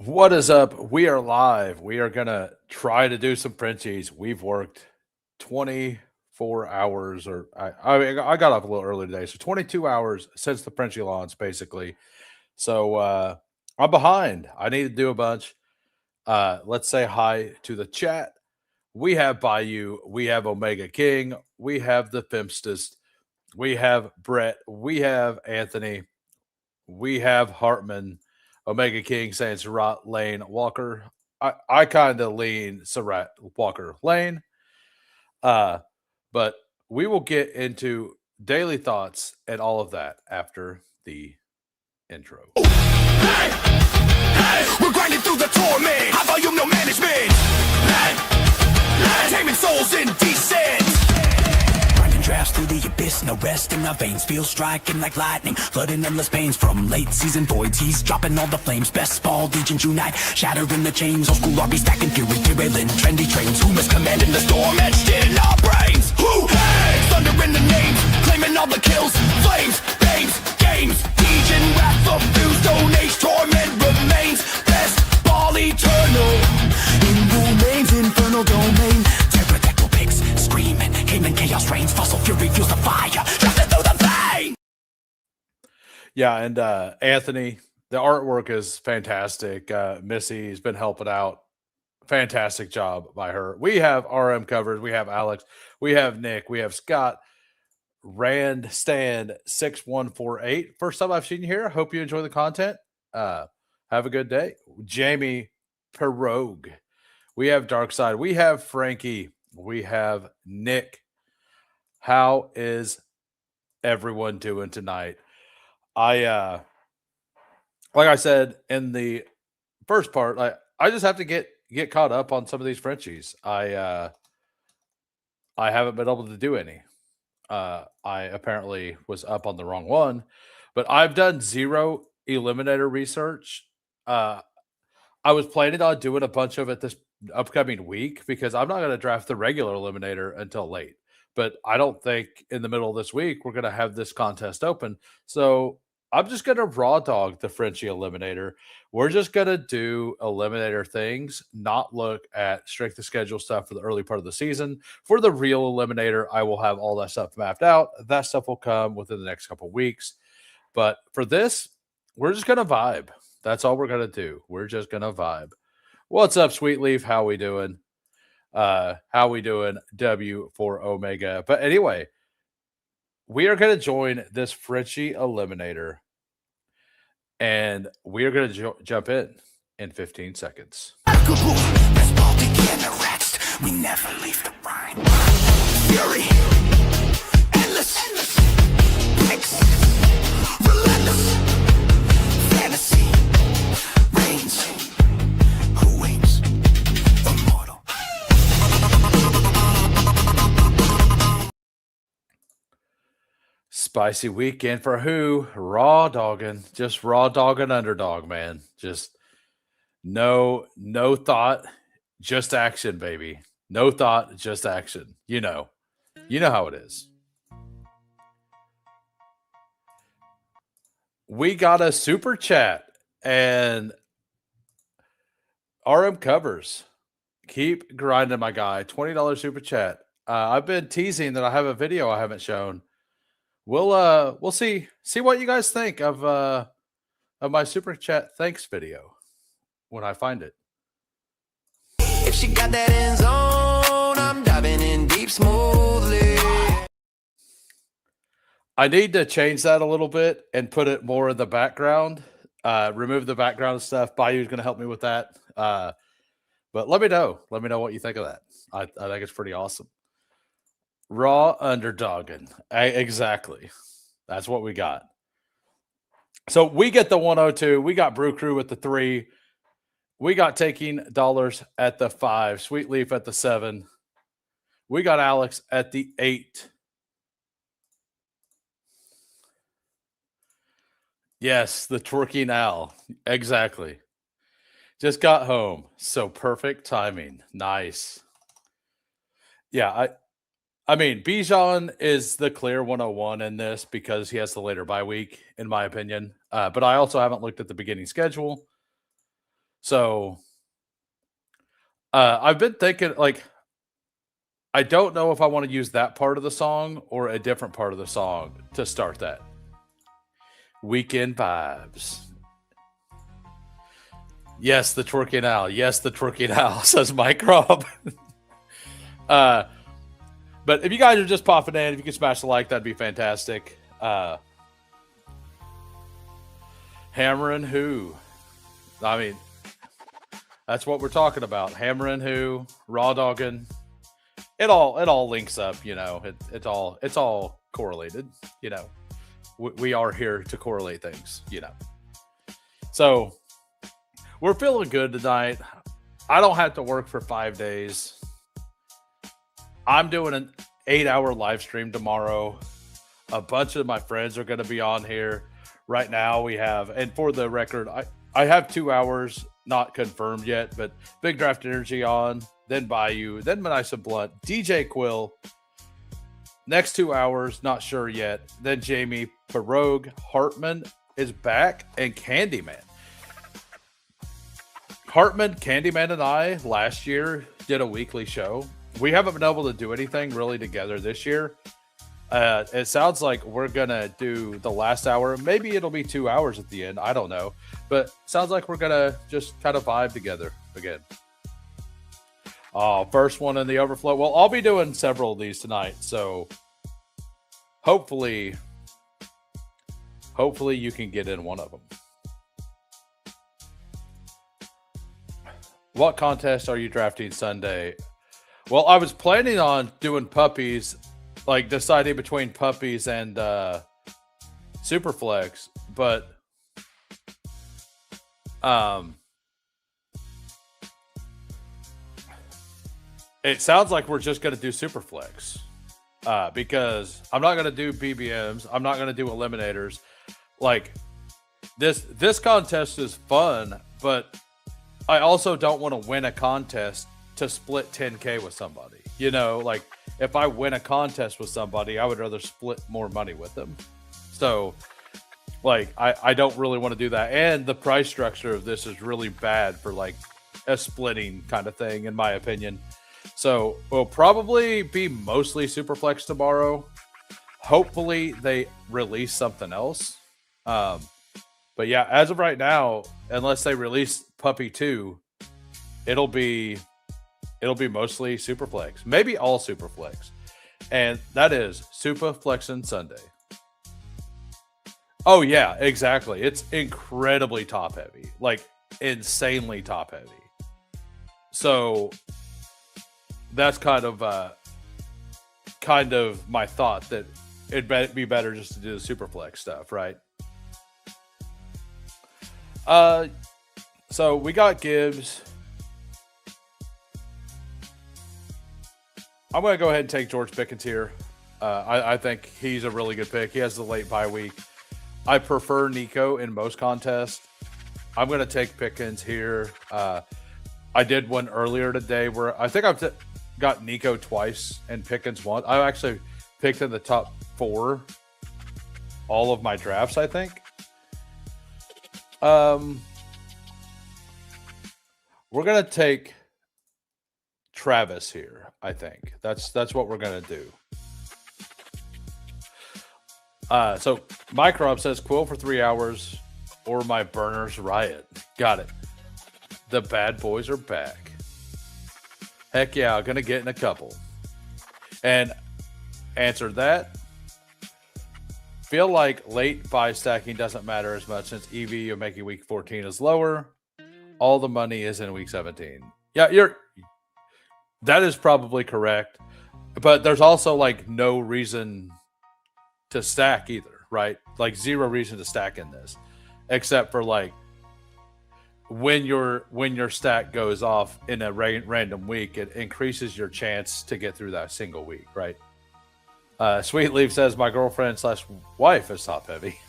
What is up? We are live. We are gonna try to do some Frenchies. We've worked 24 hours, or I got up a little early today, so 22 hours since the Frenchie launch, basically. So I'm behind. I need to do a bunch. Let's say hi to the chat. We have Bayou, we have Omega King, we have the Fimstest, we have Brett, we have Anthony, we have Hartman, Omega King saying Surratt Lane Walker. I kind of lean Surratt Walker Lane. But we will get into daily thoughts and all of that after the intro. Hey, we're grinding through the torment. High volume, no management. Taming souls in descent. Grinding drafts through the abyss, no rest in our veins. Feel striking like lightning, flooding endless pains from late season voids. He's dropping all the flames. Bestball Degens unite, shattering the chains. Old school RB stacking fury, derailing trendy trains. Who is commanding the storm etched in our brains? Who? Hey, thunder in the names, claiming all the kills. Flames, names, games. Degen wrath of fuse, stone age torment remains. Bestball eternal in Rumain's infernal domain. Pterodactyl pigs screaming, Cayman chaos reigns. Fossil fury fuels the fire, drafted through the vein. Yeah, and Anthony, the artwork is fantastic. Missy's been helping out. Fantastic job by her. We have RM covers. We have Alex. We have Nick. We have Scott. Rand Stand 6148. First time I've seen you here. Hope you enjoy the content. Have a good day. Jamie Pirogue. We have Darkside. We have Frankie. We have Nick. How is everyone doing tonight? Like I said in the first part, I just have to get caught up on some of these Frenchies. I haven't been able to do any. I apparently was up on the wrong one, but I've done zero eliminator research. I was planning on doing a bunch of it this upcoming week because I'm not going to draft the regular eliminator until late. But I don't think in the middle of this week we're going to have this contest open. So I'm just going to raw dog the Frenchie eliminator. We're just going to do eliminator things, not look at strength of schedule stuff for the early part of the season. For the real eliminator, I will have all that stuff mapped out. That stuff will come within the next couple of weeks. But for this, we're just going to vibe. That's all we're going to do. We're just going to vibe. What's up, Sweet Leaf? How we doing? How we doing? W for Omega. But anyway, we are going to join this Frenchie eliminator, and we are going to jump in 15 seconds. Bestball Degens rest. We never leave the brine. Fury, endless, breaks, relentless, fantasy, reigns. Who waits? Immortal. Spicy weekend for who? Raw dogging. Just raw dogging underdog, man. Just no thought, just action, baby. No thought, just action. You know how it is. We got a super chat and RM covers. Keep grinding, my guy. $20 super chat. I've been teasing that I have a video I haven't shown. We'll see what you guys think of my super chat thanks video when I find it. If she got that end zone, I'm diving in deep smoothly. I need to change that a little bit and put it more in the background. Remove the background stuff. Bayou's going to help me with that. But let me know. Let me know what you think of that. I think it's pretty awesome. Raw underdogging. Exactly. That's what we got. So we get the 102. We got Brew Crew at the 3. We got Taking Dollars at the 5. Sweet Leaf at the 7. We got Alex at the 8. Yes, the twerking owl. Exactly. Just got home. So perfect timing. Nice. Yeah, I mean, Bijan is the clear 101 in this because he has the later bye week, in my opinion. But I also haven't looked at the beginning schedule. So I've been thinking, like, I don't know if I want to use that part of the song or a different part of the song to start that. Weekend vibes. Yes, the twerking owl. Yes, the twerking owl, says Mike Rob. uh, but if you guys are just popping in, if you could smash the like, that'd be fantastic. Hammering who? I mean, that's what we're talking about. Hammering who? Raw dogging. It all links up. It's all correlated. We are here to correlate things. So we're feeling good tonight. I don't have to work for 5 days. I'm doing an 8-hour live stream tomorrow. A bunch of my friends are going to be on here. Right now we have, and for the record, I have 2 hours not confirmed yet, but Big Draft Energy on, then Bayou, then Manisa Blunt, DJ Quill. Next 2 hours, not sure yet. Then Jamie Pirogue, Hartman is back, and Candyman. Hartman, Candyman, and I last year did a weekly show. We haven't been able to do anything really together this year. It sounds like we're going to do the last hour. Maybe it'll be 2 hours at the end. I don't know. But sounds like we're going to just kind of vibe together again. First one in the overflow. Well, I'll be doing several of these tonight. So hopefully you can get in one of them. What contest are you drafting Sunday? Well, I was planning on doing puppies, like deciding between puppies and Superflex, but it sounds like we're just going to do Superflex because I'm not going to do BBMs. I'm not going to do eliminators. Like this contest is fun, but I also don't want to win a contest to split 10K with somebody. Like if I win a contest with somebody, I would rather split more money with them. So like I don't really want to do that. And the price structure of this is really bad for like a splitting kind of thing, in my opinion. So we'll probably be mostly Superflex tomorrow. Hopefully they release something else. But yeah, as of right now, unless they release Puppy 2, it'll be mostly Superflex. Maybe all Superflex. And that is Superflexing Sunday. Oh yeah, exactly. It's incredibly top heavy. Like insanely top heavy. So that's kind of my thought, that it'd be better just to do the Superflex stuff, right? So we got Gibbs. I'm going to go ahead and take George Pickens here. I think he's a really good pick. He has the late bye week. I prefer Nico in most contests. I'm going to take Pickens here. I did one earlier today where I think I've got Nico twice and Pickens once. I actually picked in the top 4 all of my drafts, I think. We're going to take Travis here, I think. That's what we're going to do. So Mike Rob says Quill for 3 hours or my burners riot. Got it. The bad boys are back. Heck yeah, I'm going to get in a couple. And answer that. Feel like late buy stacking doesn't matter as much since EV you're making week 14 is lower. All the money is in week 17. Yeah, that is probably correct. But there's also like no reason to stack either, right? Like zero reason to stack in this, except for like when your stack goes off in a random week, it increases your chance to get through that single week, right? Sweet Leaf says my girlfriend / wife is top heavy.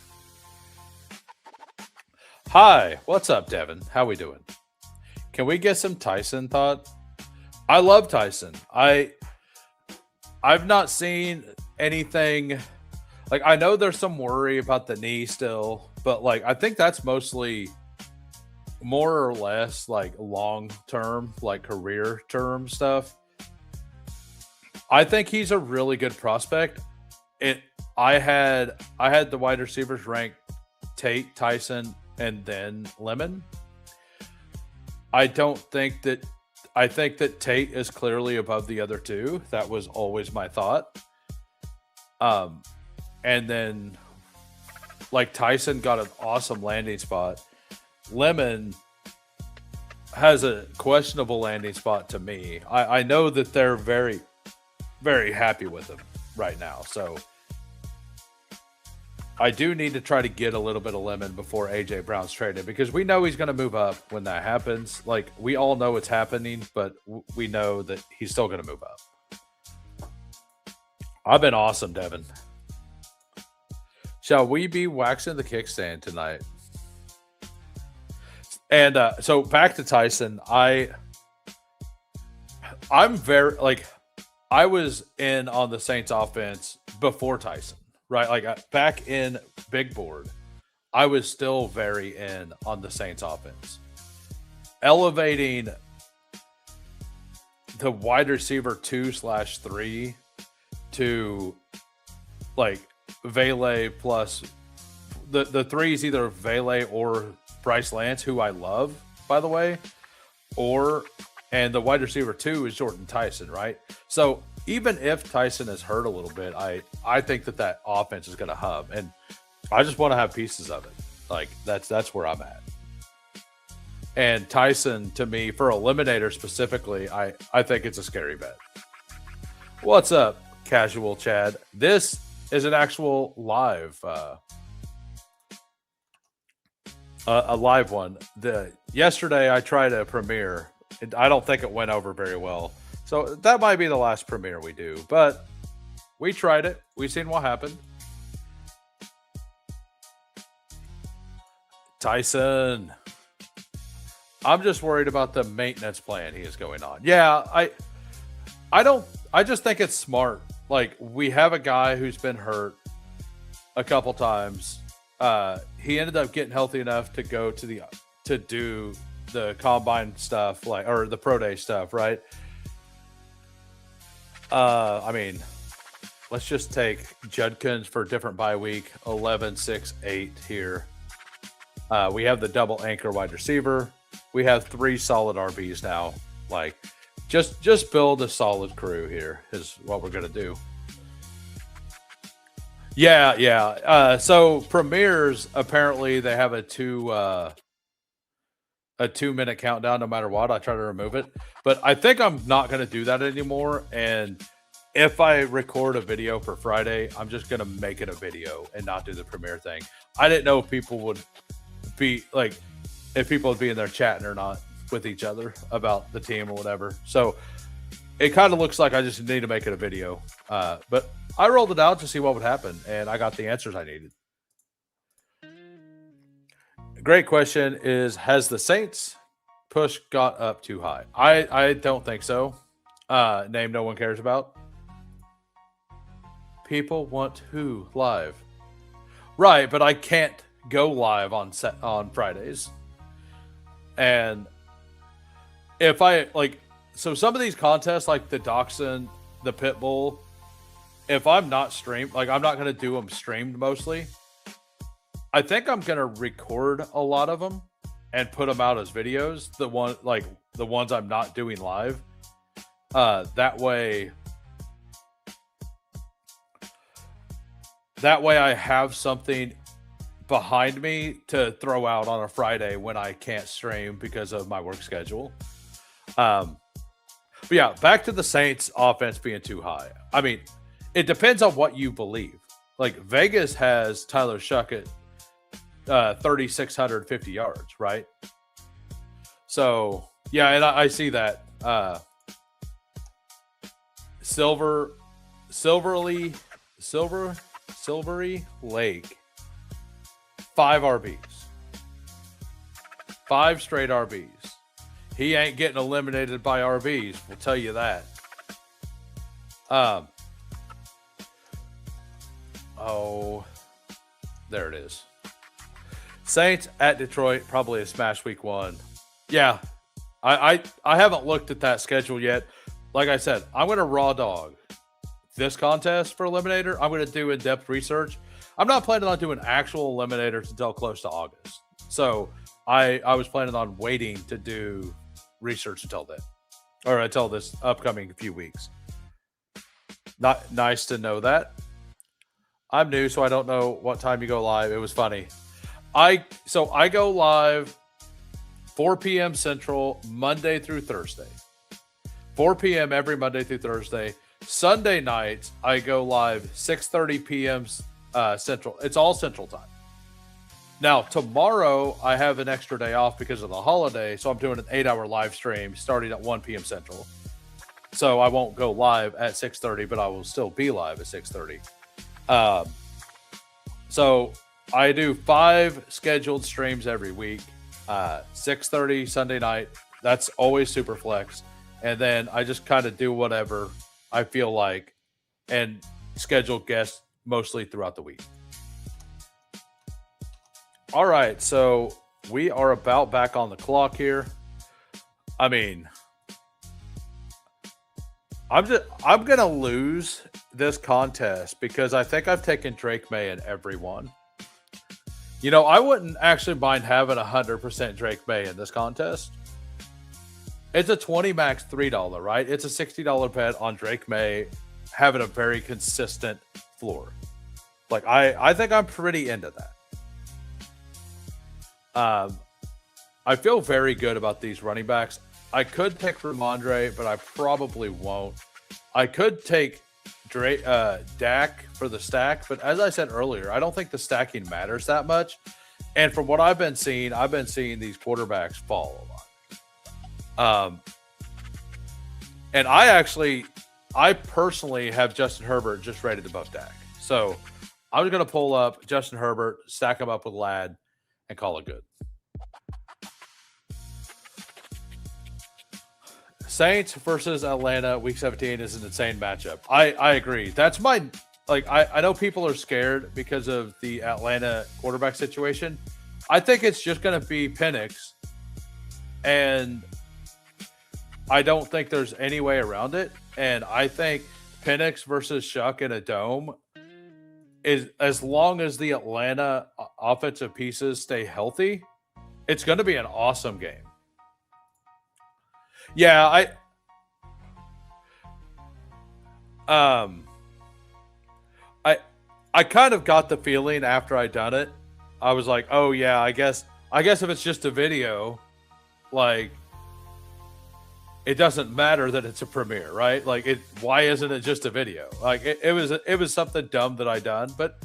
Hi, what's up, Devin? How we doing? Can we get some Tyson thought? I love Tyson. I've not seen anything. Like, I know there's some worry about the knee still, but like I think that's mostly more or less like long term, like career term stuff, I think he's a really good prospect. It I had the wide receivers ranked Tate, Tyson, and then Lemon. I don't think that I think that Tate is clearly above the other two. That was always my thought. Um, and then like Tyson got an awesome landing spot. Lemon has a questionable landing spot to me. I know that they're very, very happy with him right now. So I do need to try to get a little bit of Lemon before AJ Brown's traded because we know he's going to move up when that happens. Like we all know it's happening, but we know that he's still going to move up. I've been awesome, Devin. Shall we be waxing the kickstand tonight? And so back to Tyson, I'm very like I was in on the Saints offense before Tyson, right? Like back in Big Board, I was still very in on the Saints offense. Elevating the wide receiver 2/3 to like Vele plus the three is either Vele or Bryce Lance, who I love, by the way, and the wide receiver 2 is Jordan Tyson, right? So even if Tyson is hurt a little bit, I think that offense is going to hub, and I just want to have pieces of it. Like that's where I'm at. And Tyson, to me, for Eliminator specifically, I think it's a scary bet. What's up, casual Chad? This is an actual live a live one. Yesterday I tried a premiere. I don't think it went over very well. So that might be the last premiere we do. But we tried it. We seen what happened. Tyson. I'm just worried about the maintenance plan he is going on. Yeah, I just think it's smart. Like we have a guy who's been hurt a couple times. He ended up getting healthy enough to go to do the combine stuff, or the pro day stuff, right? I mean, let's just take Judkins for a different bye week, 11, 6, 8 here. We have the double anchor wide receiver. We have 3 solid RBs now. Like, just build a solid crew here is what we're gonna do. Yeah. So premieres, apparently they have a 2-minute countdown no matter what. I try to remove it, but I think I'm not going to do that anymore. And if I record a video for Friday, I'm just going to make it a video and not do the premiere thing. I didn't know if people would be like, if people would be in there chatting or not with each other about the team or whatever. So it kind of looks like I just need to make it a video. But I rolled it out to see what would happen, and I got the answers I needed. Great question is, has the Saints push got up too high? I don't think so. Name no one cares about. People want who live? Right, but I can't go live on Fridays. And if I like, so some of these contests like the Dachshund, the Pitbull, if I'm not streamed, like I'm not going to do them streamed mostly. I think I'm going to record a lot of them and put them out as videos. The ones I'm not doing live. That way I have something behind me to throw out on a Friday when I can't stream because of my work schedule. But yeah, back to the Saints offense being too high. I mean, it depends on what you believe. Like Vegas has Tyler Shuckett 3,650 yards, right? So yeah, and I see that. Silvery Lake, 5 RBs, 5 straight RBs. He ain't getting eliminated by RBs. We'll tell you that. Oh, there it is. Saints at Detroit, probably a smash week 1. Yeah, I haven't looked at that schedule yet. Like I said, I'm going to raw dog this contest for Eliminator. I'm going to do in-depth research. I'm not planning on doing actual Eliminators until close to August. So I was planning on waiting to do research until then, or until this upcoming few weeks. Not nice to know that. I'm new, so I don't know what time you go live. It was funny. I go live 4 p.m. Central, Monday through Thursday. 4 p.m. every Monday through Thursday. Sunday nights, I go live 6:30 p.m. Central. It's all Central time. Now, tomorrow, I have an extra day off because of the holiday, so I'm doing an 8-hour live stream starting at 1 p.m. Central. So I won't go live at 6:30, but I will still be live at 6:30. So I do 5 scheduled streams every week. 6:30 Sunday night. That's always super flex. And then I just kind of do whatever I feel like and schedule guests mostly throughout the week. All right, so we are about back on the clock here. I mean, I'm gonna lose this contest because I think I've taken Drake May in every one. You know, I wouldn't actually mind having 100% Drake May in this contest. It's a 20 max $3, right? It's a $60 bet on Drake May having a very consistent floor. Like I think I'm pretty into that. I feel very good about these running backs. I could pick Ramondre, but I probably won't. I could take Dak for the stack, but as I said earlier, I don't think the stacking matters that much. And from what I've been seeing these quarterbacks fall a lot. And I personally have Justin Herbert just rated above Dak. So I'm just going to pull up Justin Herbert, stack him up with Ladd, and call it good. Saints versus Atlanta, Week 17 is an insane matchup. I agree. That's my I know people are scared because of the Atlanta quarterback situation. I think it's just going to be Penix, and I don't think there's any way around it. And I think Penix versus Shuck in a dome is, as long as the Atlanta offensive pieces stay healthy, it's going to be an awesome game. Yeah, I kind of got the feeling after I done it. I was like, oh yeah, I guess if it's just a video, like, it doesn't matter that it's a premiere, right? Like, why isn't it just a video? Like, it was something dumb that I done, but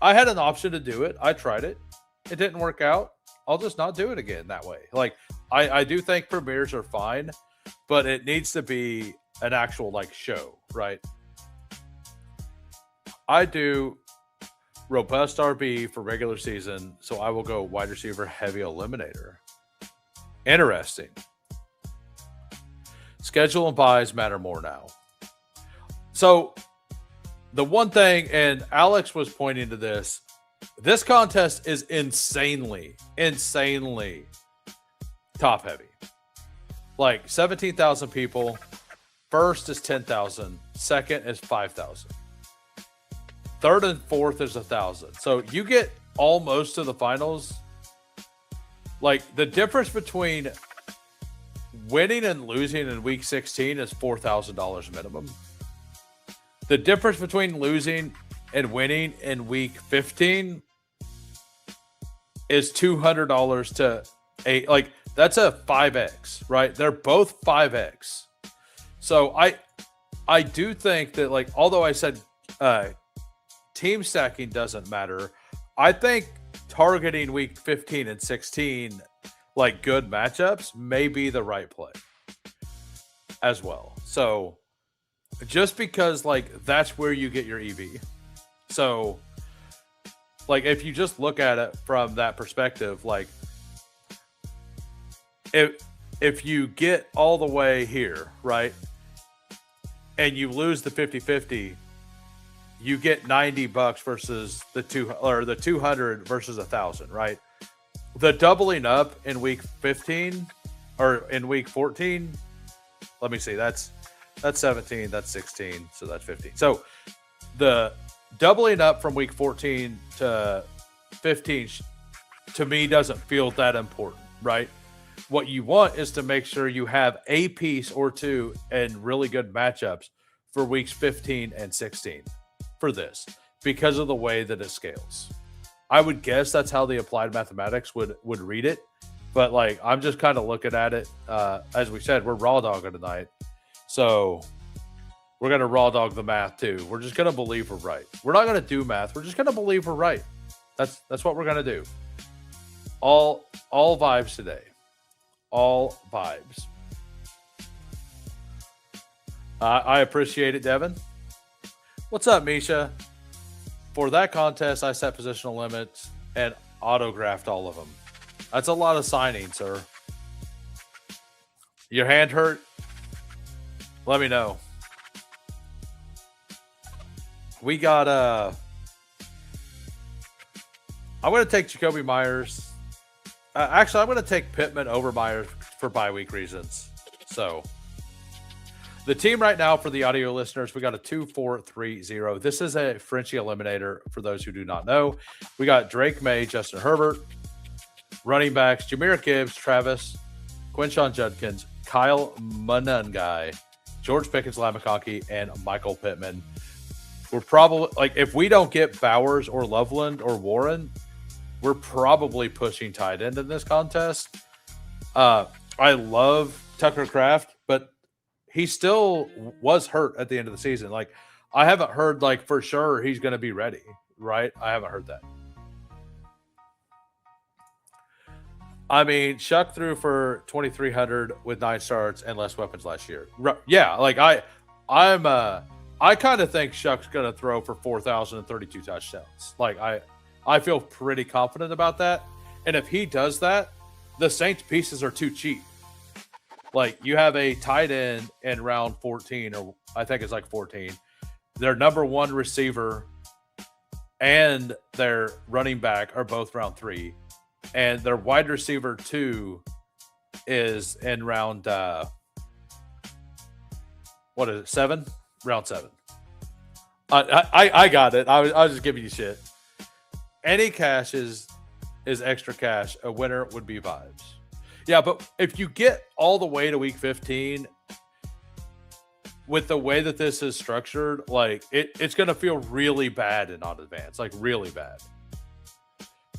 I had an option to do it. I tried it. It didn't work out. I'll just not do it again that way. Like, I do think premieres are fine, but it needs to be an actual, like, show, right? I do robust RB for regular season, so I will go wide receiver heavy eliminator. Interesting. Schedule and buys matter more now. So the one thing, and Alex was pointing to this contest is insanely top heavy. Like 17,000 people. First is 10,000. Second is 5,000. Third and fourth is 1,000. So you get almost to the finals. Like, the difference between winning and losing in week 16 is $4,000 minimum. The difference between losing and winning in week 15 is $200 to 8. Like, that's a 5x, right? They're both 5x. So I do think that, like, although I said team stacking doesn't matter, I think targeting week 15 and 16, like, good matchups may be the right play as well. So just because, like, that's where you get your EV. So, like, if you just look at it from that perspective, like, if you get all the way here, right, and you lose the 50-50, you get $90 versus the 200 versus 1,000, right? The doubling up in week 15 or in week 14. Let me see. That's 17. That's 16. So that's 15. So the doubling up from week 14 to 15 to me doesn't feel that important, right? What you want is to make sure you have a piece or two in really good matchups for weeks 15 and 16 for this because of the way that it scales. I would guess that's how the applied mathematics would read it, but like I'm just kind of looking at it. As we said, we're raw dogging tonight, so we're gonna raw dog the math too. We're just gonna believe we're right. We're not gonna do math. We're just gonna believe we're right. That's what we're gonna do. All vibes today. All vibes. I appreciate it, Devin. What's up, Misha? For that contest, I set positional limits and autographed all of them. That's a lot of signing, sir. Your hand hurt? Let me know. We got I'm going to take Jacoby Myers. Actually, I'm going to take Pittman over Myers for bye-week reasons. So, the team right now for the audio listeners, we got a 2-4-3-0. This is a Frenchie eliminator for those who do not know. We got Drake May, Justin Herbert, running backs, Jahmyr Gibbs, Travis, Quinshon Judkins, Kyle Monangai, George Pickens, Ladd McConkey, and Michael Pittman. We're probably, like, if we don't get Bowers or Loveland or Warren, we're probably pushing tight end in this contest. I love Tucker Kraft, but he still was hurt at the end of the season. Like, I haven't heard, like, for sure he's going to be ready, right? I haven't heard that. I mean, Shuck threw for 2,300 with 9 starts and less weapons last year. Yeah, like, I kind of think Shuck's going to throw for 4,032 touchdowns. Like, I feel pretty confident about that. And if he does that, the Saints pieces are too cheap. Like, you have a tight end in round 14, or I think it's like 14. Their number one receiver and their running back are both round 3. And their wide receiver 2 is in round, 7? Round 7. I got it. I was just giving you shit. Any cash is extra cash. A winner would be vibes. Yeah, but if you get all the way to week 15 with the way that this is structured, like it's going to feel really bad in on advance, like really bad.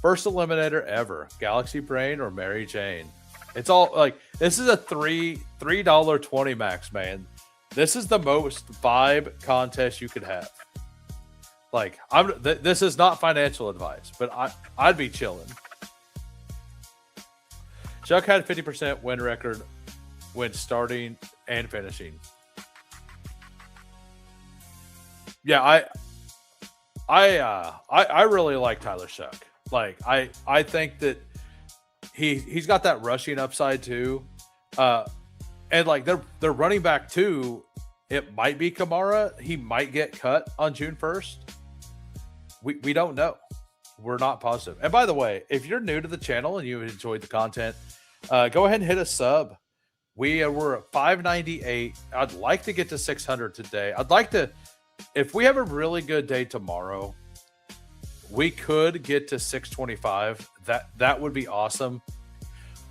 First eliminator ever, Galaxy Brain or Mary Jane. It's all like, this is a $3.20 max, man. This is the most vibe contest you could have. Like, this is not financial advice, but I'd be chilling. Chuck had 50% win record when starting and finishing. Yeah, I really like Tyler Shuck. Like, I think that he's got that rushing upside too. And like their running back too, it might be Kamara. He might get cut on June 1st. We don't know. We're not positive. And by the way, if you're new to the channel and you enjoyed the content, go ahead and hit a sub. We're at 598. I'd like to get to 600 today. I'd like to, if we have a really good day tomorrow, we could get to 625. That would be awesome.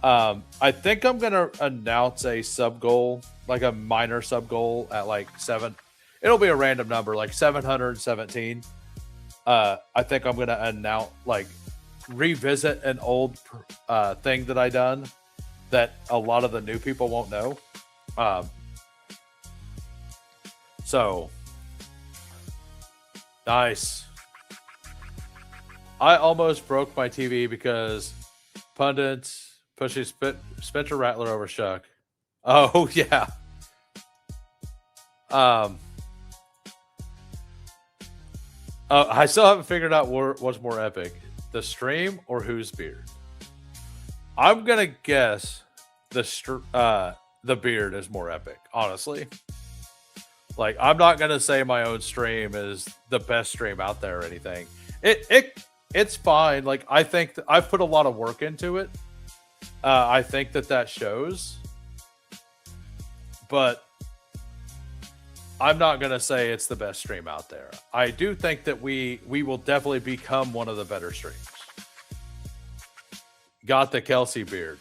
I think I'm going to announce a sub goal, like a minor sub goal at like 7. It'll be a random number, like 717. I think I'm going to announce, like, revisit an old thing that I done that a lot of the new people won't know. So, nice. I almost broke my TV because pundits pushing Spencer Rattler over Shuck. Oh, yeah. I still haven't figured out what's more epic, the stream or whose beard. I'm gonna guess the beard is more epic, honestly. Like, I'm not gonna say my own stream is the best stream out there or anything. It's fine. Like, I think I've put a lot of work into it. I think that shows, but I'm not gonna say it's the best stream out there. I do think that we will definitely become one of the better streams. Got the Kelsey beard.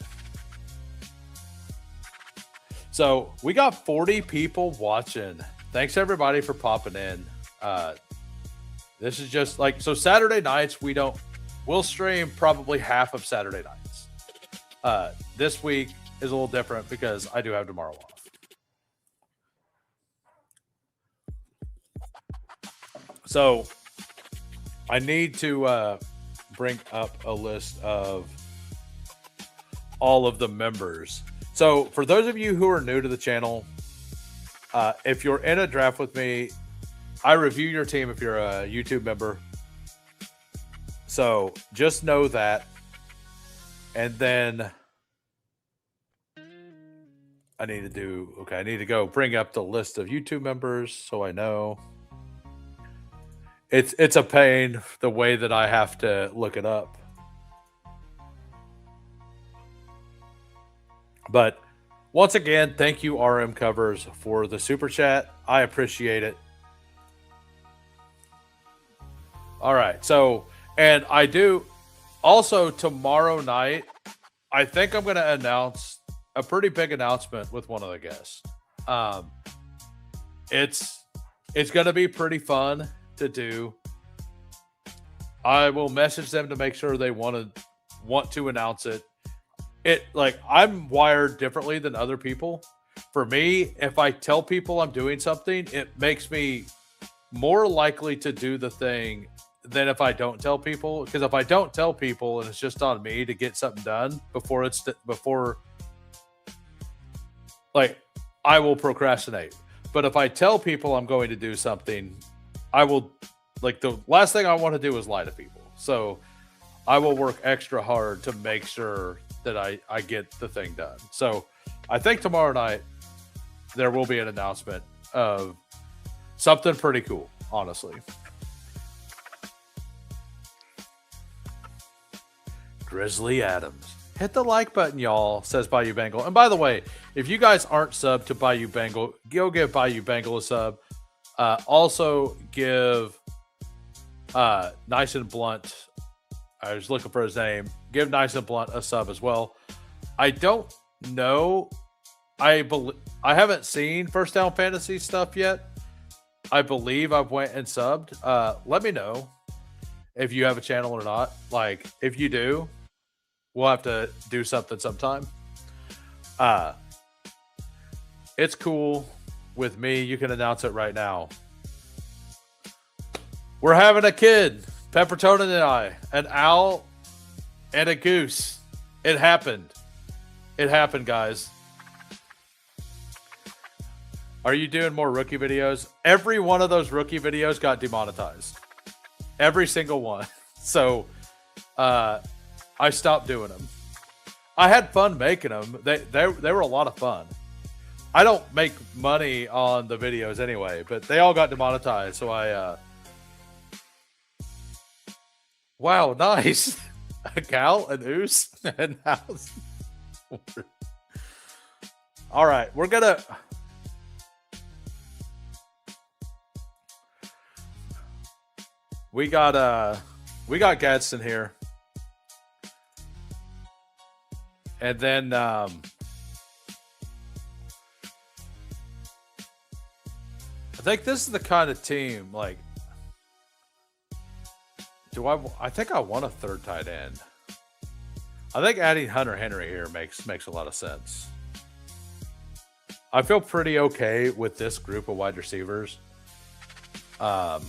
So we got 40 people watching. Thanks everybody for popping in. This is just like, so Saturday nights we'll stream probably half of Saturday nights. This week is a little different because I do have tomorrow off. So I need to bring up a list of all of the members. So for those of you who are new to the channel, if you're in a draft with me, I review your team if you're a YouTube member. So just know that. And then I need to go bring up the list of YouTube members so I know. It's a pain the way that I have to look it up. But once again, thank you, RM Covers, for the super chat. I appreciate it. All right. So, and I do also tomorrow night, I think I'm going to announce a pretty big announcement with one of the guests. It's going to be pretty fun to do. I will message them to make sure they want to announce it. I'm wired differently than other people. For me, if I tell people I'm doing something, it makes me more likely to do the thing than if I don't tell people. Because if I don't tell people and it's just on me to get something done I will procrastinate. But if I tell people I'm going to do something, I will, the last thing I want to do is lie to people. So I will work extra hard to make sure that I get the thing done. So I think tomorrow night there will be an announcement of something pretty cool, honestly. Grizzly Adams. Hit the like button, y'all, says Bayou Bengal. And by the way, if you guys aren't subbed to Bayou Bengal, go give Bayou Bengal a sub. Also give Nice and Blunt, I was looking for his name, give Nice and Blunt a sub as well. I don't know. I haven't seen First Down Fantasy stuff yet. I believe I've went and subbed. Let me know if you have a channel or not. If you do, we'll have to do something sometime. It's cool with me. You can announce it right now. We're having a kid, Peppertonin and I, an owl and a goose. It happened. It happened, guys. Are you doing more rookie videos? Every one of those rookie videos got demonetized. Every single one. So I stopped doing them. I had fun making them. They were a lot of fun. I don't make money on the videos anyway, but they all got demonetized. So wow, nice. A cow, an oos, and house. All right, we're gonna. We got Gadsden here, and then I think this is the kind of team I think I want a third tight end. I think adding Hunter Henry here makes a lot of sense. I feel pretty okay with this group of wide receivers. I'm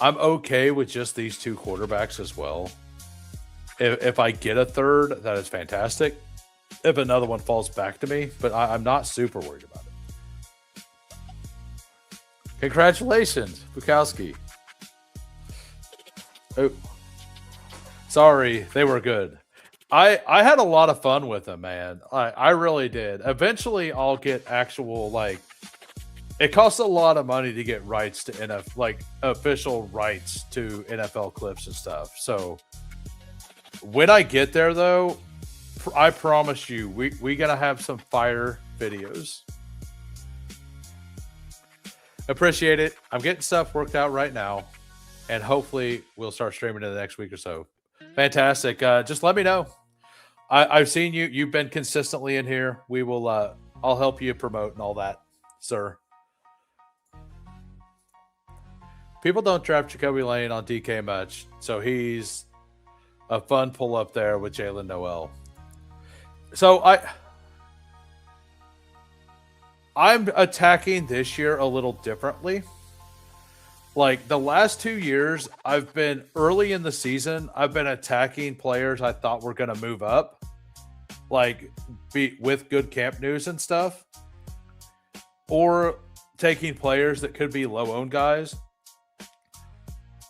okay with just these two quarterbacks as well. If I get a third, that is fantastic. If another one falls back to me, but I'm not super worried about it. Congratulations, Bukowski. Oh, sorry, they were good. I had a lot of fun with them, man. I really did. Eventually, I'll get actual it costs a lot of money to get rights to NFL, like official rights to NFL clips and stuff. So when I get there, though, I promise you, we gonna have some fire videos. Appreciate it. I'm getting stuff worked out right now, and hopefully we'll start streaming in the next week or so. Fantastic. Just let me know. I've seen you. You've been consistently in here. We will. I'll help you promote and all that, sir. People don't draft Jacoby Lane on DK much, so he's a fun pull up there with Jalen Noel. So I'm attacking this year a little differently. Like the last 2 years, I've been early in the season, I've been attacking players I thought were going to move up, like with good camp news and stuff, or taking players that could be low owned guys.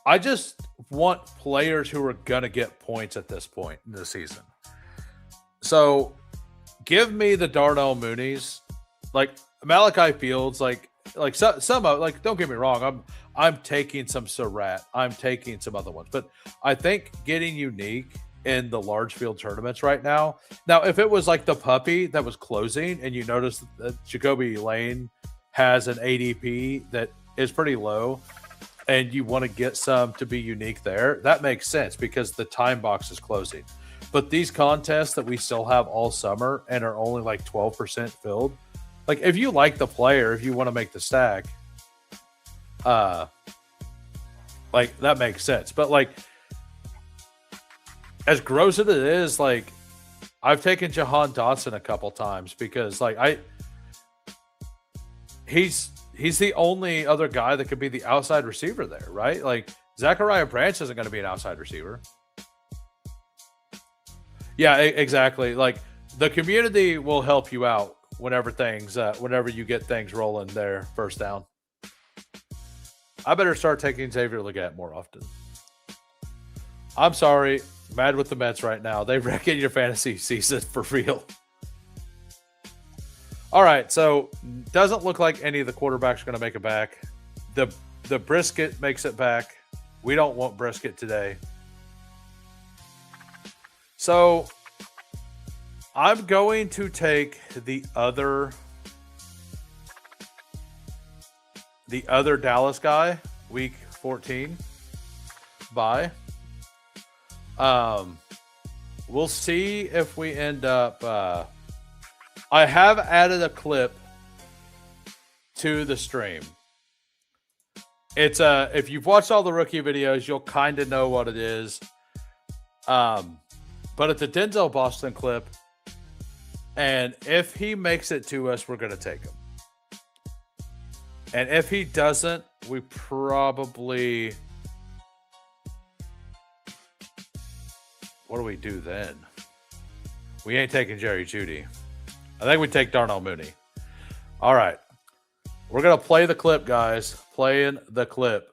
I just want players who are going to get points at this point in the season. So give me the Darnell Moonies, like Malachi Fields, like some of, like, don't get me wrong, I'm taking some Surratt, I'm taking some other ones, but I think getting unique in the large field tournaments right now. Now, if it was like the puppy that was closing and you notice that Jacoby Lane has an ADP that is pretty low and you want to get some to be unique there, that makes sense because the time box is closing. But these contests that we still have all summer and are only like 12% filled, like if you like the player, if you want to make the stack, like that makes sense. But like as gross as it is, like I've taken Jahan Dotson a couple times because like he's the only other guy that could be the outside receiver there, right? Like Zachariah Branch isn't going to be an outside receiver. Yeah, exactly. Like the community will help you out whenever you get things rolling there first down. I better start taking Xavier Legette more often. I'm sorry, mad with the Mets right now. They wrecking your fantasy season for real. All right, so doesn't look like any of the quarterbacks are going to make it back. The Brisket makes it back. We don't want Brisket today. So I'm going to take the other Dallas guy, week 14. Bye. We'll see if we end up. I have added a clip to the stream. It's if you've watched all the rookie videos, you'll kind of know what it is. But it's a Denzel Boston clip, and if he makes it to us, we're going to take him. And if he doesn't, we probably... What do we do then? We ain't taking Jerry Jeudy. I think we take Darnell Mooney. All right. We're going to play the clip, guys. Playing the clip.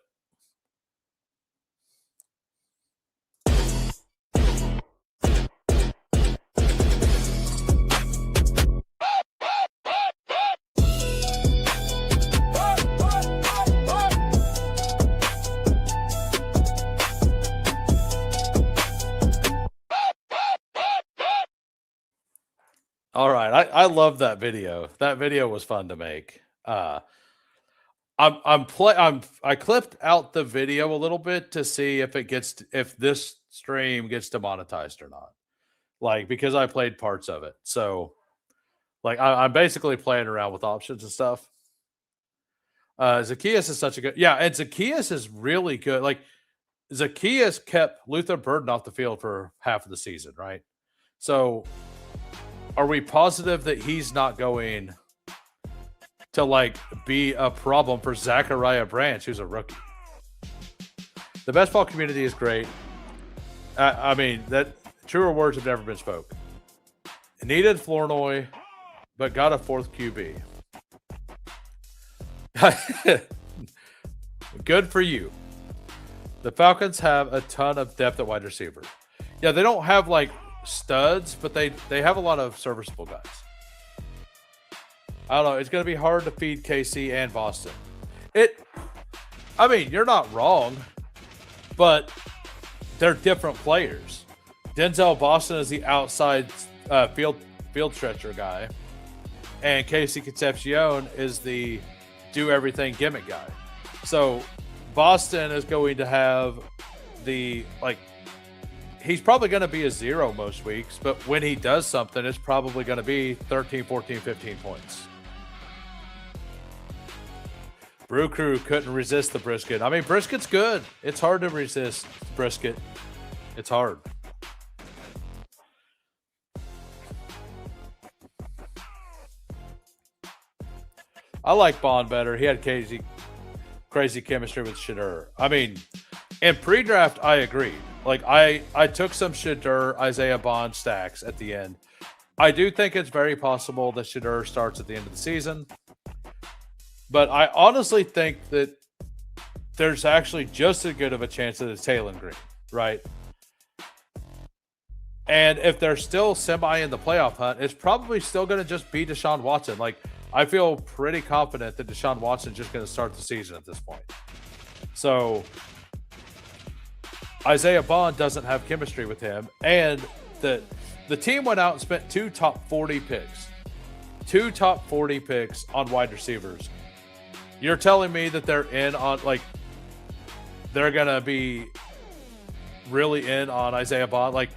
All right, I love that video. That video was fun to make. I clipped out the video a little bit to see if this stream gets demonetized or not. Like because I played parts of it, so like I'm basically playing around with options and stuff. Zacchaeus is such a good, and Zacchaeus is really good. Like Zacchaeus kept Luther Burden off the field for half of the season, right? So. Are we positive that he's not going to like be a problem for Zachariah Branch, who's a rookie? The best ball community is great. I mean, that truer words have never been spoke. Needed Flournoy, but got a fourth QB. Good for you. The Falcons have a ton of depth at wide receiver. Yeah, they don't have like studs, but they have a lot of serviceable guys. I don't know. It's going to be hard to feed KC and Boston. It. I mean, you're not wrong, but they're different players. Denzel Boston is the outside field stretcher guy, and Casey Concepcion is the do everything gimmick guy. So Boston is going to have the he's probably going to be a zero most weeks, but when he does something, it's probably going to be 13, 14, 15 points. Brew Crew couldn't resist the brisket. I mean, brisket's good. It's hard to resist brisket. It's hard. I like Bond better. He had crazy chemistry with Shedeur. I mean, in pre-draft, I agreed. Like, I took some Shedeur, Isaiah Bond stacks at the end. I do think it's very possible that Shedeur starts at the end of the season. But I honestly think that there's actually just as good of a chance that it's Taylon Green, right? And if they're still semi in the playoff hunt, it's probably still going to just be Deshaun Watson. Like, I feel pretty confident that Deshaun Watson's just going to start the season at this point. So Isaiah Bond doesn't have chemistry with him. And the team went out and spent 2 top 40 picks. 2 top 40 picks on wide receivers. You're telling me that they're in on, like, they're going to be really in on Isaiah Bond? Like,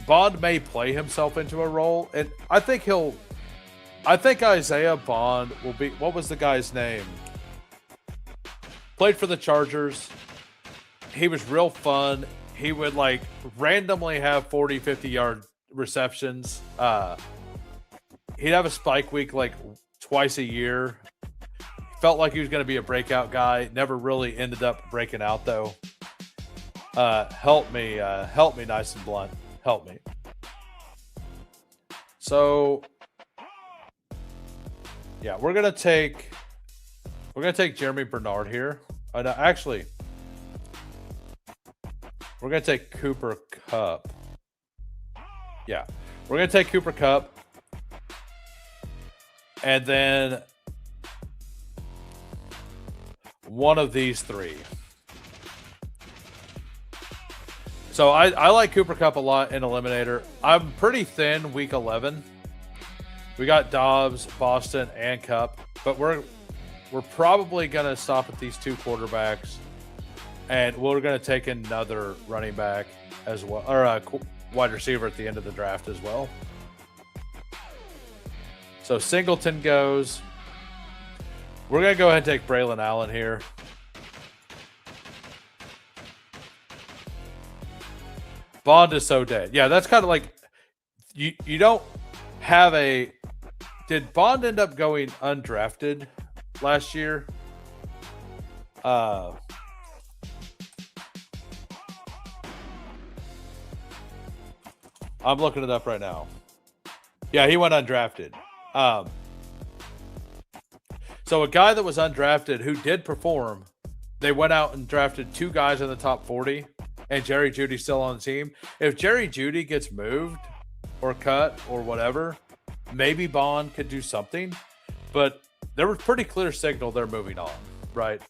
Bond may play himself into a role, and I think Isaiah Bond will be, what was the guy's name? Played for the Chargers. He was real fun. He would, like, randomly have 40, 50-yard receptions. He'd have a spike week, like, twice a year. Felt like he was going to be a breakout guy. Never really ended up breaking out, though. Help me nice and blunt. Help me. So, yeah, we're gonna take Jeremy Bernard here. Actually, we're gonna take Cooper Kupp. Yeah, we're gonna take Cooper Kupp, and then one of these three. So I like Cooper Kupp a lot in Eliminator. I'm pretty thin week 11. We got Dobbs, Boston, and Kupp, but we're probably going to stop at these 2 quarterbacks, and we're going to take another running back as well, or a wide receiver at the end of the draft as well. So Singleton goes. We're going to go ahead and take Braylon Allen here. Bond is so dead. Yeah, that's kind of like you don't have a. Did Bond end up going undrafted last year? I'm looking it up right now. Yeah, he went undrafted. So a guy that was undrafted who did perform, they went out and drafted 2 guys in the top 40. And Jerry Jeudy's still on the team. If Jerry Jeudy gets moved or cut or whatever, maybe Bond could do something. But there was pretty clear signal they're moving on, right?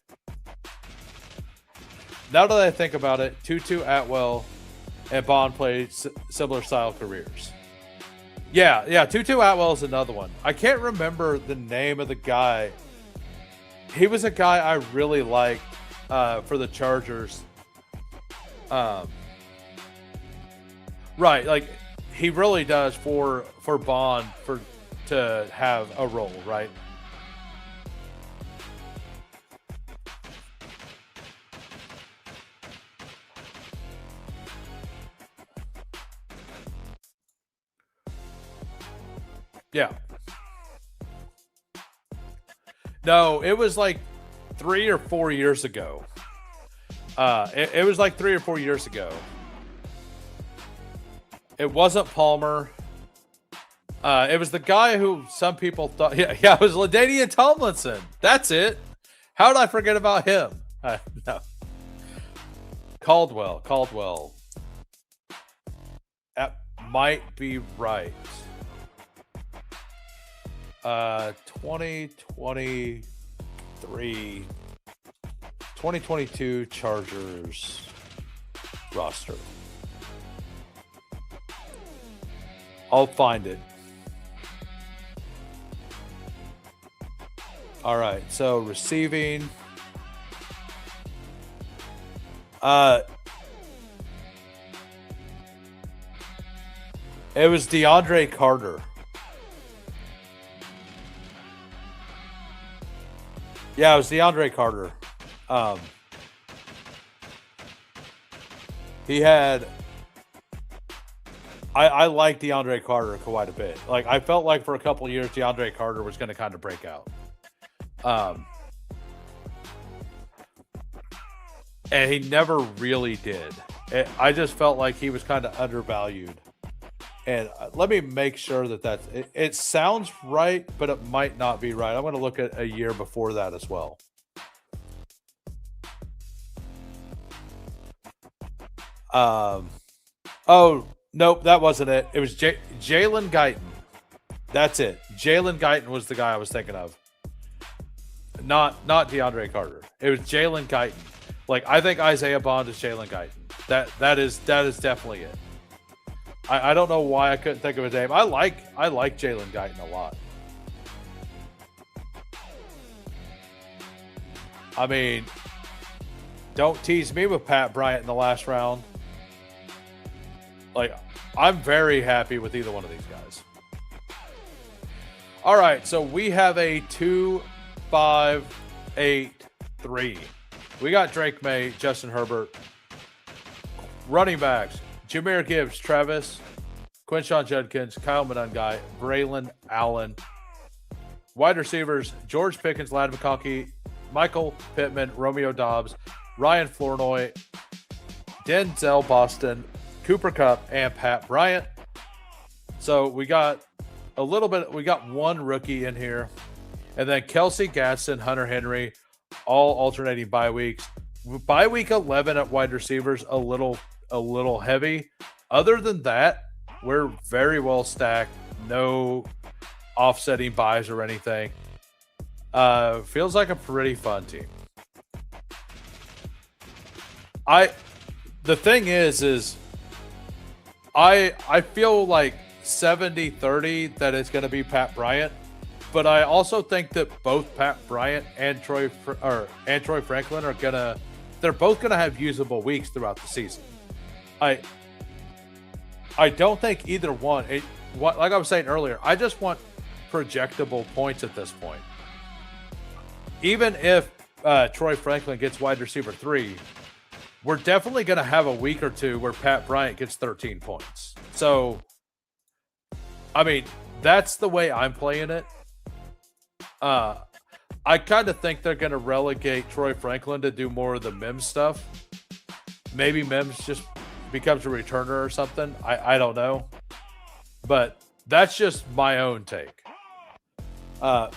Now that I think about it, Tutu Atwell and Bond played similar style careers. Yeah, Tutu Atwell is another one. I can't remember the name of the guy. He was a guy I really liked for the Chargers. Right, like he really does for Bond to have a role, right? Yeah. No, it was like 3 or 4 years ago. It was like 3 or 4 years ago. It wasn't Palmer. It was the guy who some people thought. Yeah, it was LaDainian Tomlinson. That's it. How did I forget about him? No. Caldwell. That might be right. 2023, 2022 Chargers roster. I'll find it. All right, so receiving. It was DeAndre Carter. Yeah, it was DeAndre Carter. He had. I like DeAndre Carter quite a bit. Like, I felt like for a couple of years DeAndre Carter was going to kind of break out. And he never really did. I just felt like he was kind of undervalued. And let me make sure that it sounds right, but it might not be right. I'm going to look at a year before that as well. Oh, nope, that wasn't it. It was Jalen Guyton. That's it. Jalen Guyton was the guy I was thinking of. Not DeAndre Carter. It was Jalen Guyton. Like, I think Isaiah Bond is Jalen Guyton. That is definitely it. I don't know why I couldn't think of his name. I like Jalen Guyton a lot. I mean, don't tease me with Pat Bryant in the last round. Like, I'm very happy with either one of these guys. All right, so we have a 2, 5, 8, 3. We got Drake May, Justin Herbert. Running backs: Jahmyr Gibbs, Travis, Quinshon Judkins, Kyle Monangai, Braylon Allen. Wide receivers: George Pickens, Ladd McConkey, Michael Pittman, Romeo Dobbs, Ryan Flournoy, Denzel Boston, Cooper Kupp, and Pat Bryant. So we got a little bit. We got one rookie in here, and then Kelsey Gatson, Hunter Henry, all alternating bye weeks. Bye week 11 at wide receivers, a little heavy. Other than that, we're very well stacked. No offsetting buys or anything. Feels like a pretty fun team. The thing is I feel like 70-30 that it's going to be Pat Bryant, but I also think that both Pat Bryant and Troy Franklin they're both gonna have usable weeks throughout the season. I don't think either one. Like I was saying earlier, I just want projectable points at this point. Even if Troy Franklin gets wide receiver 3, we're definitely going to have a week or two where Pat Bryant gets 13 points. So, I mean, that's the way I'm playing it. I kind of think they're going to relegate Troy Franklin to do more of the Mims stuff. Maybe Mims just becomes a returner or something. I don't know. But that's just my own take. I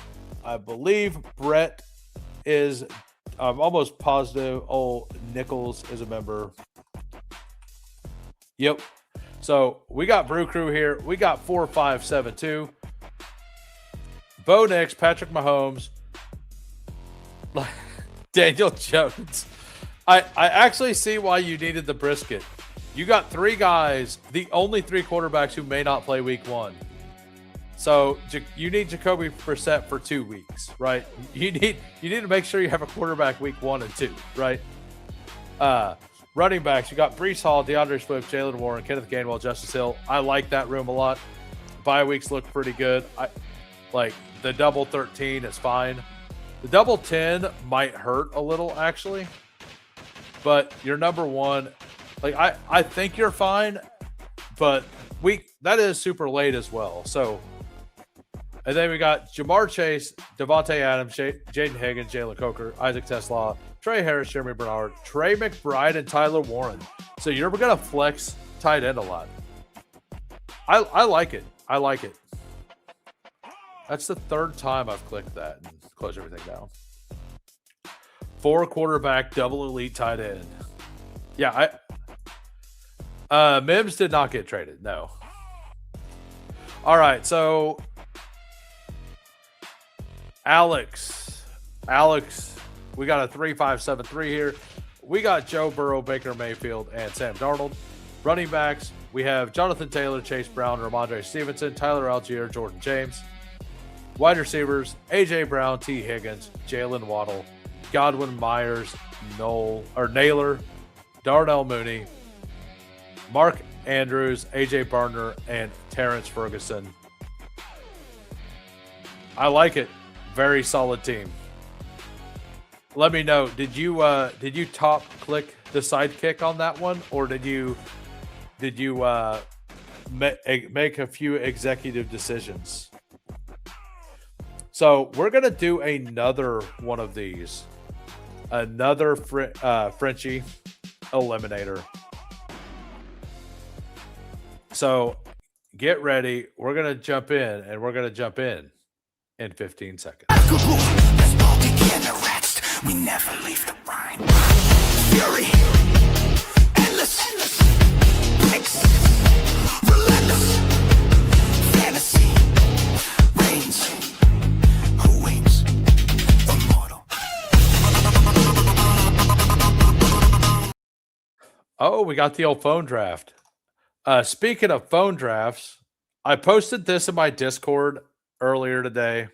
believe Brett is, I'm almost positive, Nichols is a member. Yep. So we got Brew Crew here. We got 4572. Bo Nix, Patrick Mahomes, Daniel Jones. I actually see why you needed the brisket. You got 3 guys, the only 3 quarterbacks who may not play week 1. So you need Jacoby Brissett for 2 weeks, right? You need to make sure you have a quarterback week 1 and 2, right? Running backs, you got Breece Hall, DeAndre Swift, Jalen Warren, Kenneth Gainwell, Justice Hill. I like that room a lot. Bye weeks look pretty good. I like the double 13 is fine. The double 10 might hurt a little, actually. But you're number 1. Like, I think you're fine, but that is super late as well. So, and then we got Jamar Chase, Devontae Adams, Jaden Higgins, Jalen Coker, Isaac Tesla, Trey Harris, Jeremy Bernard, Trey McBride, and Tyler Warren. So you're going to flex tight end a lot. I like it. I like it. That's the 3rd time I've clicked that and closed everything down. 4 quarterback, double elite tight end. Yeah, Mims did not get traded. No. All right, so Alex, we got a 3-5-7-3 here. We got Joe Burrow, Baker Mayfield, and Sam Darnold. Running backs, we have Jonathan Taylor, Chase Brown, Ramondre Stevenson, Tyler Algier, Jordan James. Wide receivers, A.J. Brown, T. Higgins, Jalen Waddle, Godwin, Myers, Naylor, Darnell Mooney, Mark Andrews, A.J. Barner, and Terrence Ferguson. I like it. Very solid team. Let me know. Did you top click the sidekick on that one, or did you make a few executive decisions? So we're gonna do another one of these, another Frenchie eliminator. So get ready. We're gonna jump in, and we're gonna jump in 15 seconds. We never leave the grind. Fury, endless, breaks, relentless, fantasy, reigns, who wins, immortal. Oh, we got the old phone draft. Speaking of phone drafts, I posted this in my Discord earlier today.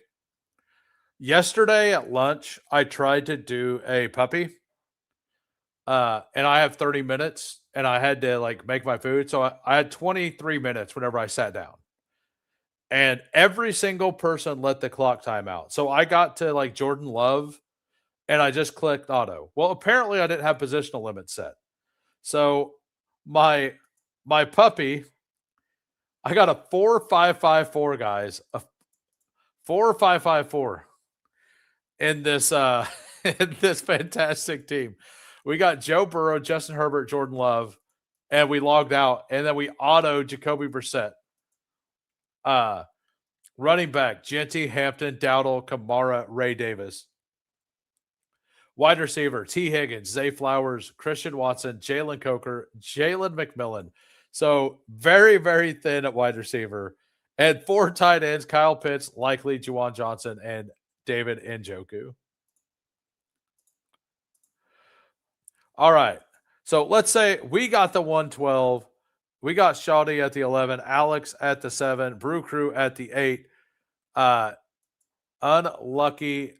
Yesterday at lunch, I tried to do a puppy, and I have 30 minutes, and I had to like make my food. So I had 23 minutes whenever I sat down, and every single person let the clock time out. So I got to like Jordan Love, and I just clicked auto. Well, apparently I didn't have positional limits set. So my puppy, I got a 4-5-5-4, guys, a 4-5-5-4. In this in this fantastic team. We got Joe Burrow, Justin Herbert, Jordan Love, and we logged out, and then we auto Jacoby Brissett. Running back, Genty, Hampton, Dowdle, Kamara, Ray Davis. Wide receiver, T. Higgins, Zay Flowers, Christian Watson, Jalen Coker, Jalen McMillan. So very, very thin at wide receiver. And 4 tight ends, Kyle Pitts, likely Juwan Johnson, and David Njoku. All right. So let's say we got the 112. We got Shawty at the 11, Alex at the 7, Brew Crew at the 8. Unlucky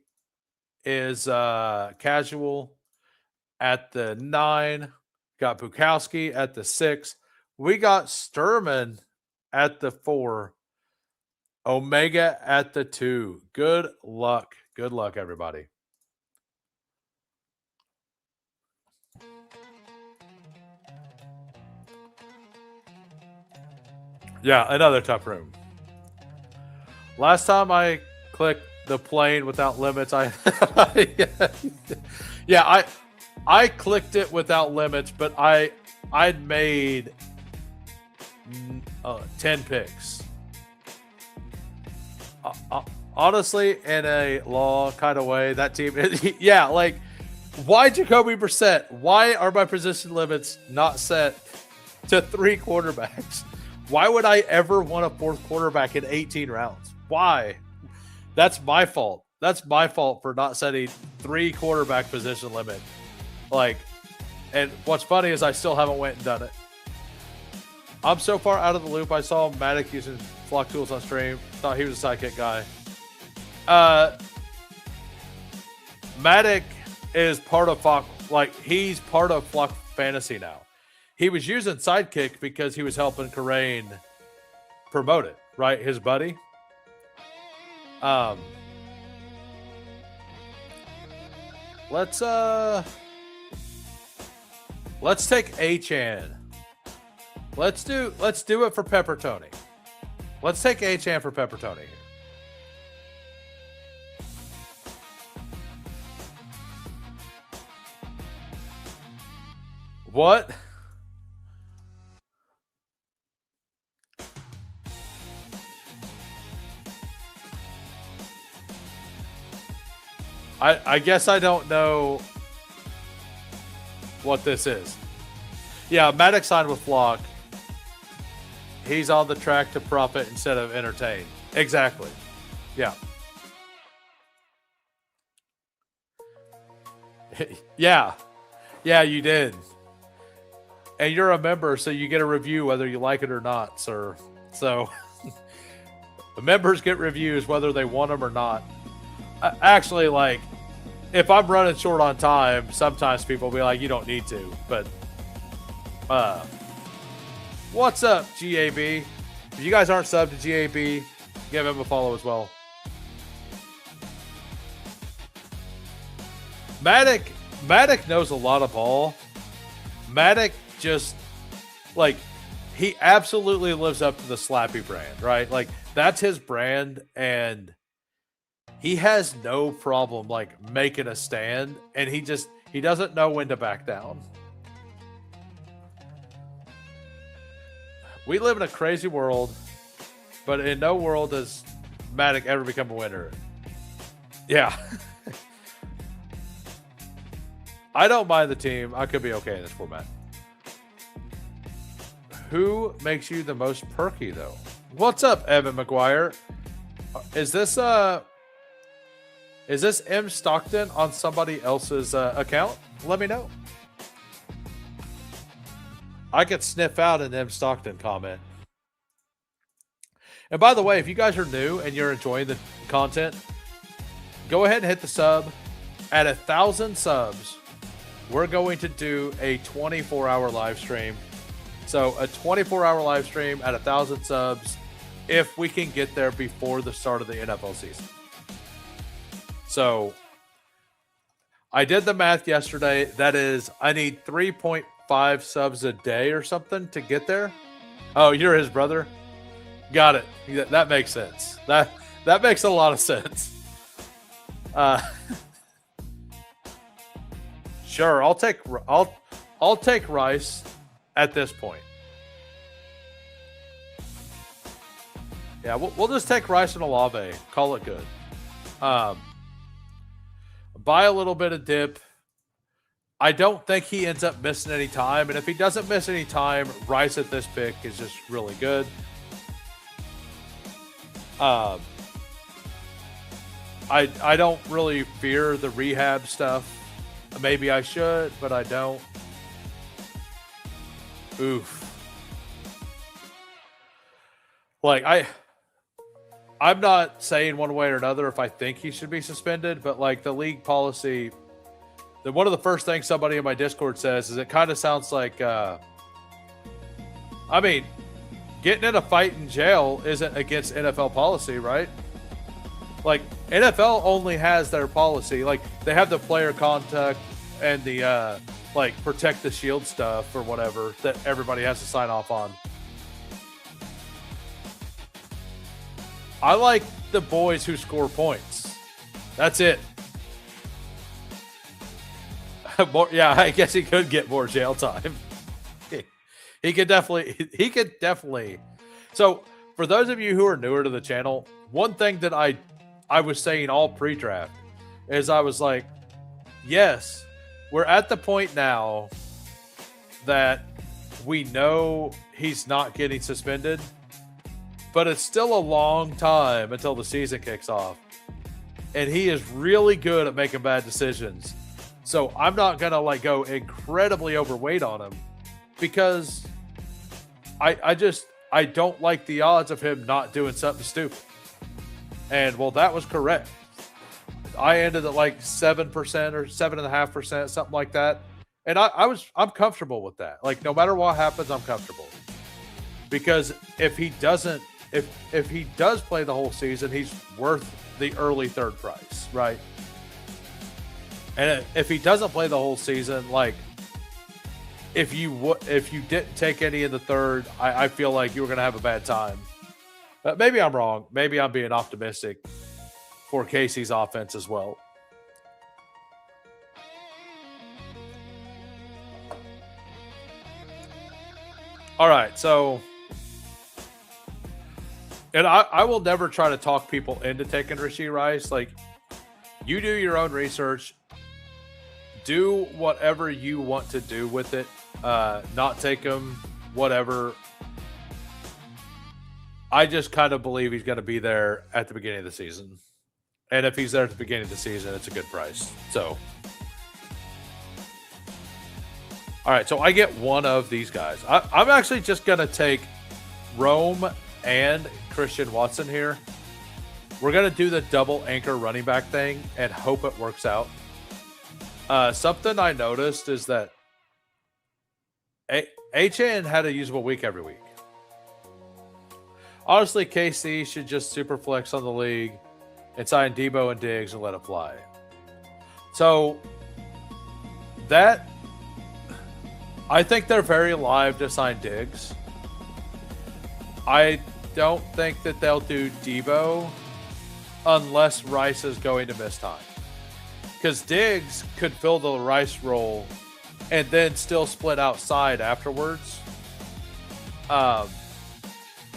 is Casual at the 9. Got Bukowski at the 6. We got Sturman at the 4. Omega at the 2. Good luck. Good luck, everybody. Yeah, another tough room. Last time I clicked the plane without limits, I clicked it without limits, but I'd made 10 picks. Honestly, in a law kind of way, that team, yeah, like, why Jacoby Brissett? Why are my position limits not set to 3 quarterbacks? Why would I ever want a 4th quarterback in 18 rounds? Why? That's my fault. That's my fault for not setting 3 quarterback position limit. Like, and what's funny is I still haven't went and done it. I'm so far out of the loop. I saw Maddox using Flock Tools on stream. Thought he was a sidekick guy. Maddox is part of Flock. Like, he's part of Flock Fantasy now. He was using Sidekick because he was helping Karain promote it, right? His buddy. Let's take H-An. Let's do it for Pepper Tony. Let's take H-An for Pepper Tony here. What? I guess I don't know what this is. Yeah, Maddox signed with Flock. He's on the track to profit instead of entertain. Exactly. Yeah. Yeah, yeah, you did. And you're a member, so you get a review whether you like it or not, sir. So the members get reviews whether they want them or not. Actually, like, if I'm running short on time, sometimes people will be like, you don't need to. But, what's up, GAB? If you guys aren't subbed to GAB, give him a follow as well. Matic knows a lot of ball. Matic just, like, he absolutely lives up to the Slappy brand, right? Like, that's his brand, and he has no problem, like, making a stand, and he doesn't know when to back down. We live in a crazy world, but in no world does Matic ever become a winner. Yeah. I don't mind the team. I could be okay in this format. Who makes you the most perky, though? What's up, Evan McGuire? Is this M Stockton on somebody else's account? Let me know. I could sniff out an M Stockton comment. And by the way, if you guys are new and you're enjoying the content, go ahead and hit the sub. At 1,000 subs, we're going to do a 24-hour live stream. So a 24-hour live stream at 1,000 subs, if we can get there before the start of the NFL season. So I did the math yesterday. That is, I need 3.5 subs a day or something to get there. Oh, you're his brother? Got it. That makes sense. That makes a lot of sense. Sure, I'll take Rice at this point. Yeah, we'll just take Rice and Olave. Call it good. Buy a little bit of dip. I don't think he ends up missing any time. And if he doesn't miss any time, Rice at this pick is just really good. I don't really fear the rehab stuff. Maybe I should, but I don't. Oof. Like, I'm not saying one way or another if I think he should be suspended, but like the league policy, one of the first things somebody in my Discord says is it kind of sounds like, I mean, getting in a fight in jail isn't against NFL policy, right? Like, NFL only has their policy. Like, they have the player contact and the, like, protect the shield stuff or whatever that everybody has to sign off on. I like the boys who score points. That's it. Yeah, I guess he could get more jail time. He could definitely. So, for those of you who are newer to the channel, one thing that I was saying all pre-draft is I was like, yes, we're at the point now that we know he's not getting suspended, but it's still a long time until the season kicks off. And he is really good at making bad decisions. So I'm not going to like go incredibly overweight on him because I don't like the odds of him not doing something stupid. And well, that was correct. I ended at like 7% or 7.5%, something like that. And I'm comfortable with that. Like, no matter what happens, I'm comfortable. Because if he does play the whole season, he's worth the early third price, right? And if he doesn't play the whole season, like, if you didn't take any in the third, I feel like you were going to have a bad time. Maybe I'm wrong. Maybe I'm being optimistic for Casey's offense as well. All right, so, and I will never try to talk people into taking Rashee Rice. Like, you do your own research. Do whatever you want to do with it. Not take him, whatever. I just kind of believe he's going to be there at the beginning of the season. And if he's there at the beginning of the season, it's a good price. So, All right, so I get one of these guys. I'm actually just going to take Rome and Christian Watson here. We're going to do the double anchor running back thing and hope it works out. Something I noticed is that HN had a usable week every week. Honestly, KC should just super flex on the league and sign Debo and Diggs and let it fly. So that, I think they're very live to sign Diggs. I don't think that they'll do Debo unless Rice is going to miss time. Because Diggs could fill the Rice role and then still split outside afterwards.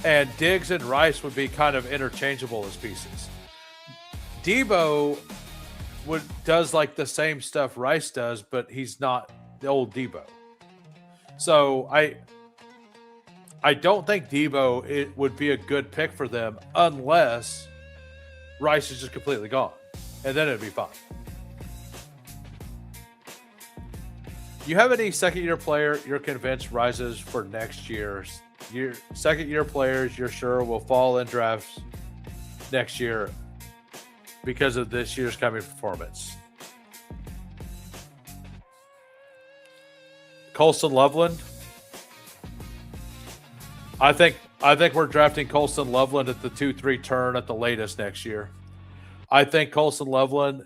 And Diggs and Rice would be kind of interchangeable as pieces. Debo does like the same stuff Rice does, but he's not the old Debo. So I don't think Debo it would be a good pick for them unless Rice is just completely gone. And then it'd be fine. You have any second-year player you're convinced rises for next year's? Your second-year players you're sure will fall in drafts next year because of this year's coming performance. Colston Loveland. I think we're drafting Colston Loveland at the 2-3 turn at the latest next year. I think Colston Loveland,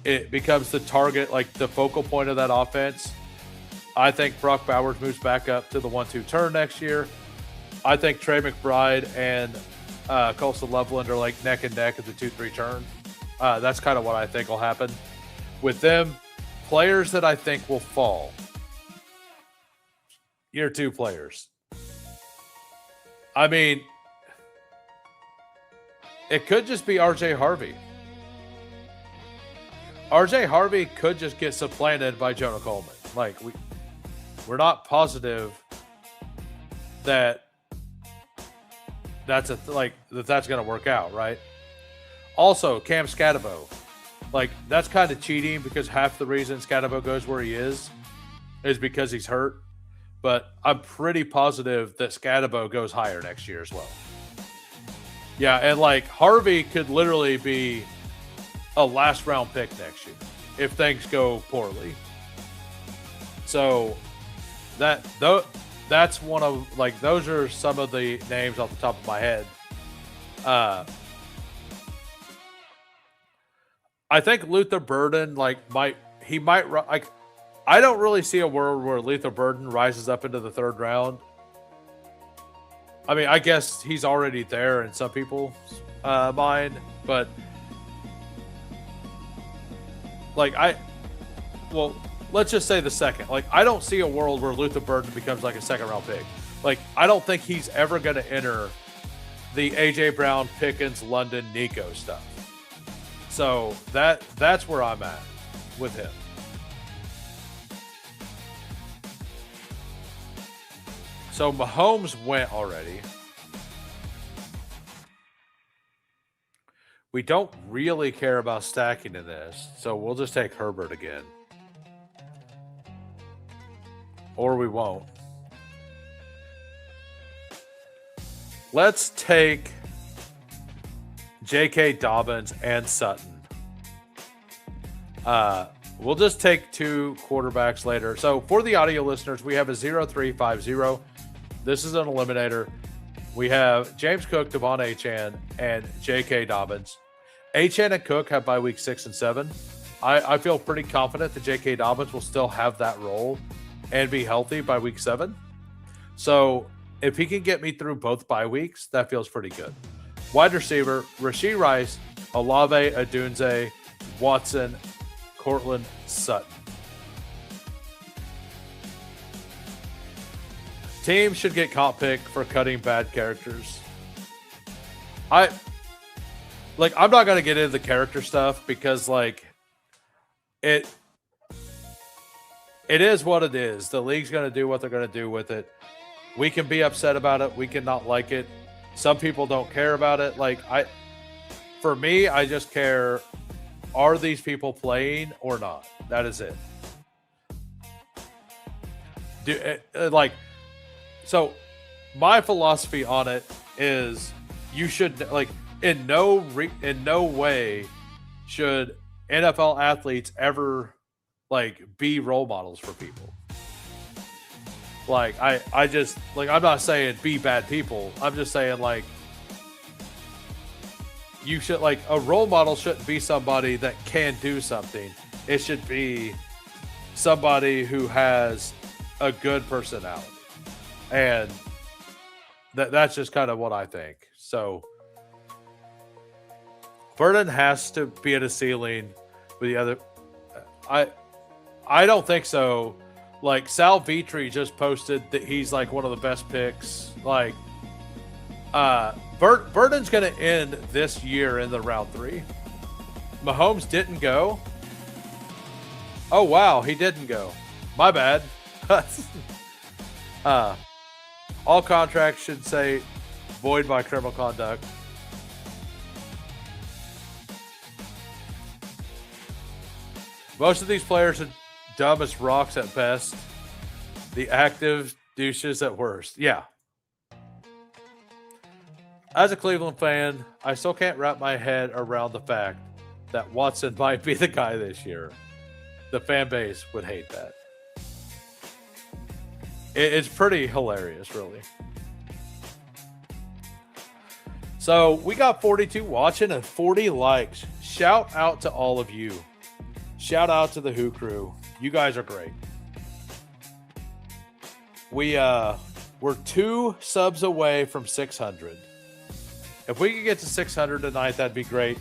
it becomes the target, like the focal point of that offense. I think Brock Bowers moves back up to the 1-2 turn next year. I think Trey McBride and Colston Loveland are like neck and neck at the 2-3 turn. That's kind of what I think will happen. With them, players that I think will fall. Year 2 players. I mean, it could just be RJ Harvey. RJ Harvey could just get supplanted by Jonah Coleman. Like, we're not positive that that's going to work out, right? Also, Cam Scatabo. Like, that's kind of cheating because half the reason Scatabo goes where he is because he's hurt. But I'm pretty positive that Scatabo goes higher next year as well. Yeah, and like Harvey could literally be a last round pick next year if things go poorly. So that's one of, like, those are some of the names off the top of my head. I think Luther Burden might I don't really see a world where Luther Burden rises up into the 3rd round. I mean, I guess he's already there in some people's mind, but let's just say the second. Like, I don't see a world where Luther Burden becomes like a 2nd round pick. Like, I don't think he's ever going to enter the AJ Brown, Pickens, London, Nico stuff. So that's where I'm at with him. So Mahomes went already. We don't really care about stacking in this, so we'll just take Herbert again. Or we won't. Let's take J.K. Dobbins and Sutton. We'll just take 2 quarterbacks later. So for the audio listeners, we have a 0-3-5-0. This is an eliminator. We have James Cook, Devon Achane, and J.K. Dobbins. Achane and Cook have bye week 6 and 7. I feel pretty confident that J.K. Dobbins will still have that role and be healthy by week 7. So if he can get me through both bye weeks, that feels pretty good. Wide receiver, Rashee Rice, Olave, Adunze, Watson, Cortland, Sutton. Team should get comp pick for cutting bad characters. I'm not going to get into the character stuff because, like, it is what it is. The league's going to do what they're going to do with it. We can be upset about it. We can not like it. Some people don't care about it. For me, I just care, are these people playing or not? That is it. like, so my philosophy on it is you should like in no way should NFL athletes ever like be role models for people. Like I just like I'm not saying be bad people. I'm just saying like you should like a role model shouldn't be somebody that can do something. It should be somebody who has a good personality. And that's just kind of what I think. So Burden has to be at a ceiling with the other. I don't think so. Like Sal Vitri just posted that he's like one of the best picks. Like Burden's going to end this year in the round 3. Mahomes didn't go. Oh wow, he didn't go. My bad. All contracts should say void by criminal conduct. Most of these players are dumb as rocks at best. The active douches at worst. Yeah. As a Cleveland fan, I still can't wrap my head around the fact that Watson might be the guy this year. The fan base would hate that. It's pretty hilarious, really. So we got 42 watching and 40 likes. Shout out to all of you. Shout out to the Who crew. You guys are great. We're 2 subs away from 600. If we could get to 600 tonight, that'd be great.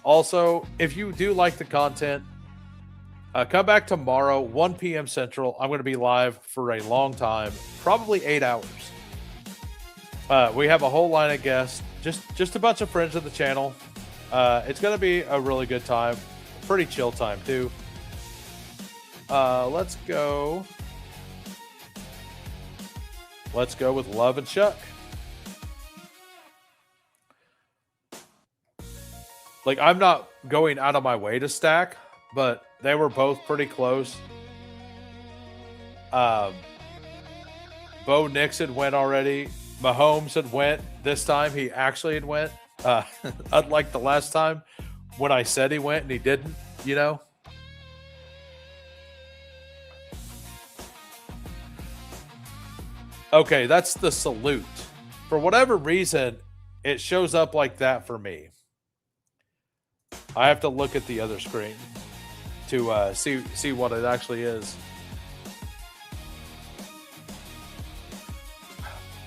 Also, if you do like the content, come back tomorrow, 1 p.m. Central. I'm going to be live for a long time, probably 8 hours. We have a whole line of guests, just a bunch of friends of the channel. It's going to be a really good time, pretty chill time too. Let's go with Love and Chuck. Like, I'm not going out of my way to stack, but they were both pretty close. Bo Nix had went already. Mahomes had went. This time he actually had went. Unlike the last time when I said he went and he didn't, you know? Okay, that's the salute. For whatever reason, it shows up like that for me. I have to look at the other screen to see what it actually is.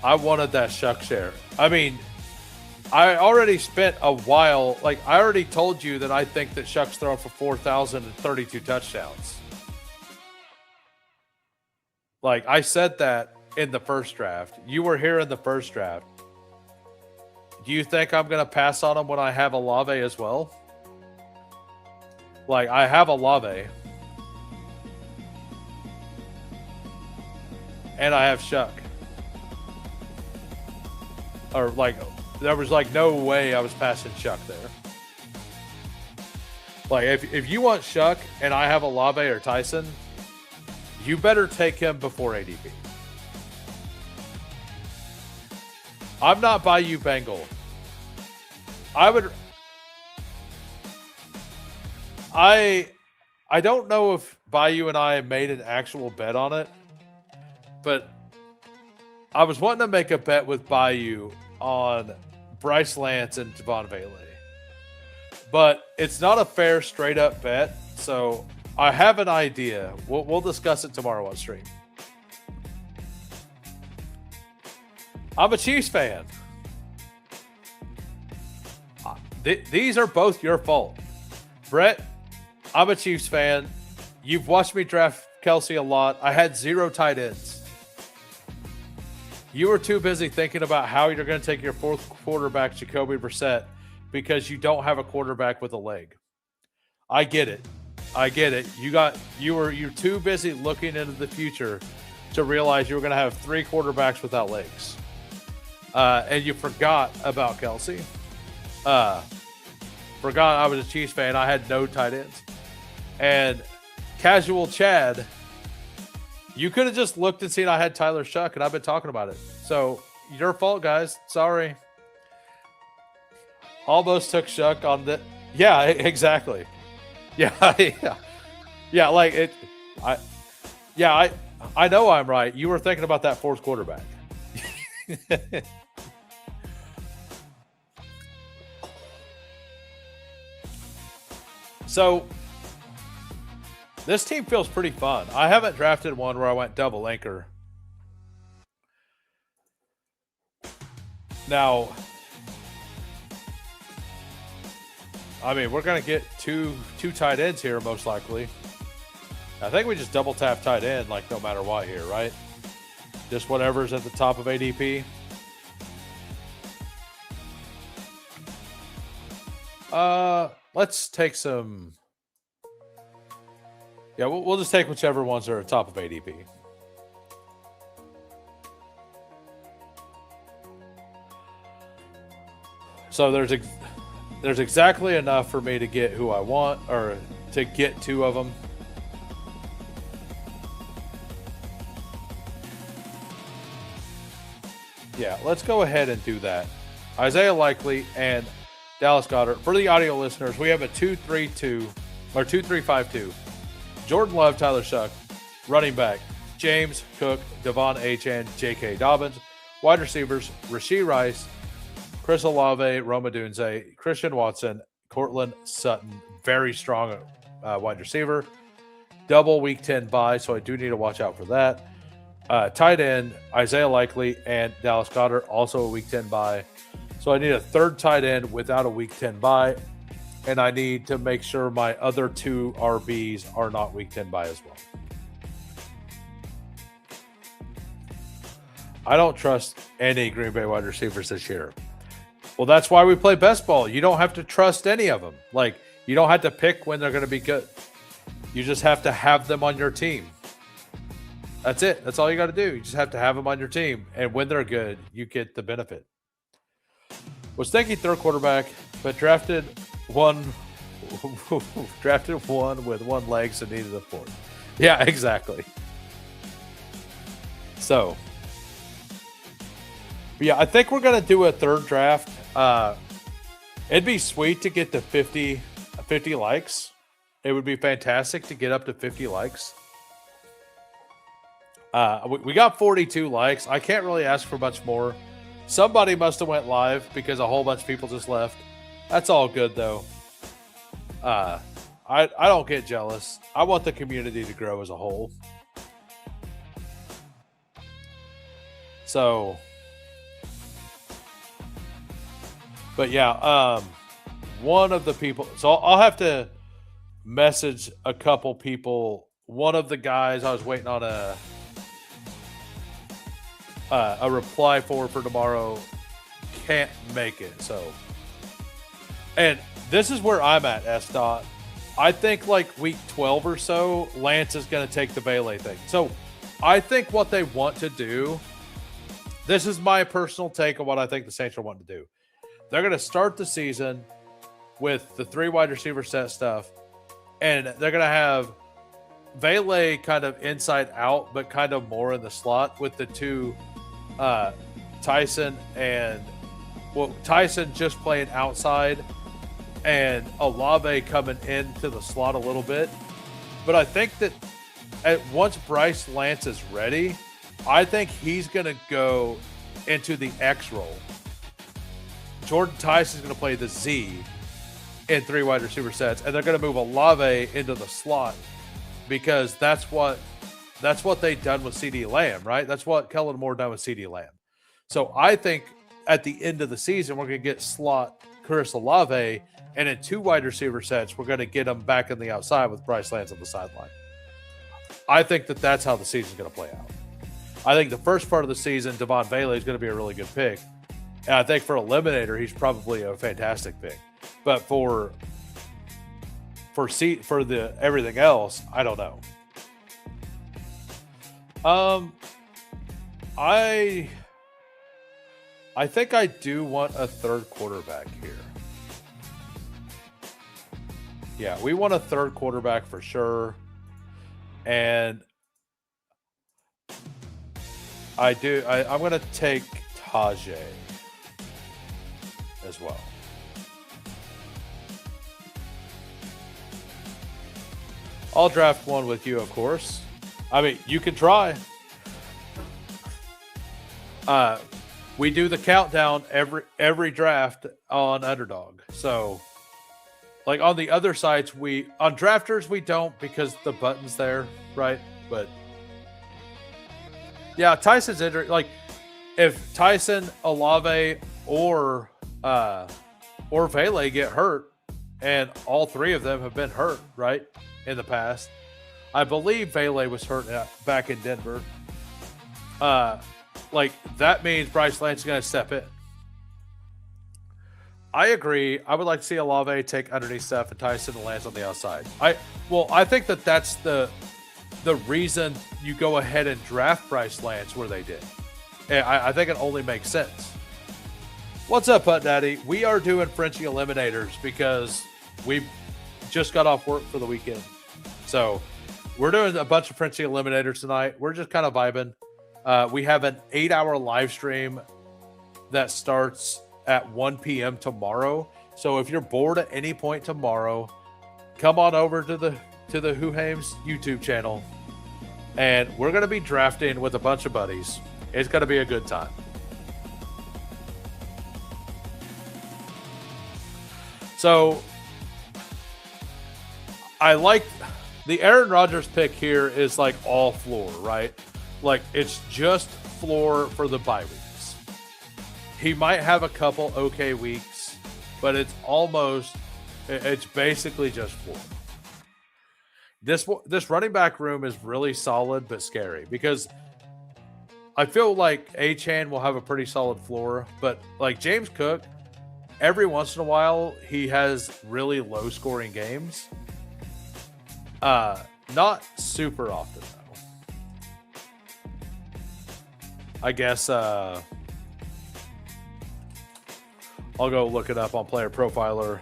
I wanted that shuck share. I mean, I already spent a while. Like, I already told you that I think that Shuck's throwing for 4,032 touchdowns. Like, I said that in the first draft. You were here in the first draft. Do you think I'm going to pass on him when I have Olave as well? Like, I have Olave. And I have Shuck. Or, like, there was, like, no way I was passing Shuck there. Like, if you want Shuck and I have Olave or Tyson, you better take him before ADP. I'm not Bayou Bengal. I don't know if Bayou and I made an actual bet on it, but I was wanting to make a bet with Bayou on Bryce Lance and Devon Bailey. But it's not a fair, straight-up bet, so I have an idea. We'll discuss it tomorrow on stream. I'm a Chiefs fan. These are both your fault. Brett, I'm a Chiefs fan. You've watched me draft Kelsey a lot. I had 0 tight ends. You were too busy thinking about how you're going to take your 4th quarterback, Jacoby Brissett, because you don't have a quarterback with a leg. I get it. You're too busy looking into the future to realize you were going to have 3 quarterbacks without legs. And you forgot about Kelsey. Forgot I was a Chiefs fan. I had no tight ends. And Casual Chad You could have just looked and seen I had Tyler Shuck, and I've been talking about it. So your fault, guys. Sorry. Almost took Shuck on the. Yeah, exactly. Yeah, yeah, yeah. Like it. I. Yeah, I know I'm right. You were thinking about that fourth quarterback. So this team feels pretty fun. I haven't drafted one where I went double anchor. Now, I mean, we're going to get two tight ends here, most likely. I think we just double tap tight end, like no matter what here, right? Just whatever's at the top of ADP. Let's take some. Yeah, we'll just take whichever ones are at top of ADP. So there's exactly enough for me to get who I want, or to get two of them. Yeah, let's go ahead and do that. Isaiah Likely and Dallas Goedert. For the audio listeners, we have a 2-3-2 or 2-3-5-2. Jordan Love, Tyler Shuck, running back James Cook, Devon Achane, J.K. Dobbins. Wide receivers Rashee Rice, Chris Olave, Roma Dunze, Christian Watson, Cortland Sutton. Very strong wide receiver. Double week 10 bye, so I do need to watch out for that. Tight end, Isaiah Likely and Dallas Goedert, also a week 10 bye. So I need a third tight end without a week 10 bye. And I need to make sure my other two RBs are not week 10 bye as well. I don't trust any Green Bay wide receivers this year. Well, that's why we play best ball. You don't have to trust any of them. Like, you don't have to pick when they're going to be good. You just have to have them on your team. That's it. That's all you got to do. You just have to have them on your team. And when they're good, you get the benefit. Was thinking third quarterback, but drafted one with one leg, so needed a fourth. Yeah, exactly. So, yeah, I think we're going to do a third draft. It'd be sweet to get to 50 likes. It would be fantastic to get up to 50 likes. We got 42 likes. I can't really ask for much more. Somebody must have went live because a whole bunch of people just left. That's all good, though. I don't get jealous. I want the community to grow as a whole. So, but yeah, one of the people. So I'll have to message a couple people. One of the guys I was waiting on a reply for tomorrow can't make it. So, and this is where I'm at, S. I think like week 12 or so, Lance is going to take the Bailey thing. So I think what they want to do, this is my personal take on what I think the Saints are wanting to do. They're going to start the season with the 3 wide receiver set stuff, and they're going to have Vele kind of inside out, but kind of more in the slot with the 2 Tyson just playing outside and Olave coming into the slot a little bit. But I think that once Bryce Lance is ready, I think he's going to go into the X role. Jordan Tyson's going to play the Z in 3 wide receiver sets, and they're going to move Olave into the slot because that's what they've done with CeeDee Lamb, right? That's what Kellen Moore done with CeeDee Lamb. So I think at the end of the season, we're going to get slot Chris Olave, and in 2 wide receiver sets, we're going to get him back on the outside with Bryce Lance on the sideline. I think that that's how the season's going to play out. I think the first part of the season, Devon Vele is going to be a really good pick. And I think for Eliminator, he's probably a fantastic pick. But for the everything else, I don't know. I think I do want a third quarterback here. Yeah, we want a third quarterback for sure. And I do. I'm going to take Tajay as well. I'll draft one with you, of course. I mean, you can try. We do the countdown every draft on Underdog. So, like on the other sites, on Drafters we don't because the button's there, right? But yeah, Tyson's injury. Like if Tyson, Olave, or Vele get hurt, and all three of them have been hurt, right, in the past. I believe Vele was hurt back in Denver. Like that means Bryce Lance is going to step in. I agree. I would like to see Olave take underneath Steph and Tyson and Lance on the outside. I think that's the reason you go ahead and draft Bryce Lance where they did. And I think it only makes sense. What's up, Putt Daddy? We are doing Frenchie Eliminators because we just got off work for the weekend. So we're doing a bunch of Frenchie Eliminators tonight. We're just kind of vibing. We have an 8-hour live stream that starts at 1 p.m. tomorrow. So if you're bored at any point tomorrow, come on over to the Who Hames YouTube channel, and we're going to be drafting with a bunch of buddies. It's going to be a good time. So I like the Aaron Rodgers pick here is like all floor, right? Like it's just floor for the bye weeks. He might have a couple okay weeks, but it's basically just floor. This running back room is really solid but scary because I feel like Achane will have a pretty solid floor, but like James Cook, every once in a while he has really low scoring games. Not super often though. I guess I'll go look it up on Player Profiler.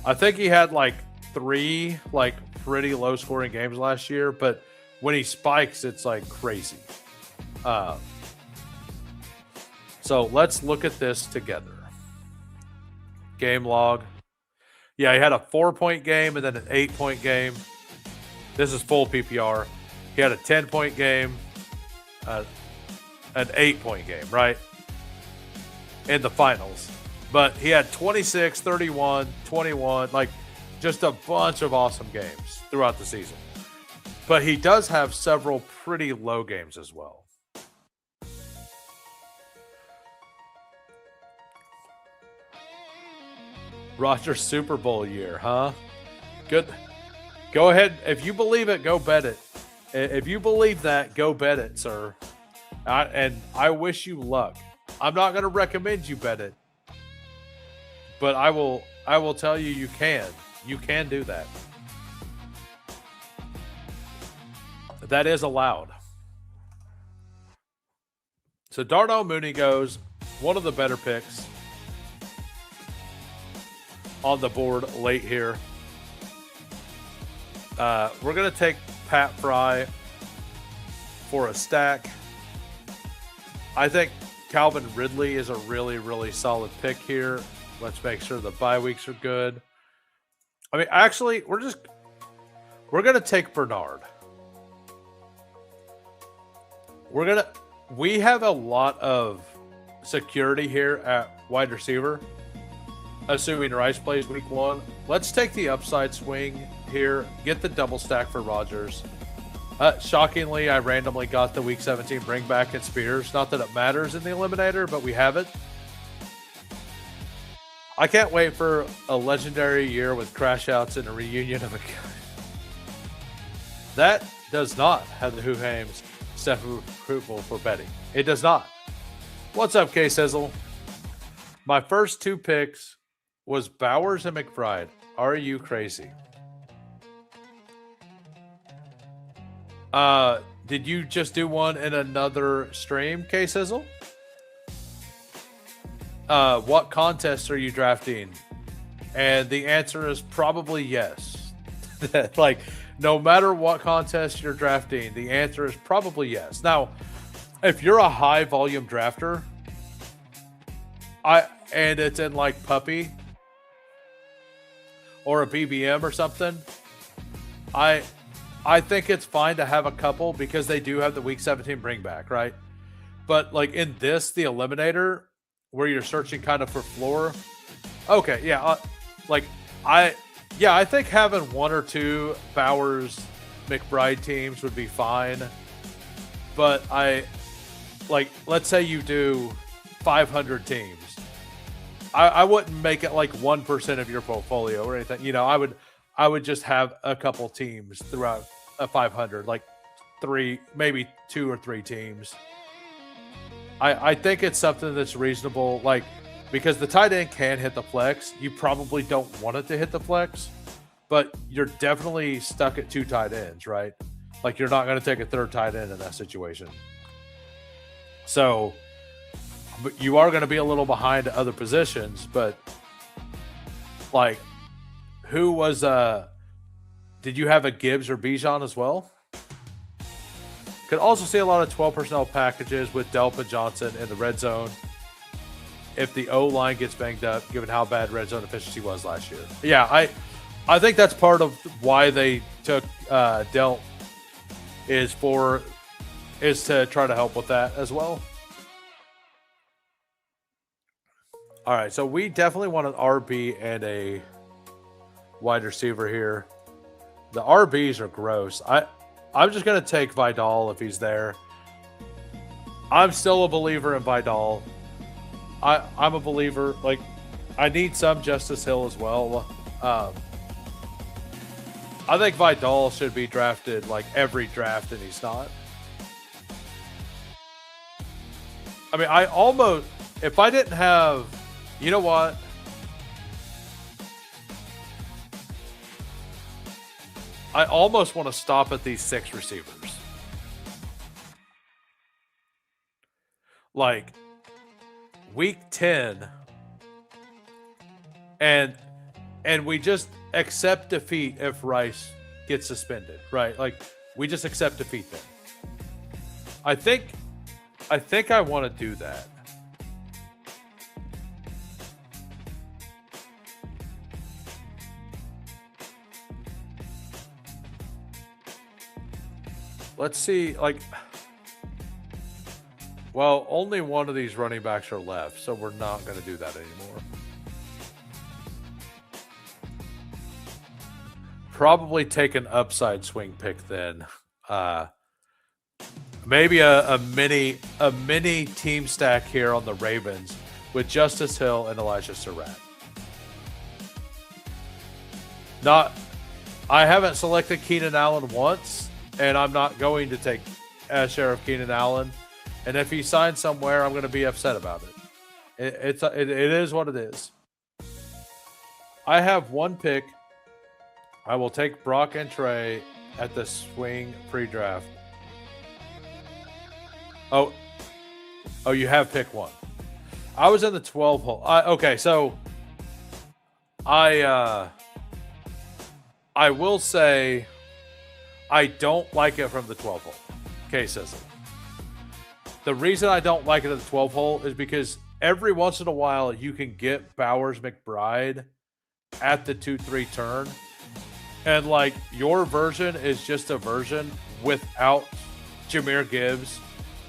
I think he had like 3 like pretty low scoring games last year, but when he spikes, it's like crazy. So let's look at this together. Game log. Yeah, he had a 4-point game and then an 8-point game. This is full PPR. He had a 10-point game, an 8-point game, right? In the finals. But he had 26, 31, 21, like just a bunch of awesome games throughout the season. But he does have several pretty low games as well. Rodgers Super Bowl year, huh? Good. Go ahead. If you believe it, go bet it. If you believe that, go bet it, sir. And I wish you luck. I'm not going to recommend you bet it, but I will tell you you can. You can do that. That is allowed. So Darnell Mooney goes, one of the better picks on the board late here. We're going to take Pat Fry for a stack. I think Calvin Ridley is a really, really solid pick here. Let's make sure the bye weeks are good. I mean, actually, we're going to take Bernard. We have a lot of security here at wide receiver, assuming Rice plays week 1. Let's take the upside swing here. Get the double stack for Rodgers. Shockingly, I randomly got the week 17 bring back in Spears. Not that it matters in the eliminator, but we have it. I can't wait for a legendary year with crash outs and a reunion of a that does not have the Who Hames Steph approval for betting. It does not. What's up, K Sizzle? My first 2 picks was Bowers and McBride. Are you crazy? Did you just do one in another stream, K Sizzle? What contests are you drafting? And the answer is probably yes. Like, no matter what contest you're drafting, the answer is probably yes. Now, if you're a high volume drafter, and it's in like Puppy or a BBM or something, I think it's fine to have a couple because they do have the week 17 bring back, right? But like in this, the Eliminator, where you're searching kind of for floor. Okay, yeah, like I think having one or two Bowers McBride teams would be fine. But let's say you do 500 teams. I wouldn't make it like 1% of your portfolio or anything. You know, I would just have a couple teams throughout a 500, like maybe 2 or 3 teams. I think it's something that's reasonable, like, because the tight end can hit the flex. You probably don't want it to hit the flex, but you're definitely stuck at 2 tight ends, right? Like, you're not going to take a 3rd tight end in that situation. So, but you are going to be a little behind other positions, but like, who was did you have a Gibbs or Bijan as well? Could also see a lot of 12 personnel packages with Delpa Johnson in the red zone if the O-line gets banged up, given how bad red zone efficiency was last year. Yeah, I think that's part of why they took Delp is to try to help with that as well. All right, so we definitely want an RB and a wide receiver here. The RBs are gross. I'm just going to take Vidal if he's there. I'm still a believer in Vidal. I'm a believer. Like, I need some Justice Hill as well. I think Vidal should be drafted like every draft, and he's not. I mean, if I didn't have, you know what? I almost want to stop at these 6 receivers. Like, week 10, and we just accept defeat if Rice gets suspended, right? Like, we just accept defeat then. I think I want to do that. Let's see, like, well, only one of these running backs are left, so we're not going to do that anymore. Probably take an upside swing pick then. Maybe a mini team stack here on the Ravens with Justice Hill and Elijah Surratt. I haven't selected Keenan Allen once, and I'm not going to take Sheriff Keenan Allen. And if he signs somewhere, I'm going to be upset about it. It is what it is. I have one pick. I will take Brock and Trey at the swing pre-draft. Oh, you have pick 1. I was in the 12 hole. Okay, so I will say I don't like it from the 12 hole. Okay, Sizzle. The reason I don't like it at the 12 hole is because every once in a while you can get Bowers McBride at the 2-3 turn. And like, your version is just a version without Jahmyr Gibbs,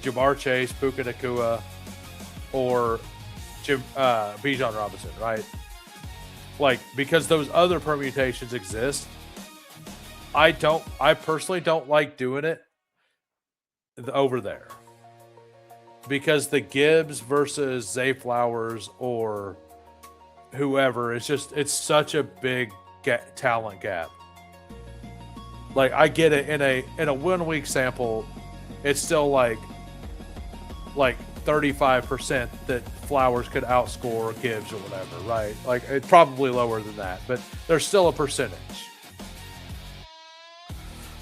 Jamar Chase, Puka Nacua, or Bijan Robinson, right? Like, because those other permutations exist. I personally don't like doing it over there. Because the Gibbs versus Zay Flowers or whoever, it's such a big talent gap. Like, I get it in a 1 week sample, it's still like 35% that Flowers could outscore Gibbs or whatever, right? Like, it's probably lower than that, but there's still a percentage.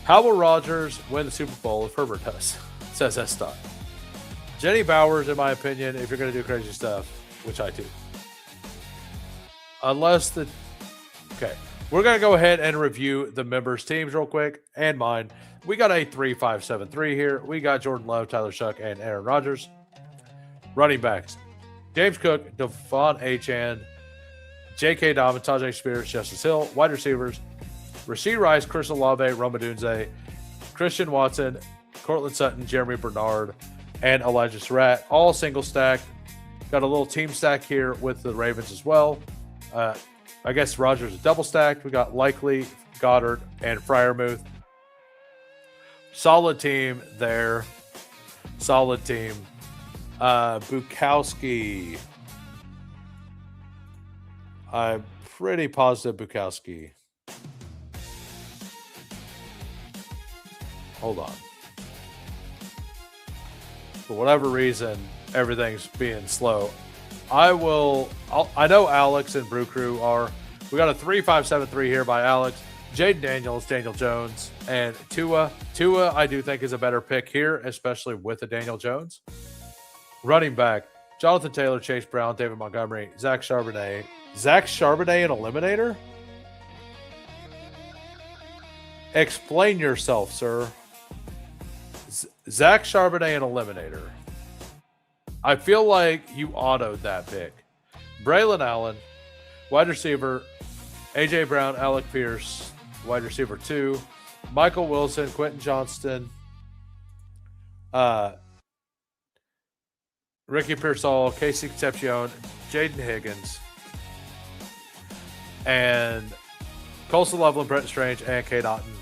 How will Rodgers win the Super Bowl if Herbert does? Says that stuff. Jenny Bowers, in my opinion, if you're going to do crazy stuff, which I do. We're going to go ahead and review the members' teams real quick and mine. We got a 3-5-7-3 here. We got Jordan Love, Tyler Shuck, and Aaron Rodgers. Running backs: James Cook, Devon Achane, J.K. Dobbins, Tajay Spears, Justice Hill. Wide receivers: Rashee Rice, Chris Olave, Roma Dunze, Christian Watson, Cortland Sutton, Jeremy Bernard, and Elijah Surratt. All single stack. Got a little team stack here with the Ravens as well. I guess Rodgers is double stacked. We got Likely, Goddard, and Freiermuth. Solid team there. Solid team. Bukowski. I'm pretty positive Bukowski. Hold on. For whatever reason, everything's being slow. I know Alex and Brew Crew are. We got a 3-5-7-3 here by Alex. Jaden Daniels, Daniel Jones, and Tua. Tua, I do think, is a better pick here, especially with the Daniel Jones. Running back: Jonathan Taylor, Chase Brown, David Montgomery, Zach Charbonnet. Zach Charbonnet, an eliminator? Explain yourself, sir. Zach Charbonnet, an eliminator. I feel like you autoed that pick. Braylon Allen, wide receiver. A.J. Brown, Alec Pierce, wide receiver 2. Michael Wilson, Quentin Johnston, Ricky Pearsall, Casey Concepcion, Jaden Higgins, and Colson Loveland, Brent Strange, and K. Naughton.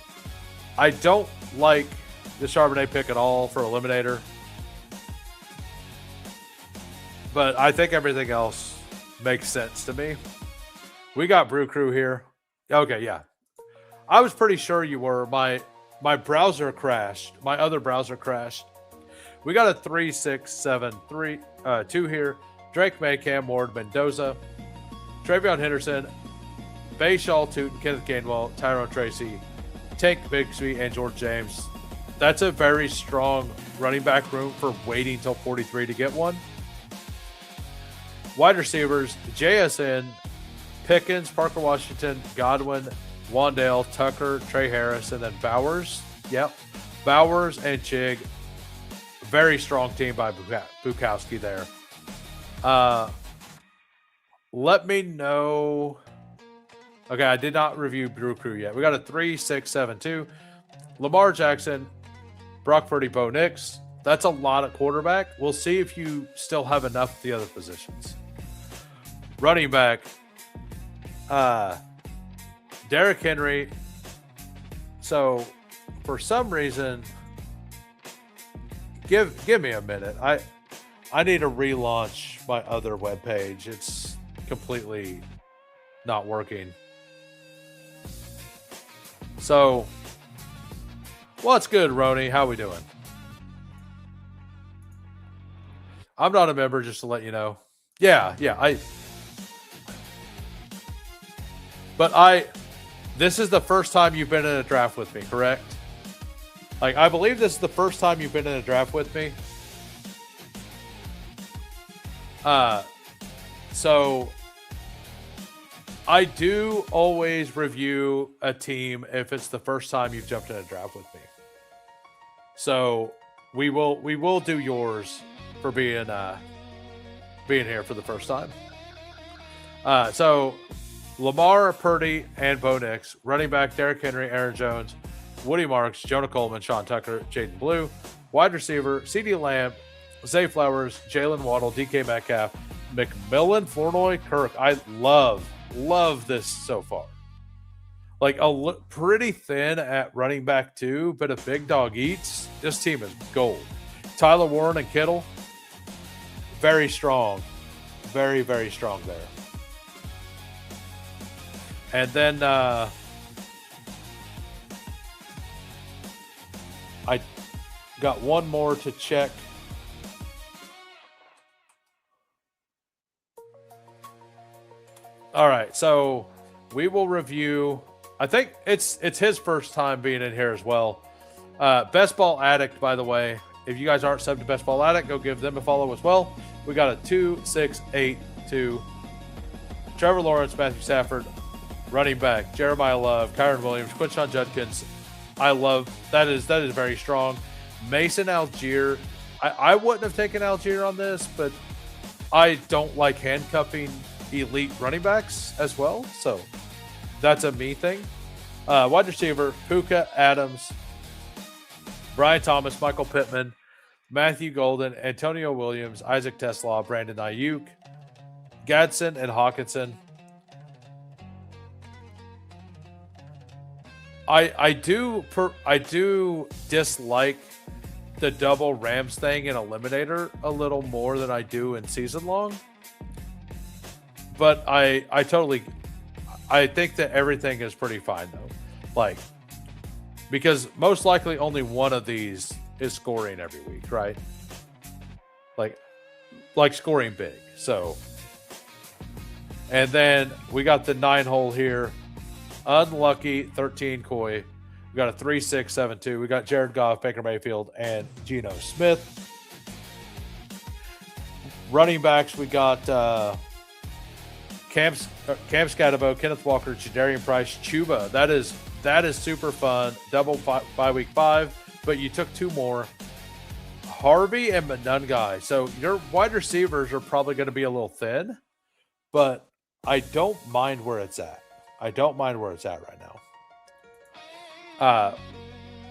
I don't like the Charbonnet pick at all for eliminator, but I think everything else makes sense to me. We got Brew Crew here. Okay, yeah. I was pretty sure you were. My browser crashed. My other browser crashed. We got a 3-6-7-3-2 here. Drake May, Cam Ward, Mendoza, Travion Henderson, Bayshaw Tootin, Kenneth Gainwell, Tyrone Tracy, Tank Bigsby, and George James. That's a very strong running back room for waiting till 43 to get one. Wide receivers: JSN, Pickens, Parker Washington, Godwin, Wandale, Tucker, Trey Harris, and then Bowers. Yep. Bowers and Chig. Very strong team by Bukowski there. Let me know. Okay, I did not review Brew Crew yet. We got a 3-6-7-2. Lamar Jackson, Brock Purdy, Bo Nix. That's a lot at quarterback. We'll see if you still have enough at the other positions. Running back: Derrick Henry. So, for some reason, give me a minute. I need to relaunch my other webpage. It's completely not working. So, what's good, Roni? How we doing? I'm not a member, just to let you know. Yeah. This is the first time you've been in a draft with me, correct? Like, I believe this is the first time you've been in a draft with me. So I do always review a team if it's the first time you've jumped in a draft with me. So we will do yours for being here for the first time. So Lamar, Purdy, and Bo Nix. Running back: Derrick Henry, Aaron Jones, Woody Marks, Jonah Coleman, Sean Tucker, Jaden Blue. Wide receiver: CeeDee Lamb, Zay Flowers, Jalen Waddle, DK Metcalf, McMillan, Flournoy, Kirk. I love this so far. Like, pretty thin at running back too, but if Big Dog eats, this team is gold. Tyler Warren and Kittle, very strong. Very, very strong there. And then I got one more to check. All right, so we will review. I think it's his first time being in here as well. Bestball Addict, by the way. If you guys aren't subbed to Bestball Addict, go give them a follow as well. We got a 2-6-8-2. Trevor Lawrence, Matthew Stafford, Running back, Jeremiah Love, Kyron Williams, Quinshon Judkins. I love that is very strong. Mason Algier. I wouldn't have taken Algier on this, but I don't like handcuffing elite running backs as well. So that's a me thing. Wide receiver, Puka, Adams, Brian Thomas, Michael Pittman, Matthew Golden, Antonio Williams, Isaac Tesla, Brandon Ayuk, Gadsden, and Hawkinson. I do dislike the double Rams thing in Eliminator a little more than I do in season long. But I think that everything is pretty fine though. Like, because most likely only one of these is scoring every week, right? Like scoring big. So, and then we got the 9-hole here. Unlucky 13 Koi. We got a 3-6-7-2. We got Jared Goff, Baker Mayfield, and Geno Smith. Running backs, we got Cam Scatabo, Kenneth Walker, Jadarian Price, Chuba. That is super fun. Double by week 5, but you took 2 more. Harvey and Manungai. So your wide receivers are probably going to be a little thin, but I don't mind where it's at. I don't mind where it's at right now.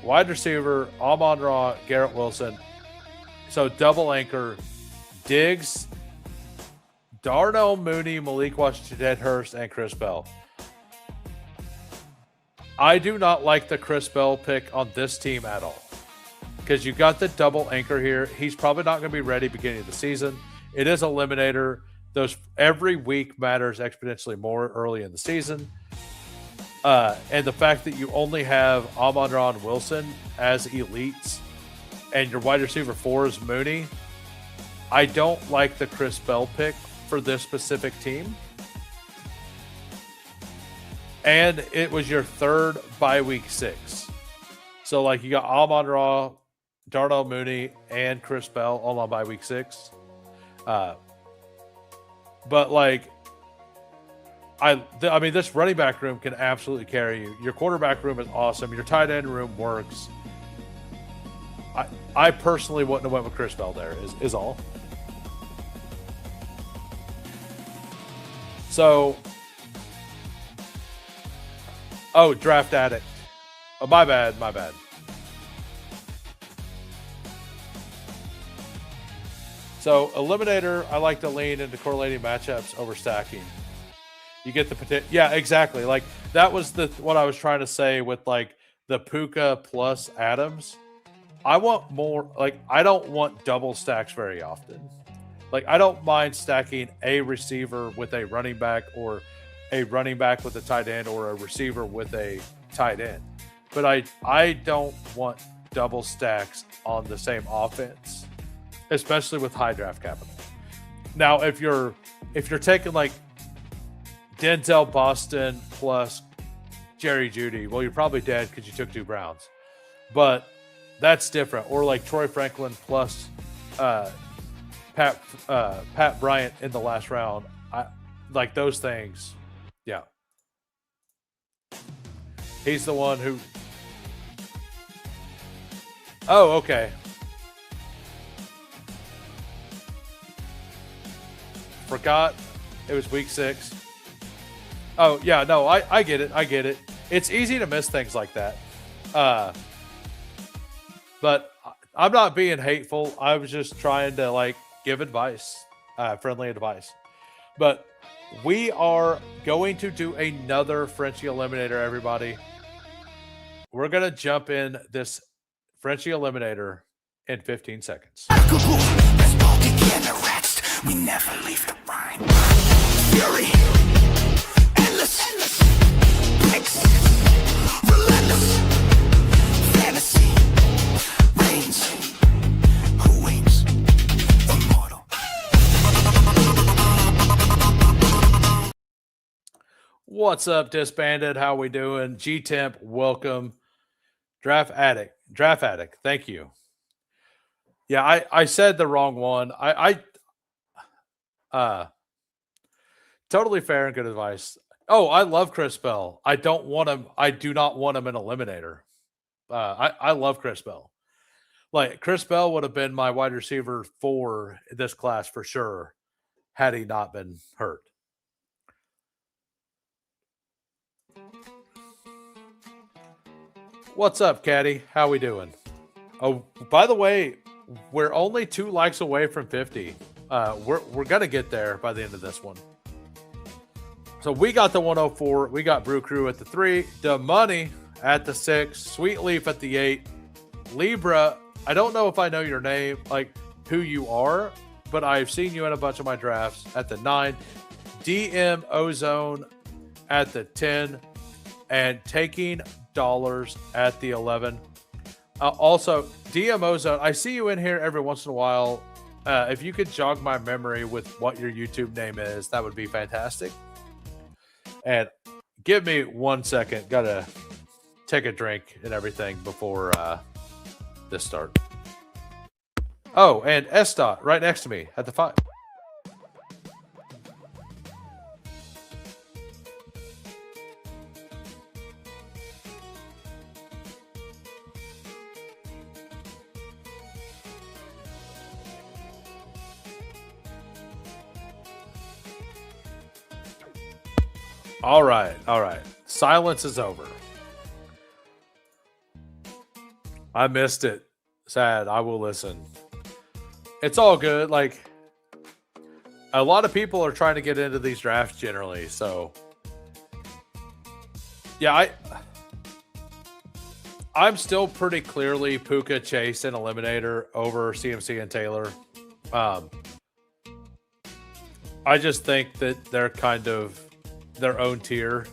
Wide receiver, Amon-Ra, Garrett Wilson. So double anchor, Diggs, Darnell Mooney, Malik Washington, Hurst, and Chris Bell. I do not like the Chris Bell pick on this team at all. Because you got the double anchor here. He's probably not going to be ready beginning of the season. It is eliminator. Those every week matters exponentially more early in the season. And the fact that you only have Amon-Ra and Wilson as elites and your wide receiver 4 is Mooney, I don't like the Chris Bell pick for this specific team. And it was your 3rd bye week 6. So, like, you got Amon-Ra, Darnell Mooney, and Chris Bell all on bye week 6. But, like, I mean, this running back room can absolutely carry you. Your quarterback room is awesome. Your tight end room works. I personally wouldn't have went with Chris Bell there, is all. So, oh, Draft Addict. Oh, my bad. So, Eliminator, I like to lean into correlating matchups over stacking. You get the potential. Yeah, exactly. Like, that was what I was trying to say with, like, the Puka plus Adams. I want more, like, I don't want double stacks very often. Like, I don't mind stacking a receiver with a running back or a running back with a tight end or a receiver with a tight end. But I don't want double stacks on the same offense, especially with high draft capital. Now, if you're taking like Denzel Boston plus Jerry Jeudy, well, you're probably dead because you took 2 Browns. But that's different. Or like Troy Franklin plus Pat Bryant in the last round. I like those things. Yeah. He's the one who. Oh, okay. Forgot it was week 6. Oh, yeah, no, I get it. I get it. It's easy to miss things like that. But I'm not being hateful. I was just trying to, like, give advice, friendly advice. But we are going to do another Frenchie Eliminator, everybody. We're going to jump in this Frenchie Eliminator in 15 seconds. We never leave the line. Fury, endless, relentless, fantasy, reigns. Who waits? Immortal. What's up, Disbanded? How we doing? G-Temp, welcome. Draft Addict, thank you. Yeah, I said the wrong one. Totally fair and good advice. Oh, I love Chris Bell. I don't want him. I do not want him in Eliminator. I love Chris Bell. Like Chris Bell would have been my wide receiver for this class for sure had he not been hurt. What's up, Caddy? How we doing? Oh, by the way, we're only 2 likes away from 50. We're gonna get there by the end of this one. So we got the 104. We got Brew Crew at the 3. The Money at the 6. Sweet Leaf at the 8. Libra. I don't know if I know your name, like who you are, but I've seen you in a bunch of my drafts at the 9. DM Ozone at the 10. And Taking Dollars at the 11. Also, DM Ozone, I see you in here every once in a while. If you could jog my memory with what your YouTube name is, that would be fantastic. And give me 1 second. Gotta take a drink and everything before this start. Oh, and S Dot right next to me at the 5. All right, all right. Silence is over. I missed it. Sad. I will listen. It's all good. Like, a lot of people are trying to get into these drafts generally. So, yeah, I'm still pretty clearly Puka, Chase, and Eliminator over CMC and Taylor. I just think that they're kind of their own tier.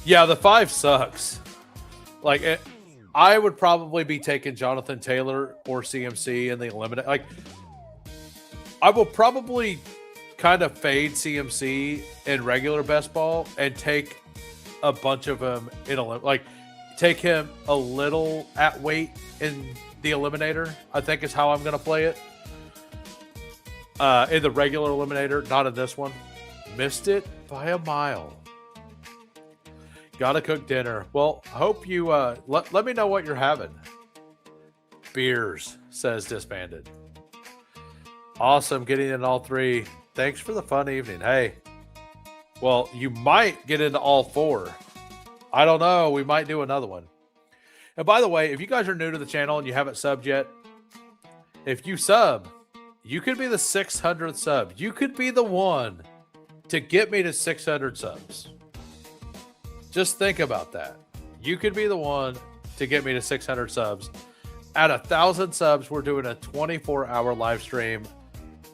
Yeah, the 5 sucks. Like, I would probably be taking Jonathan Taylor or CMC in the eliminate. Like, I will probably kind of fade CMC in regular best ball and take a bunch of them in like take him a little at weight in the eliminator. I think is how I'm going to play it. In the regular eliminator, not in this one. Missed it by a mile. Gotta cook dinner. Well, hope you let me know what you're having. Beers, says Disbanded. Awesome, getting in all 3. Thanks for the fun evening. Hey, well, you might get into all 4. I don't know. We might do another one. And by the way, if you guys are new to the channel and you haven't subbed yet, if you sub, you could be the 600th sub. You could be the one to get me to 600 subs. Just think about that. You could be the one to get me to 600 subs. At 1,000 subs, we're doing a 24-hour live stream.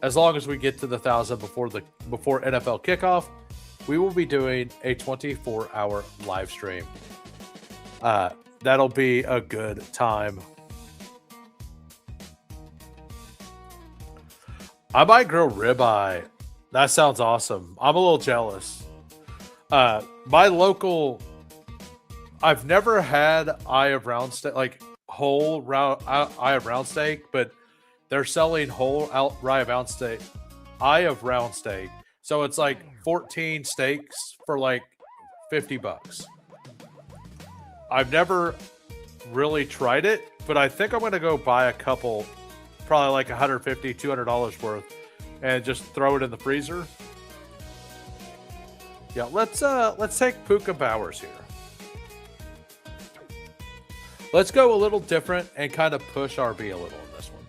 As long as we get to the 1,000 before NFL kickoff, we will be doing a 24-hour live stream. That'll be a good time. I might grill ribeye. That sounds awesome. I'm a little jealous. My local, I've never had eye of round steak, like whole round eye of round steak, but they're selling whole eye of round steak. So it's like 14 steaks for like $50. I've never really tried it, but I think I'm going to go buy a couple, probably like $150, $200 worth, and just throw it in the freezer. Yeah, let's take Puka Bowers here. Let's go a little different and kind of push RB a little in this one.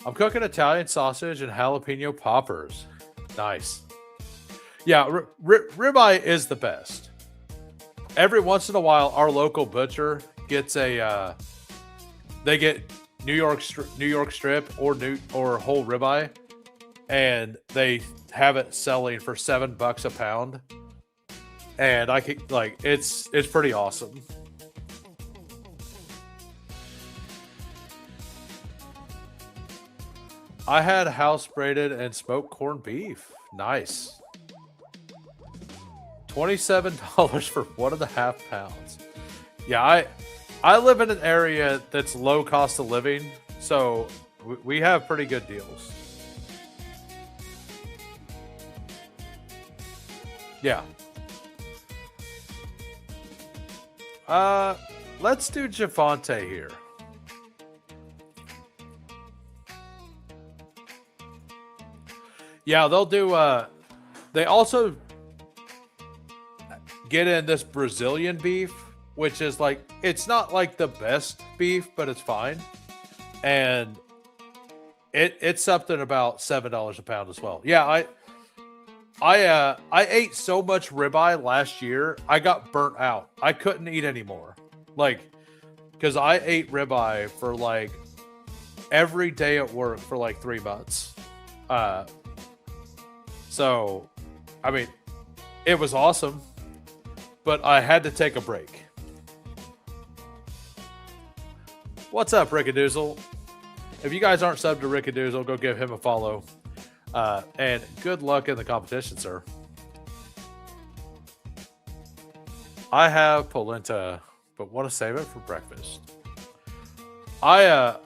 I'm cooking Italian sausage and jalapeno poppers. Nice. Yeah, ribeye is the best. Every once in a while, our local butcher gets a. They get New York strip or whole ribeye, and they have it selling for $7 a pound. And I can it's pretty awesome. I had house braided and smoked corned beef. Nice. $27 for 1.5 pounds. Yeah, I live in an area that's low cost of living, so we have pretty good deals. Yeah. Uh, let's do Javante here. Yeah, they'll do. They also get in this Brazilian beef, which is like it's not like the best beef, but it's fine, and it's something about $7 a pound as well. Yeah, I ate so much ribeye last year, I got burnt out. I couldn't eat anymore, like because I ate ribeye for like every day at work for like 3 months. So, I mean, it was awesome, but I had to take a break. What's up, Rickadoozle? If you guys aren't subbed to Rickadoozle, go give him a follow. And good luck in the competition, sir. I have polenta, but want to save it for breakfast. I'm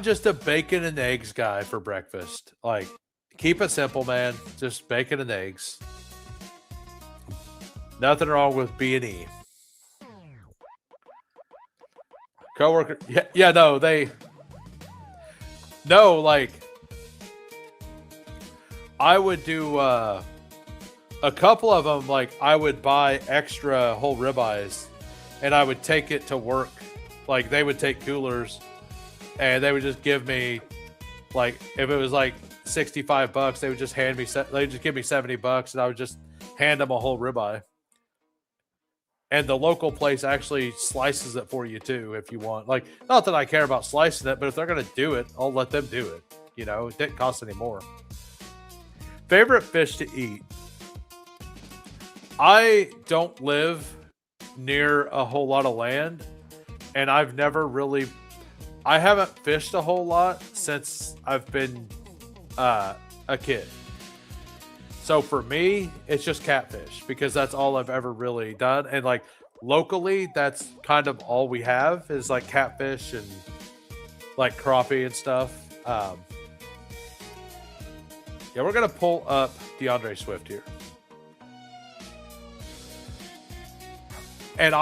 just a bacon and eggs guy for breakfast. Like, keep it simple, man. Just bacon and eggs. Nothing wrong with B&E. Coworker, yeah, no, like, I would do a couple of them. Like, I would buy extra whole ribeyes, and I would take it to work. Like, they would take coolers, and they would just give me, like, if it was like $65, they would just hand me. They just give me $70, and I would just hand them a whole ribeye. And the local place actually slices it for you too, if you want. Like, not that I care about slicing it, but if they're gonna do it, I'll let them do it. You know, it didn't cost any more. Favorite fish to eat? I don't live near a whole lot of land, and I haven't fished a whole lot since I've been a kid. So for me, it's just catfish because that's all I've ever really done. And like locally, that's kind of all we have is like catfish and like crappie and stuff. Yeah, we're going to pull up DeAndre Swift here. And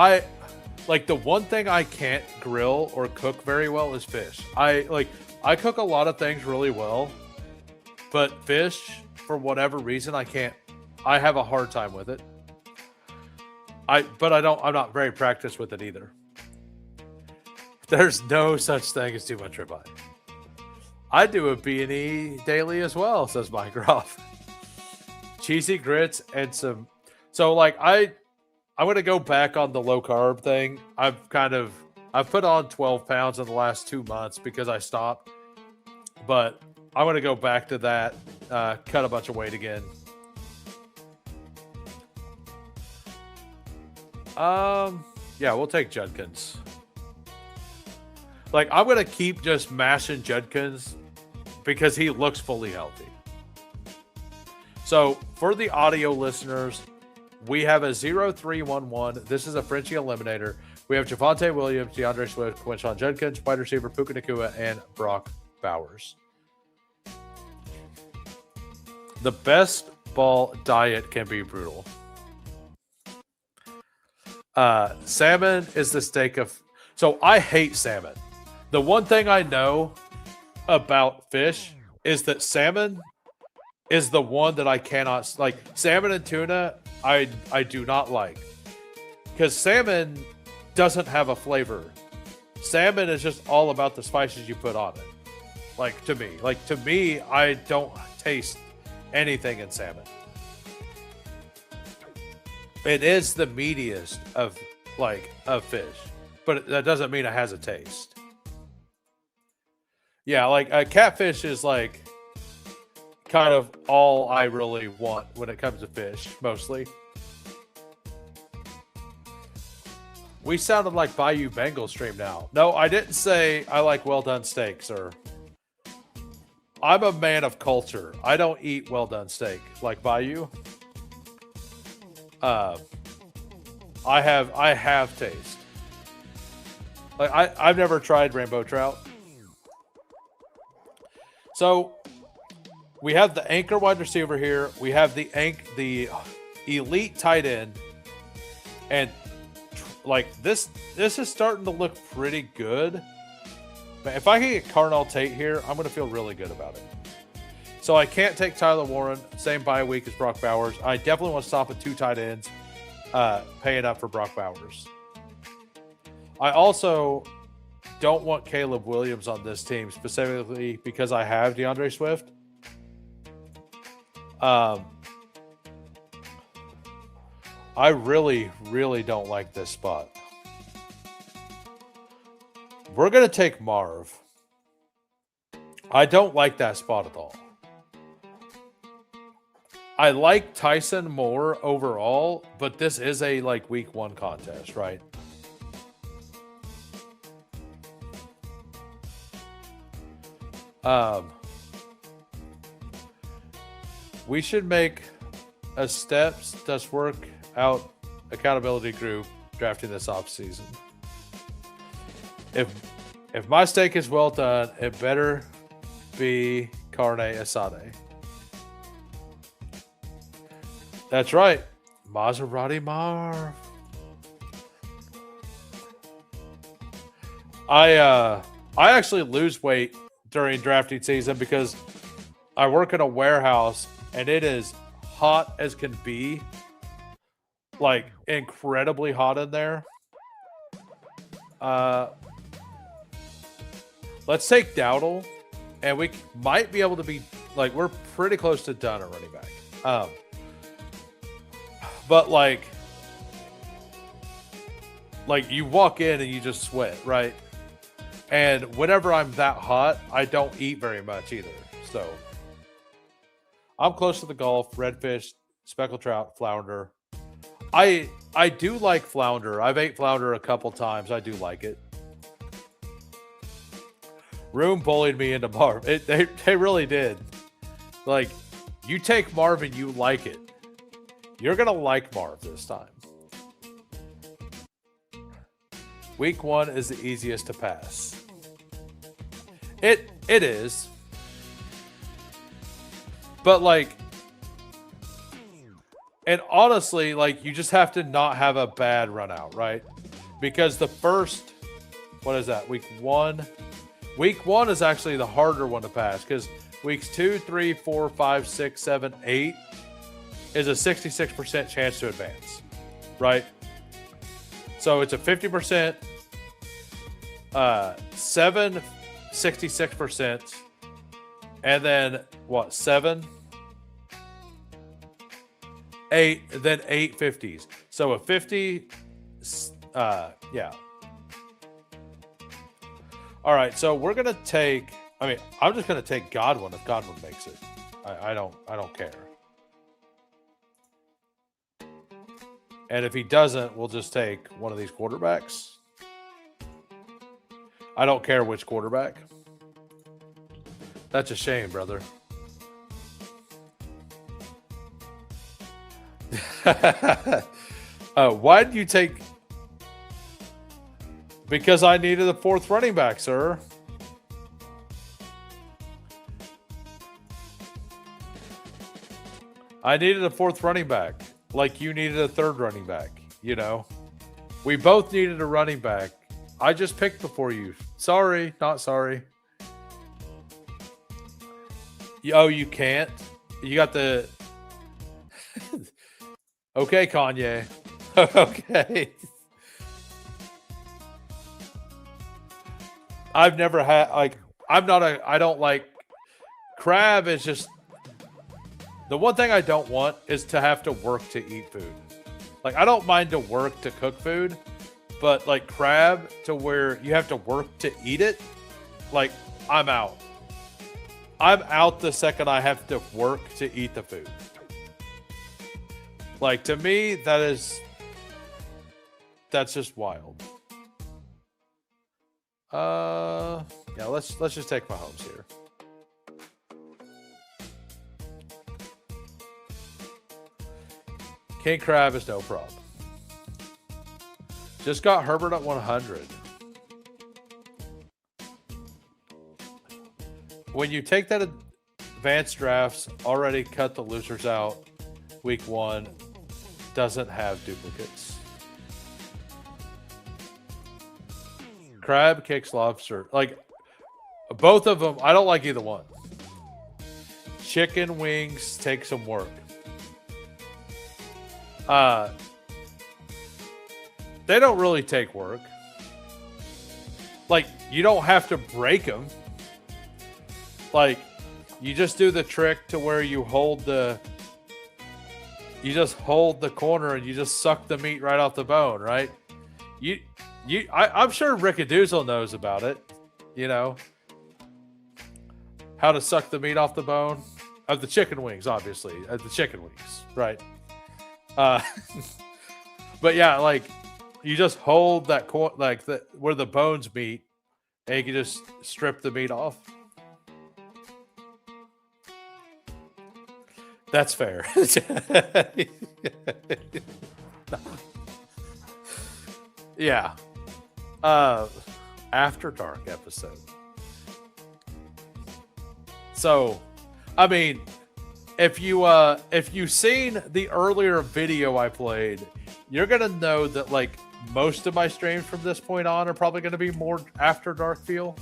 like the one thing I can't grill or cook very well is fish. I cook a lot of things really well, but fish, for whatever reason, I have a hard time with it. I'm not very practiced with it either. There's no such thing as too much ribeye. I do a B&E daily as well, says Mycroft. Cheesy grits and some. So like I'm going to go back on the low carb thing. I've put on 12 pounds in the last 2 months because I stopped, but I'm going to go back to that, cut a bunch of weight again. Yeah, we'll take Judkins. Like, I'm going to keep just mashing Judkins because he looks fully healthy. So, for the audio listeners, we have a 0-3-1-1. This is a Frenchie Eliminator. We have Javonte Williams, DeAndre Swift, Quinshon Judkins, wide receiver Puka Nacua, and Brock Bowers. The best ball diet can be brutal. Salmon is the steak of... So I hate salmon. The one thing I know about fish is that salmon is the one that I cannot... Like, salmon and tuna, I do not like. Because salmon doesn't have a flavor. Salmon is just all about the spices you put on it. Like, to me, I don't taste anything in salmon. It is the meatiest of fish, but that doesn't mean it has a taste. Yeah, like catfish is like kind of all I really want when it comes to fish, mostly. We sounded like Bayou Bengal stream now. No, I didn't say I like well done steak, sir. I'm a man of culture. I don't eat well done steak like Bayou. I have taste. Like I've never tried rainbow trout. So we have the anchor wide receiver here. We have the elite tight end, and like this is starting to look pretty good. But if I can get Carnell Tate here, I'm going to feel really good about it. So I can't take Tyler Warren, same bye week as Brock Bowers. I definitely want to stop at 2 tight ends, paying up for Brock Bowers. I also don't want Caleb Williams on this team, specifically because I have DeAndre Swift. I really, really don't like this spot. We're going to take Marv. I don't like that spot at all. I like Tyson more overall, but this is a like week 1 contest, right? We should make a steps does work out accountability group drafting this off season. If my steak is well done, it better be carne asada. That's right, Maserati Marv. I actually lose weight during drafting season because I work in a warehouse and it is hot as can be, like incredibly hot in there. Let's take Dowdle, and we might be able to be like we're pretty close to done at running back. But like you walk in and you just sweat, right? And whenever I'm that hot, I don't eat very much either. So I'm close to the Gulf, redfish, speckled trout, flounder. I do like flounder. I've ate flounder a couple times. I do like it. Room bullied me into Marv. They really did. Like, you take Marv and you like it. You're going to like Marv this time. Week 1 is the easiest to pass. It is. But like, and honestly, like you just have to not have a bad run out, right? Because the first, what is that? Week 1 is actually the harder one to pass because weeks 2, 3, 4, 5, 6, 7, 8 is a 66% chance to advance, right? So it's a 50%, 7, 66%, and then what, 7, 8, then 8 50s. So a 50, yeah. All right, so we're gonna take. I mean, I'm just gonna take Godwin if Godwin makes it. I don't care. And if he doesn't, we'll just take one of these quarterbacks. I don't care which quarterback. That's a shame, brother. Why did you take? Because I needed a 4th running back, sir. I needed a 4th running back, like you needed a 3rd running back. You know, we both needed a running back. I just picked before you. Sorry, not sorry. Oh, you can't? You got the... Okay, Kanye. Okay. I've never had, like, I don't like... Crab is just... The one thing I don't want is to have to work to eat food. Like, I don't mind to work to cook food, but like crab to where you have to work to eat it, like, I'm out. I'm out the second I have to work to eat the food. Like, to me, that's just wild. Yeah, let's just take Mahomes here. King Crab is no problem. Just got Herbert at 100. When you take that advanced drafts already cut the losers out week 1. Doesn't have duplicates. Crab kicks lobster. Like, both of them, I don't like either one. Chicken wings take some work. They don't really take work. Like, you don't have to break them. Like, you just do the trick to where you just hold the corner and you just suck the meat right off the bone, right? I'm sure Rickadoozle knows about it. You know, how to suck the meat off the bone of the chicken wings, obviously, the chicken wings, right? But yeah, like, you just hold that where the bones meet, and you can just strip the meat off. That's fair. Yeah. After Dark episode. So, I mean, if you've seen the earlier video I played, you're gonna know that like most of my streams from this point on are probably gonna be more After Dark feel.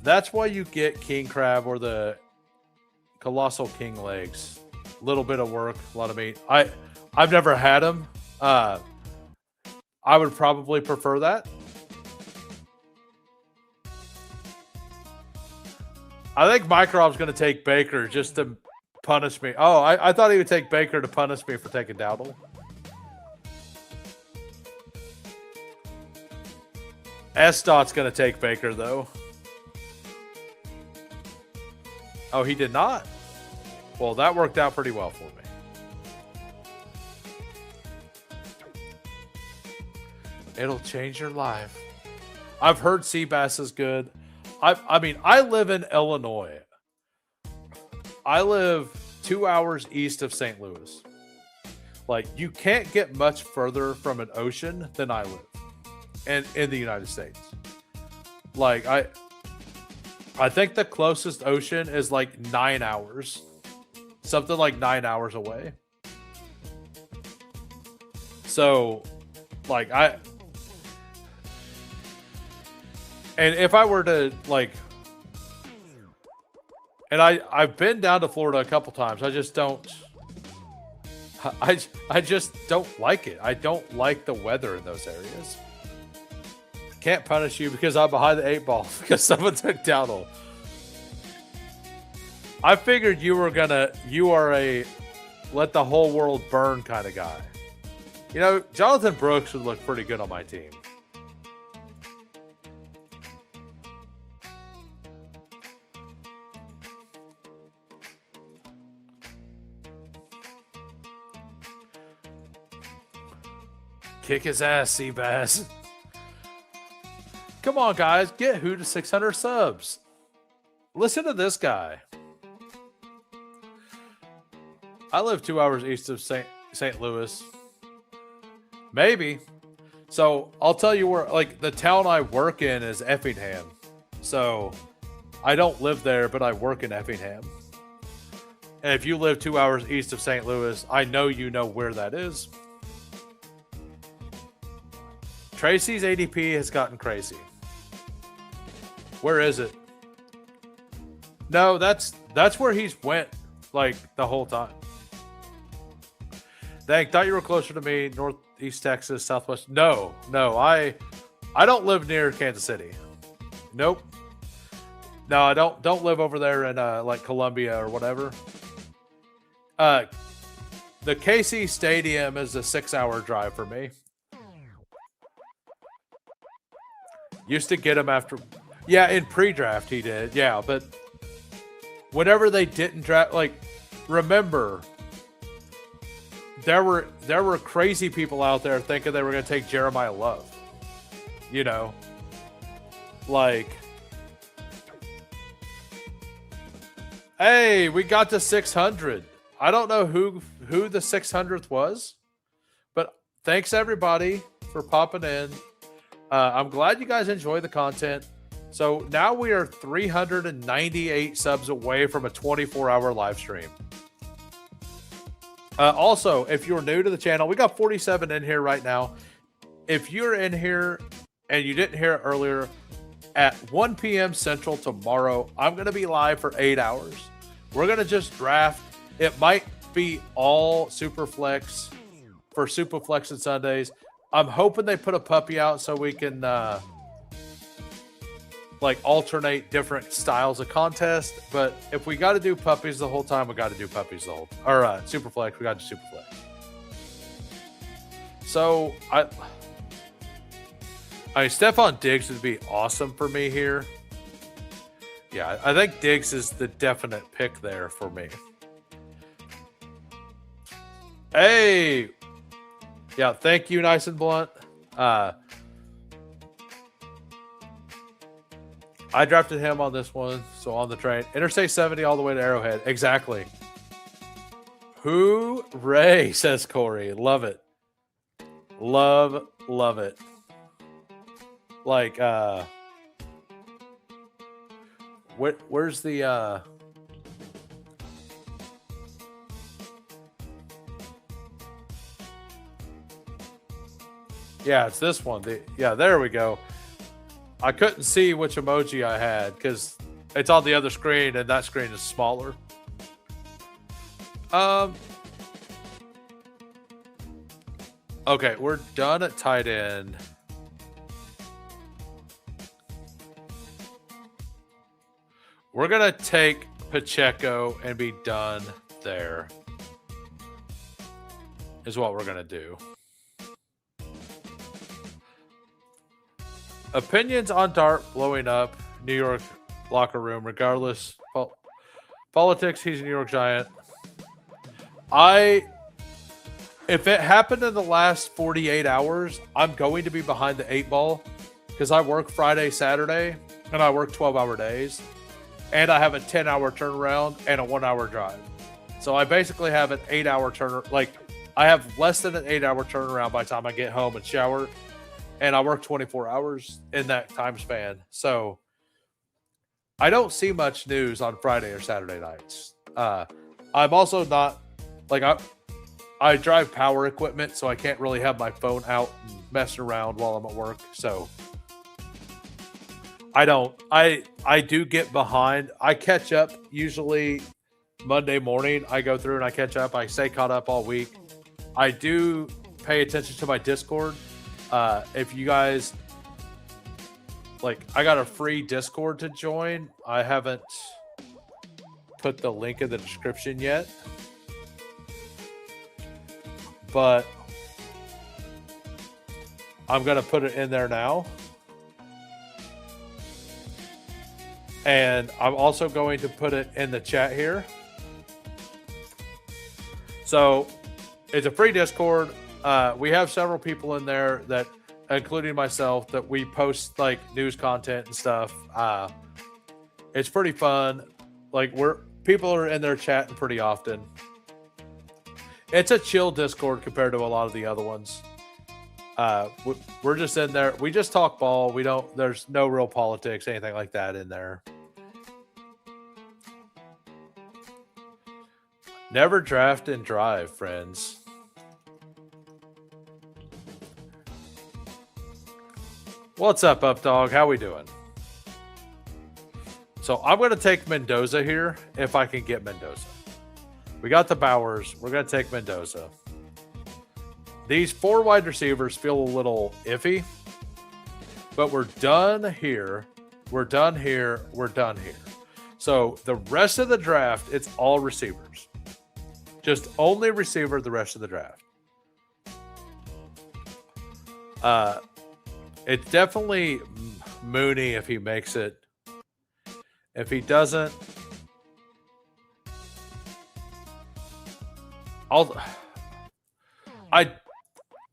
That's why you get king crab or the colossal king legs. A little bit of work, a lot of meat. I've never had them. I would probably prefer that. I think Microb's going to take Baker just to punish me. Oh, I thought he would take Baker to punish me for taking Dowdle. S-Dot's going to take Baker, though. Oh, he did not? Well, that worked out pretty well for me. It'll change your life. I've heard sea bass is good. I mean, I live in Illinois. I live 2 hours east of St. Louis. Like, you can't get much further from an ocean than I live. And in the United States. Like, I think the closest ocean is like 9 hours. Something like 9 hours away. So, like, and if I were to, like, and I've been down to Florida a couple times. I just don't, I just don't like it. I don't like the weather in those areas. Can't punish you because I'm behind the 8 ball because someone took Dowdle. I figured you are a let the whole world burn kind of guy. You know, Jonathan Brooks would look pretty good on my team. Kick his ass, Seabass. Come on, guys. Get who to 600 subs. Listen to this guy. I live 2 hours east of St. Louis. Maybe. So, I'll tell you where, like, the town I work in is Effingham. So, I don't live there, but I work in Effingham. And if you live 2 hours east of St. Louis, I know you know where that is. Tracy's ADP has gotten crazy. Where is it? No, that's where he's went, like, the whole time. Dang, thought you were closer to me, Northeast Texas, Southwest. No, I don't live near Kansas City. Nope. No, I don't live over there in like Columbia or whatever. The KC Stadium is a 6-hour drive for me. Used to get him after, yeah, in pre-draft he did, yeah, but whenever they didn't draft, like, remember, there were crazy people out there thinking they were going to take Jeremiah Love, you know, like, hey, we got to 600. I don't know who the 600th was, but thanks everybody for popping in. I'm glad you guys enjoy the content. So now we are 398 subs away from a 24-hour live stream. Also, if you're new to the channel, we got 47 in here right now. If you're in here and you didn't hear it earlier, at 1 p.m. Central tomorrow, I'm going to be live for 8 hours. We're going to just draft. It might be all Superflex for Superflex and Sundays. I'm hoping they put a puppy out so we can like alternate different styles of contest. But if we got to do puppies the whole time, we got to do puppies the whole time. Or Superflex, we got to do Superflex. So I mean, Stephon Diggs would be awesome for me here. Yeah, I think Diggs is the definite pick there for me. Hey, yeah, thank you, Nice and Blunt. I drafted him on this one, so on the train. Interstate 70 all the way to Arrowhead. Exactly. Hooray, says Corey. Love it. Love it. Like, where's the, yeah, it's this one. Yeah, there we go. I couldn't see which emoji I had because it's on the other screen and that screen is smaller. Okay, we're done at tight end. We're going to take Pacheco and be done there. Is what we're going to do. Opinions on Dart blowing up New York locker room. Regardless, politics, he's a New York Giant. If it happened in the last 48 hours, I'm going to be behind the 8 ball because I work Friday, Saturday, and I work 12-hour days. And I have a 10-hour turnaround and a 1-hour drive. So I basically have an 8-hour turnaround. Like, I have less than an 8-hour turnaround by the time I get home and shower. And I work 24 hours in that time span. So I don't see much news on Friday or Saturday nights. I'm also not, like, I drive power equipment, so I can't really have my phone out and messing around while I'm at work. So I do get behind. I catch up usually Monday morning. I go through and I catch up. I stay caught up all week. I do pay attention to my Discord. If you guys like, I got a free Discord to join. I haven't put the link in the description yet, but I'm going to put it in there now. And I'm also going to put it in the chat here. So it's a free Discord. We have several people in there that, including myself, that we post like news content and stuff. It's pretty fun. Like, people are in there chatting pretty often. It's a chill Discord compared to a lot of the other ones. We're just in there. We just talk ball. There's no real politics, anything like that in there. Never draft and drive, friends. What's up, Updog? How we doing? So I'm going to take Mendoza here if I can get Mendoza. We got the Bowers. We're going to take Mendoza. These 4 wide receivers feel a little iffy, but we're done here. We're done here. We're done here. So the rest of the draft, it's all receivers. Just only receiver the rest of the draft. It's definitely Mooney if he makes it. If he doesn't,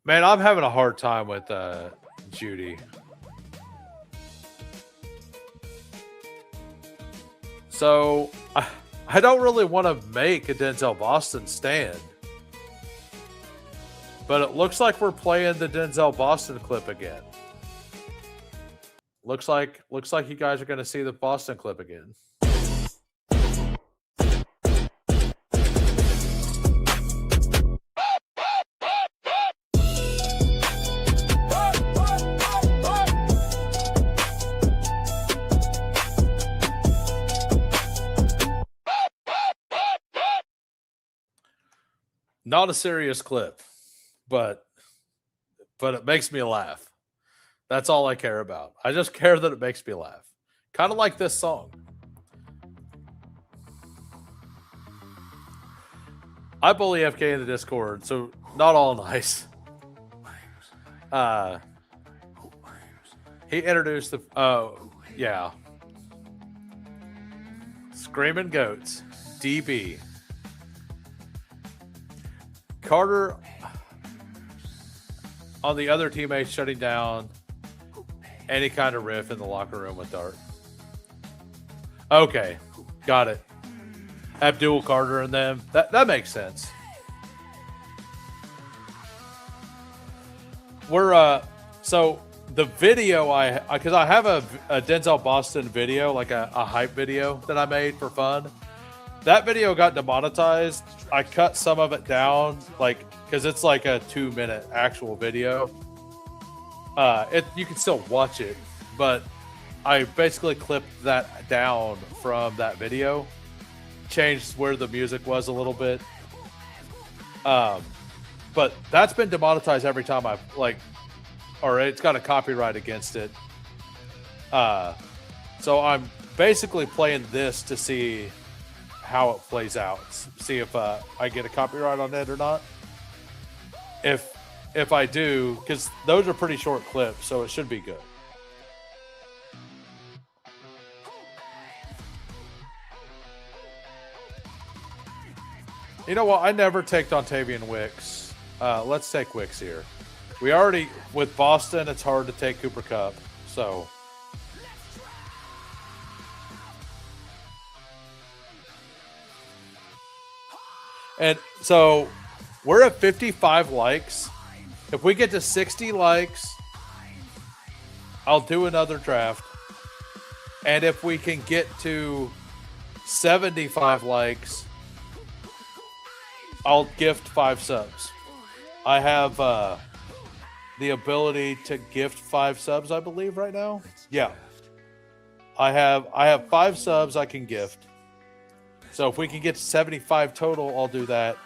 man, I'm having a hard time with Judy. So I don't really want to make a Denzel Boston stand. But it looks like we're playing the Denzel Boston clip again. Looks like you guys are going to see the Boston clip again. Not a serious clip, but it makes me laugh. That's all I care about. I just care that it makes me laugh. Kind of like this song. I bully FK in the Discord, so not all nice. He introduced the yeah. Screaming Goats, DB. Carter on the other teammates shutting down any kind of riff in the locker room with Dart. Okay, got it. Abdul Carter and them. That makes sense. We're so the video because I have a Denzel Boston video, like a hype video that I made for fun. That video got demonetized. I cut some of it down, like because it's like a 2-minute actual video. You can still watch it, but I basically clipped that down from that video, changed where the music was a little bit. But that's been demonetized every time I've or it's got a copyright against it. So I'm basically playing this to see how it plays out, see if I get a copyright on it or not. If I do, because those are pretty short clips, so it should be good. You know what? I never take Dontavian Wicks. Let's take Wicks here. We already, with Boston, it's hard to take Cooper Kupp, so. And so we're at 55 likes. If we get to 60 likes, I'll do another draft. And if we can get to 75 likes, I'll gift 5 subs. I have the ability to gift 5 subs, I believe, right now. Yeah. I have 5 subs I can gift. So if we can get to 75 total, I'll do that.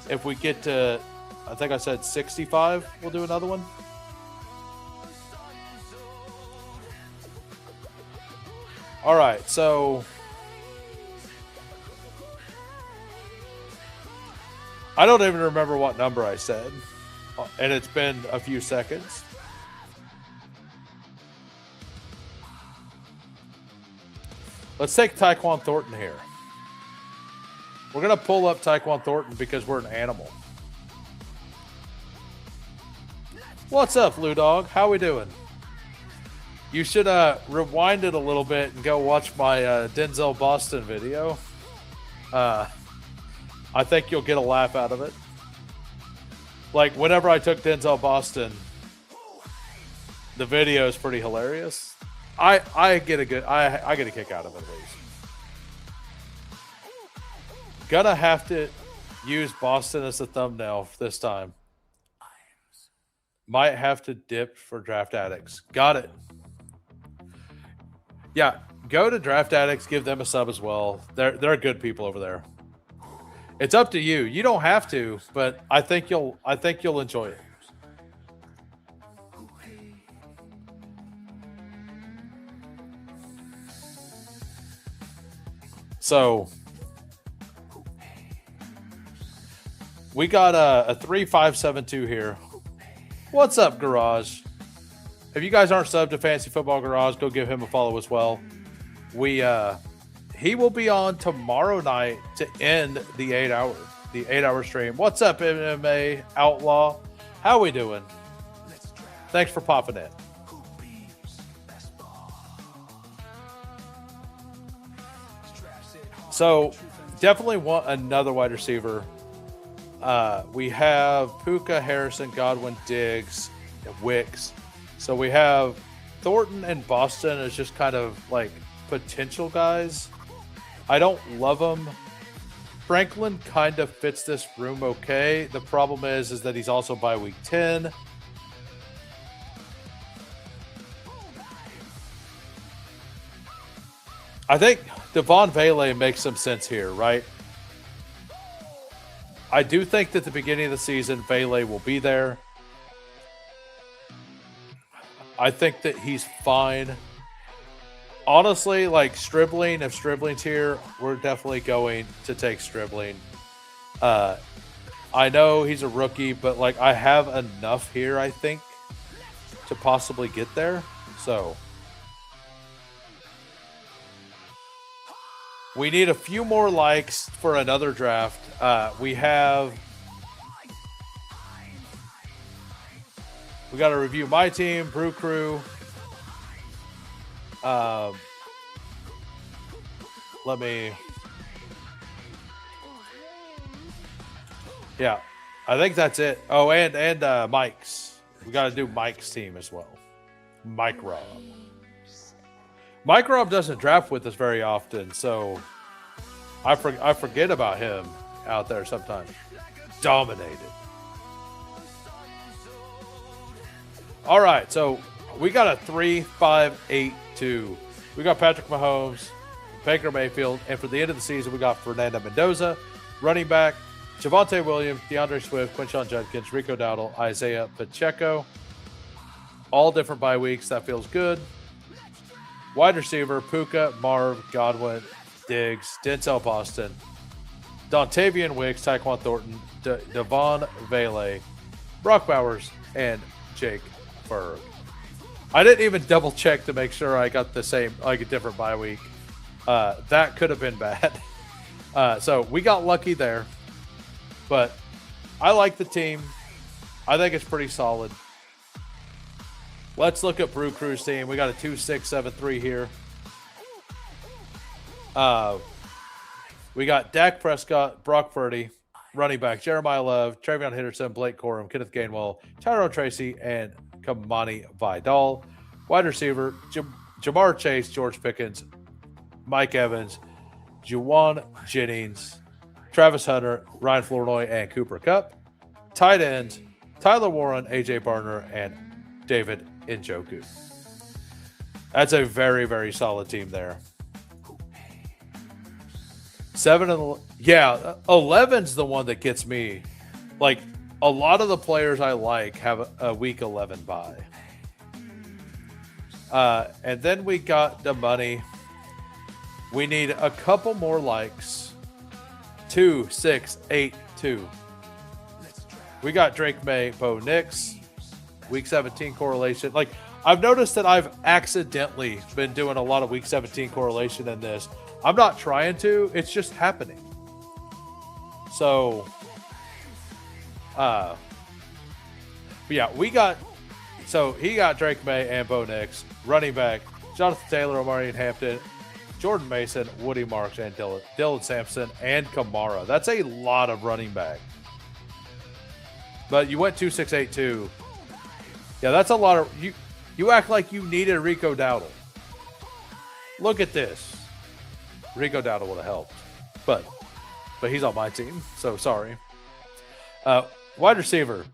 If we get to, I think I said 65, we'll do another one. All right, so I don't even remember what number I said, and it's been a few seconds. Let's take Tyquan Thornton here. We're going to pull up Tyquan Thornton because we're an animal. What's up, Lou Dog? How we doing? You should rewind it a little bit and go watch my Denzel Boston video. I think you'll get a laugh out of it. Like, whenever I took Denzel Boston, the video is pretty hilarious. I get a kick out of it, at least. Gonna have to use Boston as a thumbnail this time. Might have to dip for Draft Addicts. Got it. Yeah, go to Draft Addicts, give them a sub as well. They're good people over there. It's up to you. You don't have to, but I think you'll enjoy it. So we got a 3572 here. What's up, Garage? If you guys aren't subbed to Fantasy Football Garage, go give him a follow as well. He will be on tomorrow night to end the 8-hour stream. What's up, MMA Outlaw? How we doing? Thanks for popping in. So definitely want another wide receiver. We have Puka, Harrison, Godwin, Diggs, and Wicks. So we have Thornton and Boston is just kind of like potential guys. I don't love them. Franklin kind of fits this room okay. The problem is that he's also by week 10. I think Devon Vele makes some sense here, right? I do think that at the beginning of the season, Vele will be there. I think that he's fine. Honestly, like Stribling, if Stribling's here, we're definitely going to take Stribling. I know he's a rookie, but like I have enough here, I think, to possibly get there. So we need a few more likes for another draft. We got to review my team, Brew Crew. Yeah, I think that's it. Oh, and Mike's. We got to do Mike's team as well. Mike Rob. Mike Rob doesn't draft with us very often, so I forget about him out there sometimes. Dominated. All right, so we got a 3-5-8-2. We got Patrick Mahomes, Baker Mayfield, and for the end of the season, we got Fernando Mendoza, running back, Javonte Williams, DeAndre Swift, Quinshon Judkins, Rico Dowdle, Isaiah Pacheco. All different bye weeks. That feels good. Wide receiver, Puka, Marv, Godwin, Diggs, Denzel Boston, Dontavian Wicks, Tyquan Thornton, Devon Vele, Brock Bowers, and Jake Berg. I didn't even double check to make sure I got the same, like a different bye week. That could have been bad. So we got lucky there, but I like the team. I think it's pretty solid. Let's look at Brew Crew's team. We got a 2-6-7-3 here. We got Dak Prescott, Brock Purdy, running back Jeremiah Love, Travion Henderson, Blake Corum, Kenneth Gainwell, Tyrone Tracy, and Kamani Vidal. Wide receiver, Jamar Chase, George Pickens, Mike Evans, Juwan Jennings, Travis Hunter, Ryan Flournoy, and Cooper Kupp. Tight ends, Tyler Warren, AJ Barner, and David Njoku. That's a very, very solid team there. 11's the one that gets me. Like, a lot of the players I like have a week 11 bye. And then we got the money. We need a couple more likes. 2-6-8-2. We got Drake May, Bo Nix. Week 17 correlation. Like, I've noticed that I've accidentally been doing a lot of week 17 correlation in this. I'm not trying to. It's just happening. So, yeah, he got Drake May and Bo Nix. Running back, Jonathan Taylor, Omarion Hampton, Jordan Mason, Woody Marks, and Dylan Sampson, and Kamara. That's a lot of running back. But you went 2-6-8-2. Yeah, that's a lot of you act like you needed Rico Dowdle. Look at this. Rico Dowdle would have helped. But he's on my team, so sorry. Wide receiver,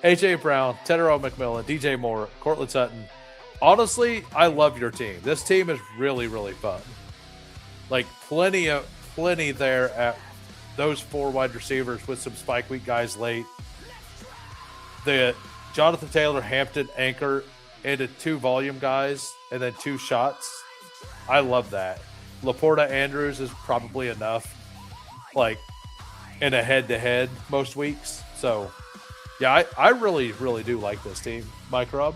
AJ Brown, Tedero McMillan, DJ Moore, Cortland Sutton. Honestly, I love your team. This team is really, really fun. Like plenty there at those 4 wide receivers with some spike week guys late. The Jonathan Taylor, Hampton, anchor into 2 volume guys and then 2 shots. I love that. Laporta Andrews is probably enough, like in a head-to-head most weeks. So, yeah, I really, really do like this team, Mike Rob.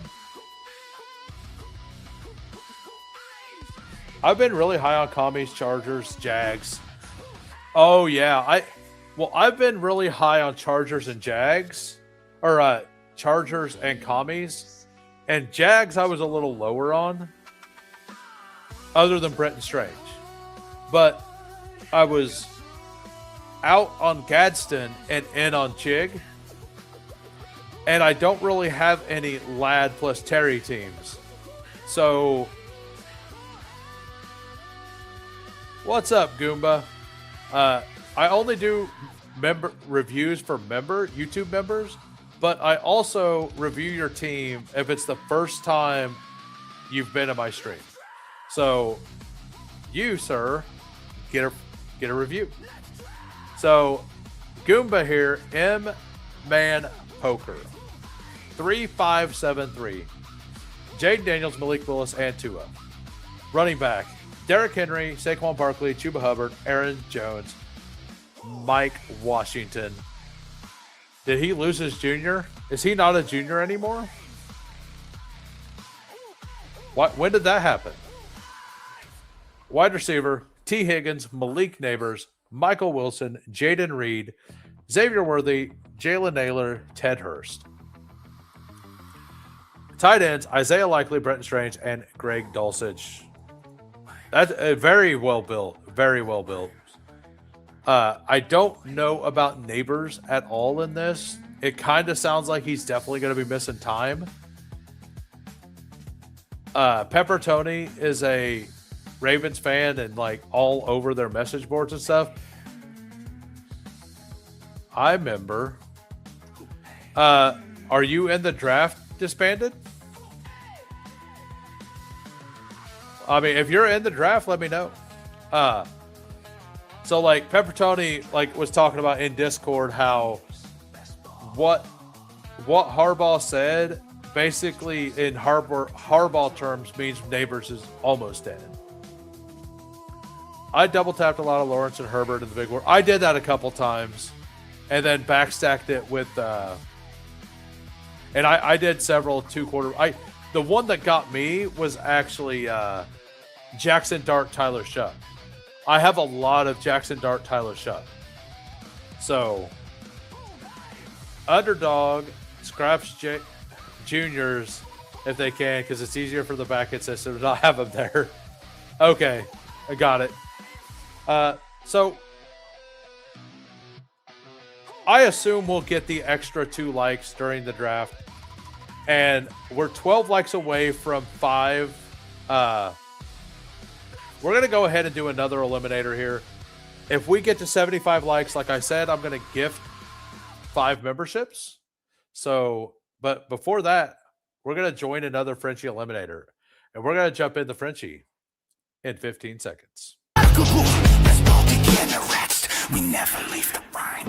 I've been really high on commies, Chargers, Jags. Oh, yeah. I've been really high on Chargers and Jags, or Chargers and commies. And Jags I was a little lower on, other than Brenton Strange. But I was out on Gadsden and in on Chig. And I don't really have any Ladd plus Terry teams. So, what's up, Goomba? I only do member reviews for YouTube members, but I also review your team if it's the first time you've been in my stream. So, you, sir, get a review. So, Goomba here, M-Man Poker, 3573. Jaden Daniels, Malik Willis, and Tua. Running back, Derrick Henry, Saquon Barkley, Chuba Hubbard, Aaron Jones, Mike Washington. Did he lose his junior? Is he not a junior anymore? When did that happen? Wide receiver, T. Higgins, Malik Neighbors, Michael Wilson, Jaden Reed, Xavier Worthy, Jalen Naylor, Ted Hurst. Tight ends, Isaiah Likely, Brenton Strange, and Greg Dulcich. That's very well built. Very well built. I don't know about Neighbors at all in this. It kind of sounds like he's definitely going to be missing time. Pepper Tony is a Ravens fan and like all over their message boards and stuff. I remember. Are you in the draft disbanded? I mean, if you're in the draft, let me know. So like Pepper Tony like was talking about in Discord how what Harbaugh said basically in Harbaugh terms means Neighbors is almost dead. I double tapped a lot of Lawrence and Herbert in the big war. I did that a couple times and then backstacked it with and I did several 2-quarter. The one that got me was actually Jackson Dart, Tyler Shutt. I have a lot of Jackson Dart, Tyler Shutt. So, Underdog scraps juniors if they can because it's easier for the back-end system to not have them there. Okay, I got it. So, I assume we'll get the extra 2 likes during the draft. And we're 12 likes away from 5. We're going to go ahead and do another eliminator here. If we get to 75 likes, like I said, I'm going to gift 5 memberships. So, but before that, we're going to join another Frenchie eliminator. And we're going to jump into Frenchie in 15 seconds. We never leave the rhyme.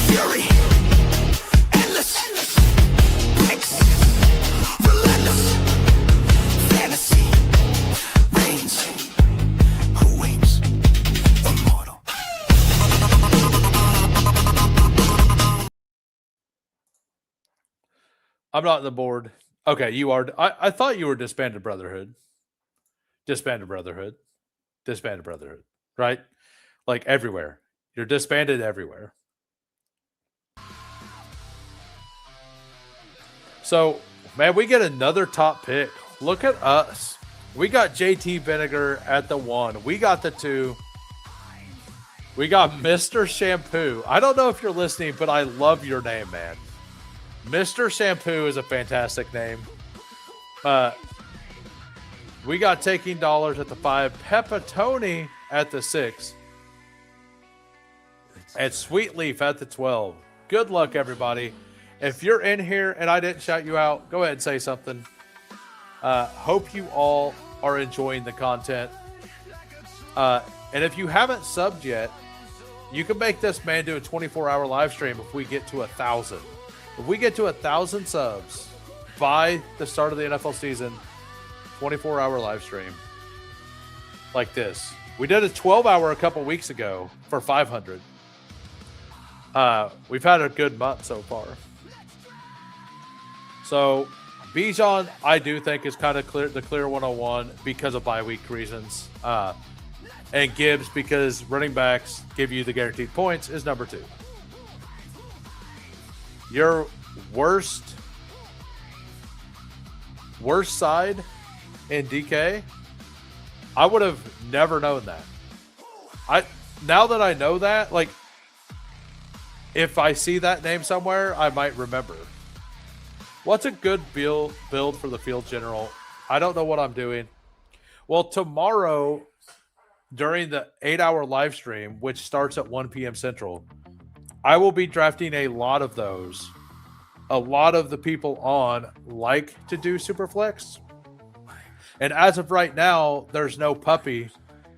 Fury. Endless. Relentless. Fantasy. Reigns. Who wins? Immortal. I'm not on the board. Okay, you are. I thought you were Disbanded Brotherhood. Disbanded Brotherhood. Disbanded Brotherhood. Right? Like everywhere. You're disbanded everywhere. So, man, we get another top pick. Look at us. We got JT Vinegar at the 1. We got the 2. We got Mr. Shampoo. I don't know if you're listening, but I love your name, man. Mr. Shampoo is a fantastic name. We got Taking Dollars at the 5. Pepitone at the 6. And Sweet Leaf at the 12. Good luck, everybody. If you're in here and I didn't shout you out, go ahead and say something. Hope you all are enjoying the content. And if you haven't subbed yet, you can make this man do a 24-hour live stream if we get to 1,000. If we get to 1,000 subs by the start of the NFL season, 24-hour live stream like this. We did a 12-hour a couple weeks ago for 500. We've had a good month so far. So, Bijan, I do think is kind of the clear 101 because of bye week reasons. And Gibbs, because running backs give you the guaranteed points, is number 2. Your worst side in DK, I would have never known that. Now that I know that, like, if I see that name somewhere, I might remember. What's a good build for the field general? I don't know what I'm doing. Well, tomorrow during the 8-hour live stream, which starts at 1 p.m. Central, I will be drafting a lot of those. A lot of the people on like to do Superflex. And as of right now, there's no puppy.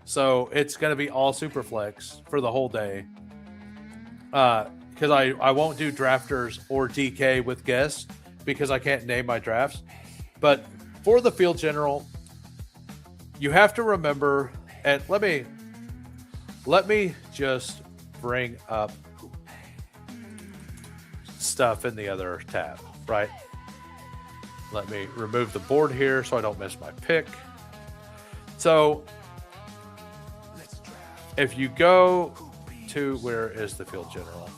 So it's going to be all Superflex for the whole day. Because I won't do drafters or DK with guests because I can't name my drafts. But for the field general, you have to remember, and let me just bring up stuff in the other tab, right? Let me remove the board here so I don't miss my pick. So if you go to, where is the field general?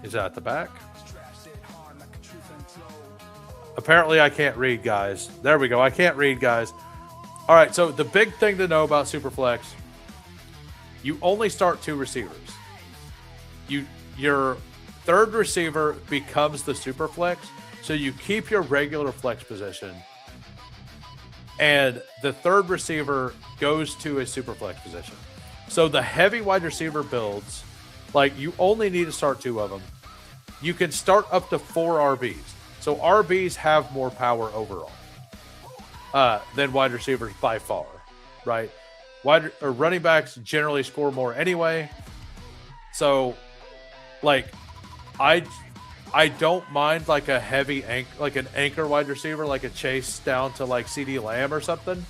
Is that at the back? Apparently I can't read, guys. There we go. I can't read, guys. All right, so the big thing to know about Superflex, you only start 2 receivers. Your third receiver becomes the Superflex, so you keep your regular flex position, and the third receiver goes to a Superflex position. So the heavy wide receiver builds, like you only need to start 2 of them. You can start up to 4 RBs. So RBs have more power overall than wide receivers by far, right? Running backs generally score more anyway. So, like, I don't mind like a heavy like an anchor wide receiver, like a Chase down to like CD Lamb or something,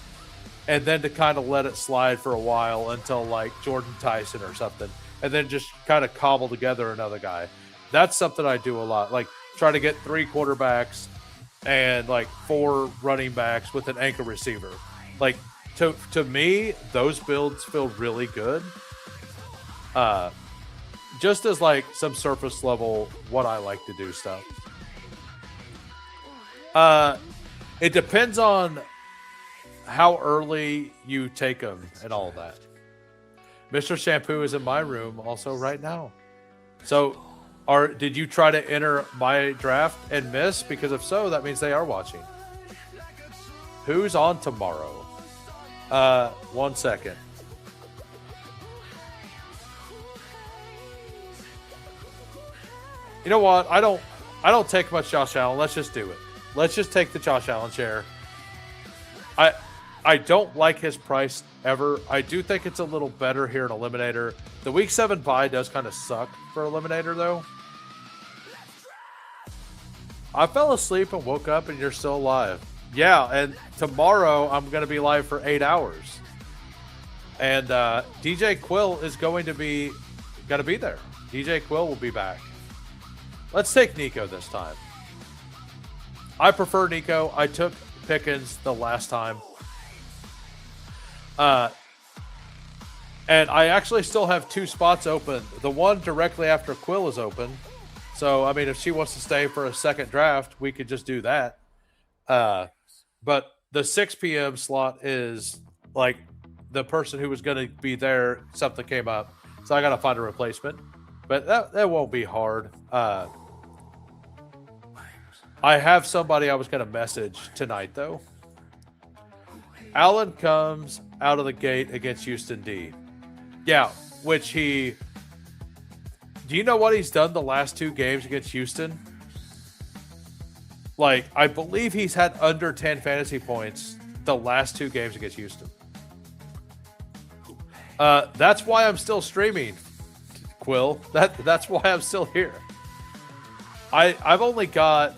and then to kind of let it slide for a while until like Jordan Tyson or something, and then just kind of cobble together another guy. That's something I do a lot. Like try to get 3 quarterbacks and like 4 running backs with an anchor receiver. Like to me, those builds feel really good. Just as like some surface level, what I like to do stuff. It depends on how early you take them and all that. Mr. Shampoo is in my room also right now. So did you try to enter my draft and miss? Because if so, that means they are watching. Who's on tomorrow? 1 second. You know what? I don't take much Josh Allen. Let's just do it. Let's just take the Josh Allen chair. I don't like his price ever. I do think it's a little better here in Eliminator. The Week 7 bye does kind of suck for Eliminator, though. I fell asleep and woke up and you're still alive. Yeah, and tomorrow I'm going to be live for 8 hours. And DJ Quill is going to be there. DJ Quill will be back. Let's take Nico this time. I prefer Nico. I took Pickens the last time. And I actually still have 2 spots open. The one directly after Quill is open. So, I mean, if she wants to stay for a second draft, we could just do that. But the 6 p.m. slot is like the person who was going to be there, something came up. So I got to find a replacement. But that won't be hard. I have somebody I was going to message tonight, though. Allen comes out of the gate against Houston D. Yeah, which he... Do you know what he's done the last 2 games against Houston? Like, I believe he's had under 10 fantasy points the last 2 games against Houston. That's why I'm still streaming, Quill. That's why I'm still here. I've only got...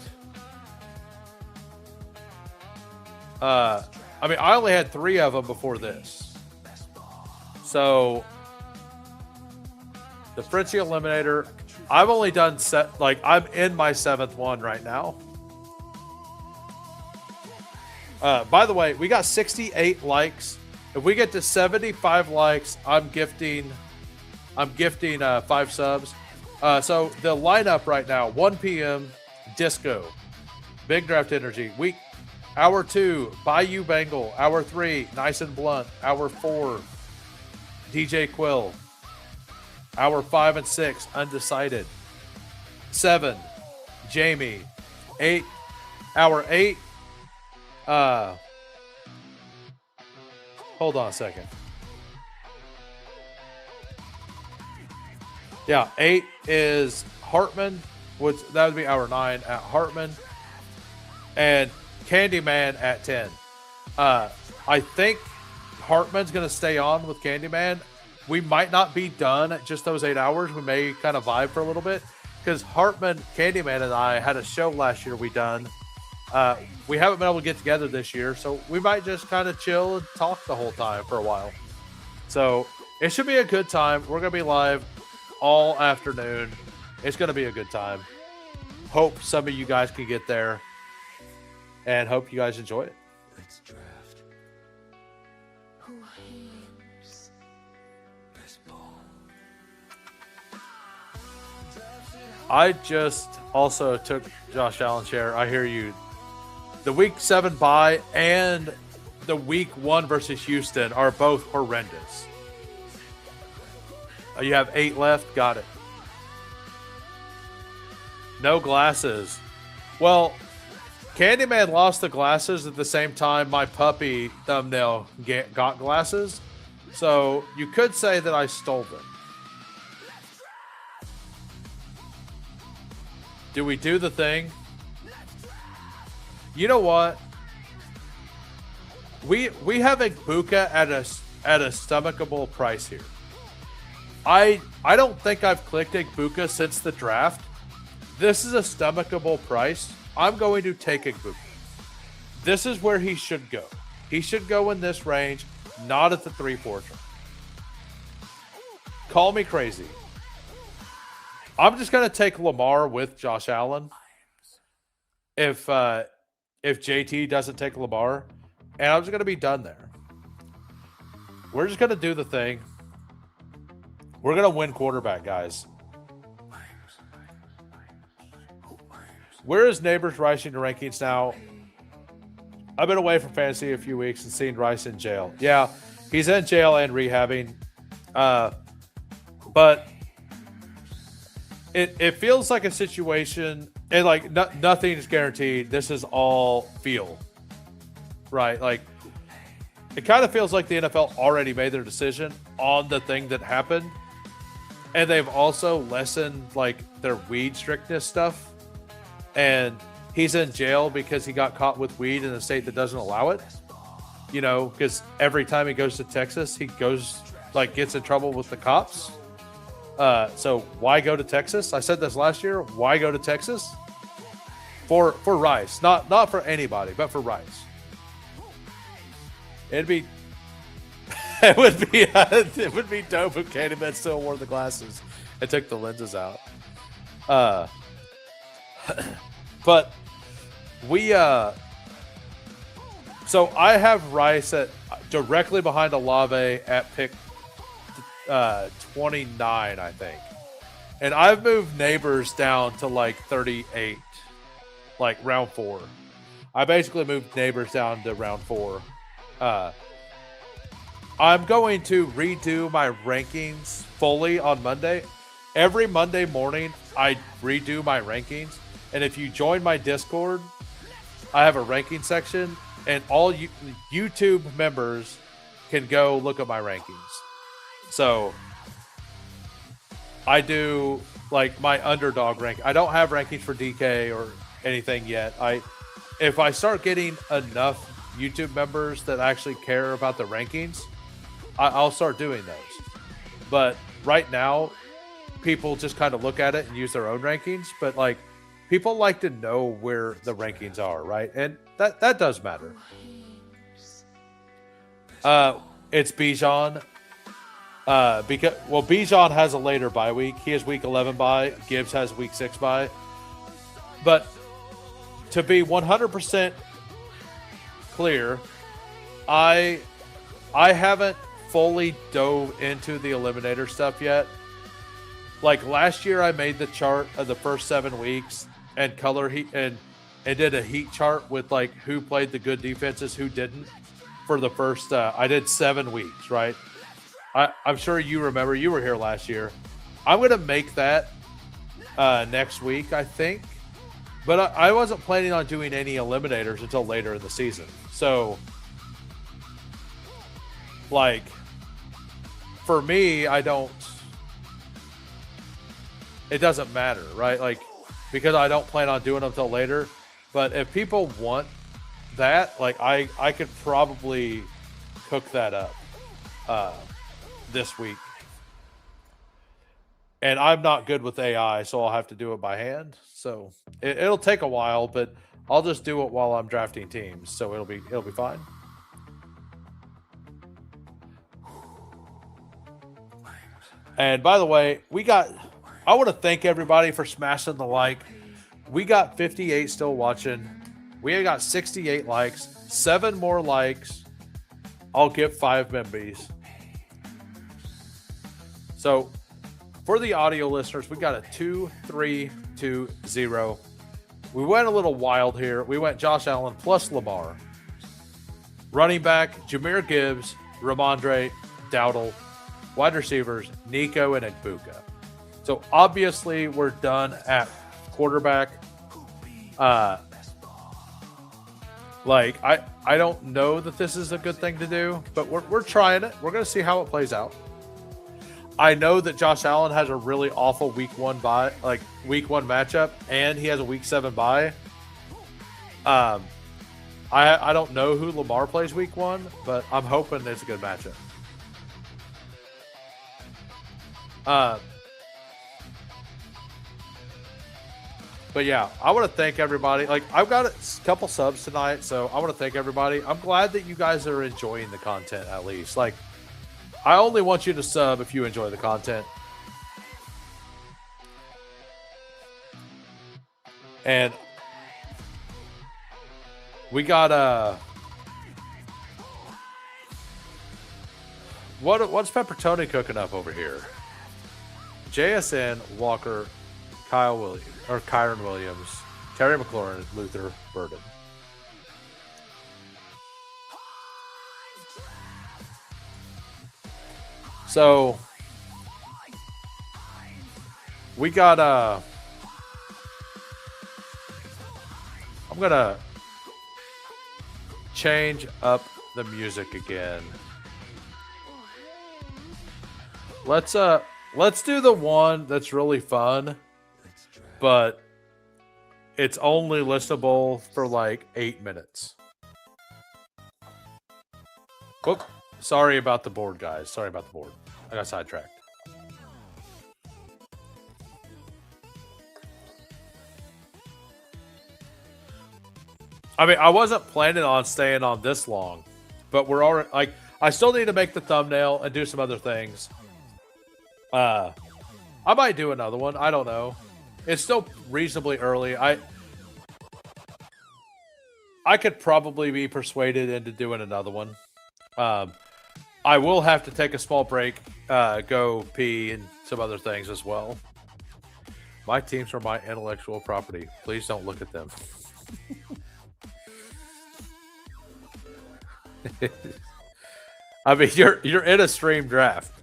I mean, I only had 3 of them before this. So... The Frenchie Eliminator, I've only done I'm in my 7th one right now. By the way, we got 68 likes. If we get to 75 likes, I'm gifting 5 subs. So the lineup right now, 1 p.m. Disco, Big Draft Energy. Hour 2, Bayou Bengal. Hour 3, Nice and Blunt. Hour 4, DJ Quill. Hour 5 and 6, Undecided. 7, Jamie. 8, Hour 8, Uh, hold on a second. Yeah, 8 is Hartman, which that would be hour 9 at Hartman, and Candyman at 10. I think Hartman's going to stay on with Candyman. We might not be done at just those 8 hours. We may kind of vibe for a little bit because Hartman, Candyman, and I had a show last year we done. We haven't been able to get together this year, so we might just kind of chill and talk the whole time for a while. So it should be a good time. We're going to be live all afternoon. It's going to be a good time. Hope some of you guys can get there and hope you guys enjoy it. Let's draft. Who hears best ball? I just also took Josh Allen's share. I hear you. The week 7 bye and the week 1 versus Houston are both horrendous. You have 8 left. Got it. No glasses. Well, Candyman lost the glasses at the same time my puppy thumbnail got glasses. So you could say that I stole them. Do we do the thing? You know what? We have a Buka at a stomachable price here. I don't think I've clicked Igbuka since the draft. This is a stomachable price. I'm going to take Igbuka. This is where he should go. He should go in this range, not at the 3-4 turn. Call me crazy. I'm just going to take Lamar with Josh Allen. If JT doesn't take Lamar, and I'm just going to be done there. We're just going to do the thing. We're going to win quarterback, guys. Where is Neighbors Rice in the rankings now? I've been away from fantasy a few weeks and seen Rice in jail. Yeah, he's in jail and rehabbing. But it feels like a situation, and like nothing is guaranteed. This is all feel, right? Like it kind of feels like the NFL already made their decision on the thing that happened. And they've also lessened like their weed strictness stuff. And he's in jail because he got caught with weed in a state that doesn't allow it. You know, because every time he goes to Texas, he gets in trouble with the cops. So why go to Texas? I said this last year. Why go to Texas? For Rice, not for anybody, but for Rice. It would be dope if Candyman still wore the glasses and took the lenses out. But we so I have Rice at directly behind Olave at pick 29, I think. And I've moved Neighbors down to like 38, like round 4. I basically moved Neighbors down to round 4. I'm going to redo my rankings fully on Monday. Every Monday morning, I redo my rankings. And if you join my Discord, I have a ranking section, and all YouTube members can go look at my rankings. So I do like my underdog rank. I don't have rankings for DK or anything yet. If I start getting enough YouTube members that actually care about the rankings, I'll start doing those. But right now, people just kind of look at it and use their own rankings. But like, people like to know where the rankings are, right? And that does matter. It's Bijan. Bijan has a later bye week. He has week 11 bye. Gibbs has week 6 bye. But to be 100% clear, I haven't fully dove into the eliminator stuff yet. Like last year, I made the chart of the first 7 weeks and color heat and did a heat chart with like who played the good defenses, who didn't for the first. I did 7 weeks, right? I'm sure you remember. You were here last year. I'm gonna make that next week, I think. But I wasn't planning on doing any eliminators until later in the season. So, like, for me, I don't. It doesn't matter, right? Like, because I don't plan on doing them until later. But if people want that, like, I could probably cook that up this week. And I'm not good with AI, so I'll have to do it by hand. So it'll take a while, but I'll just do it while I'm drafting teams. So it'll be fine. And by the way, I want to thank everybody for smashing the like. We got 58 still watching. We got 68 likes, 7 more likes. I'll get 5 members. So for the audio listeners, we got a 2-3-2-0. We went a little wild here. We went Josh Allen plus Lamar. Running back, Jahmyr Gibbs, Ramondre, Dowdle. Wide receivers, Nico and Egbuka. So obviously we're done at quarterback. Like I don't know that this is a good thing to do, but we're trying it. We're going to see how it plays out. I know that Josh Allen has a really awful week 1 matchup, and he has a week 7 bye. I don't know who Lamar plays week 1, but I'm hoping it's a good matchup. But yeah, I want to thank everybody. Like, I've got a couple subs tonight, so I want to thank everybody. I'm glad that you guys are enjoying the content at least. Like, I only want you to sub if you enjoy the content. And we got what's Peppertoni cooking up over here? JSN, Walker, Kyron Williams, Terry McLaurin, Luther Burden. So we got I'm gonna change up the music again. Let's do the one that's really fun, but it's only listenable for like 8 minutes. Whoop. Sorry about the board, guys. Sorry about the board. I got sidetracked. I mean, I wasn't planning on staying on this long, but we're already like, I still need to make the thumbnail and do some other things. I might do another one. I don't know. It's still reasonably early. I could probably be persuaded into doing another one. I will have to take a small break, go pee, and some other things as well. My teams are my intellectual property. Please don't look at them. I mean, you're in a stream draft.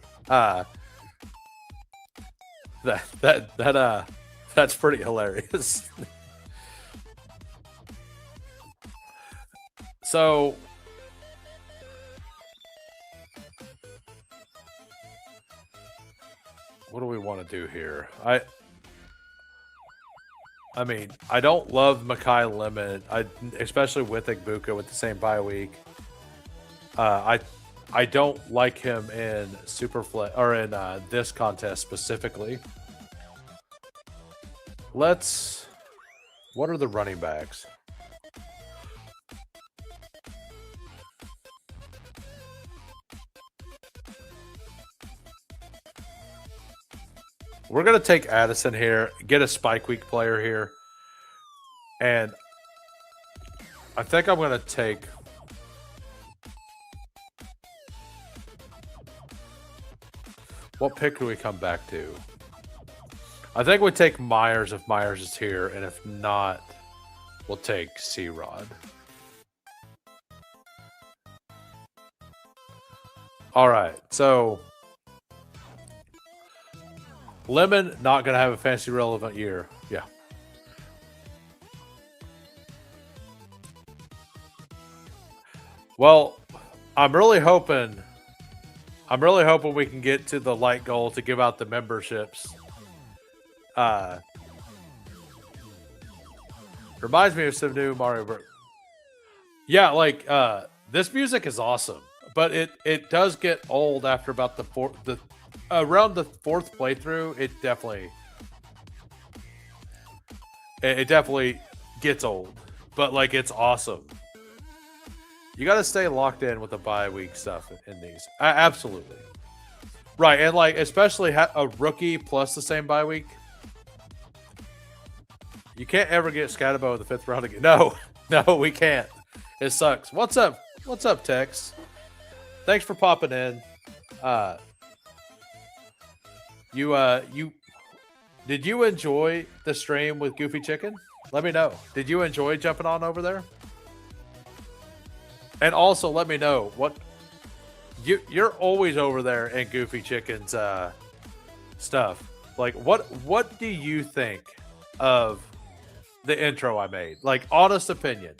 That's pretty hilarious. So what do we want to do here? I mean, I don't love Makai Lemon, especially with Egbuka with the same bye week. I don't like him in Superflex or in this contest specifically. What are the running backs? We're going to take Addison here, get a spike week player here. And I think I'm going to take... What pick do we come back to? I think we take Myers if Myers is here, and if not, we'll take C-Rod. All right, so Lemon not going to have a fantasy relevant year. Yeah. Well, I'm really hoping. I'm really hoping we can get to the light goal to give out the memberships. Uh, reminds me of some new Mario Bros. Yeah, like this music is awesome, but it does get old after about the around the fourth playthrough. It definitely gets old, but like it's awesome. You got to stay locked in with the bye-week stuff in these. Absolutely. Right, and like especially a rookie plus the same bye week. You can't ever get Scatabo in the 5th round again. No, no, we can't. It sucks. What's up? What's up, Tex? Thanks for popping in. You did you enjoy the stream with Goofy Chicken? Let me know. Did you enjoy jumping on over there? And also let me know what you're always over there in Goofy Chicken's stuff. Like what do you think of the intro I made? Like honest opinion.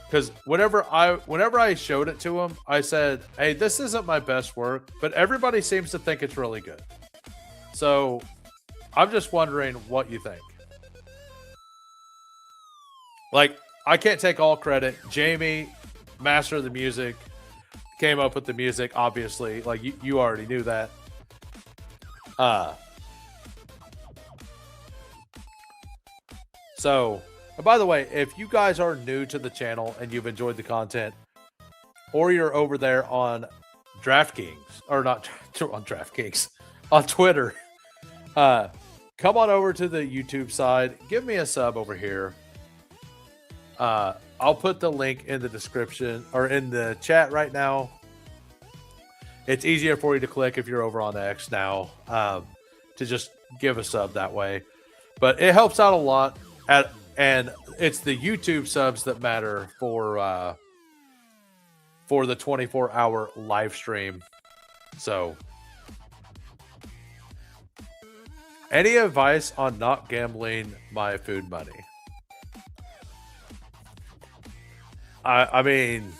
Because whenever I showed it to him, I said, "Hey, this isn't my best work, but everybody seems to think it's really good." So I'm just wondering what you think. Like, I can't take all credit. Jamie, master of the music, came up with the music, obviously. Like, you already knew that. So, and by the way, if you guys are new to the channel and you've enjoyed the content, or you're over there on DraftKings, or not on DraftKings, on Twitter, come on over to the YouTube side. Give me a sub over here. I'll put the link in the description or in the chat right now. It's easier for you to click if you're over on X now, to just give a sub that way. But it helps out a lot. And it's the YouTube subs that matter for the 24-hour live stream. So, any advice on not gambling my food money? I mean,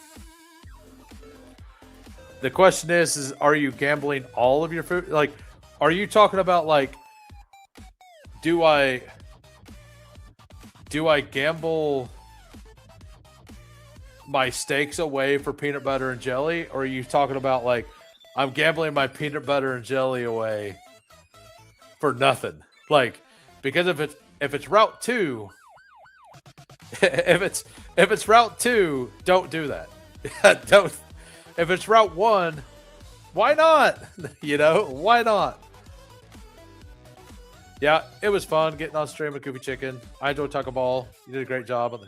the question is are you gambling all of your food? Like, are you talking about like, do I gamble my steaks away for peanut butter and jelly? Or are you talking about like, I'm gambling my peanut butter and jelly away for nothing? Like, because if it's route 2, if it's route 2, don't do that. Don't. If it's route 1, why not? You know, why not? Yeah, it was fun getting on stream with Goofy Chicken. I enjoyed Taco Ball. You did a great job.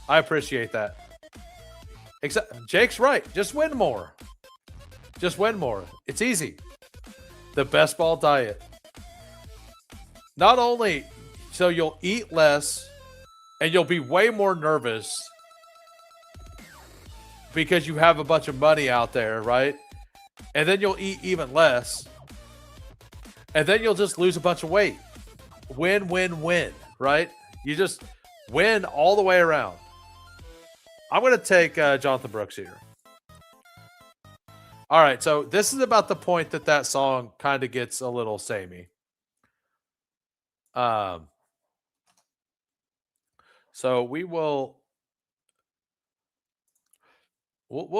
I appreciate that. Except Jake's right. Just win more. Just win more. It's easy. The Bestball diet. Not only so you'll eat less and you'll be way more nervous because you have a bunch of money out there, right? And then you'll eat even less. And then you'll just lose a bunch of weight. Win, win, win, right? You just win all the way around. I'm going to take Jonathan Brooks here. All right, so this is about the point that song kind of gets a little samey. So we'll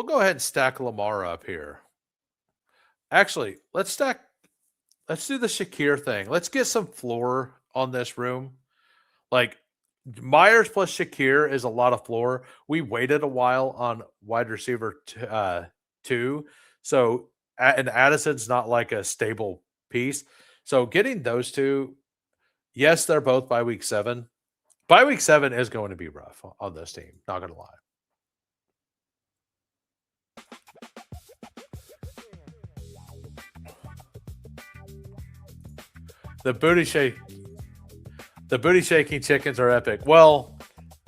go ahead and stack Lamar up here. Actually, let's do the Shakir thing. Let's get some floor on this room. Like, Myers plus Shakir is a lot of floor. We waited a while on wide receiver 2. So, and Addison's not like a stable piece. So getting those two, yes, they're both by week 7. By week 7 is going to be rough on this team. Not going to lie. The booty shaking chickens are epic. Well,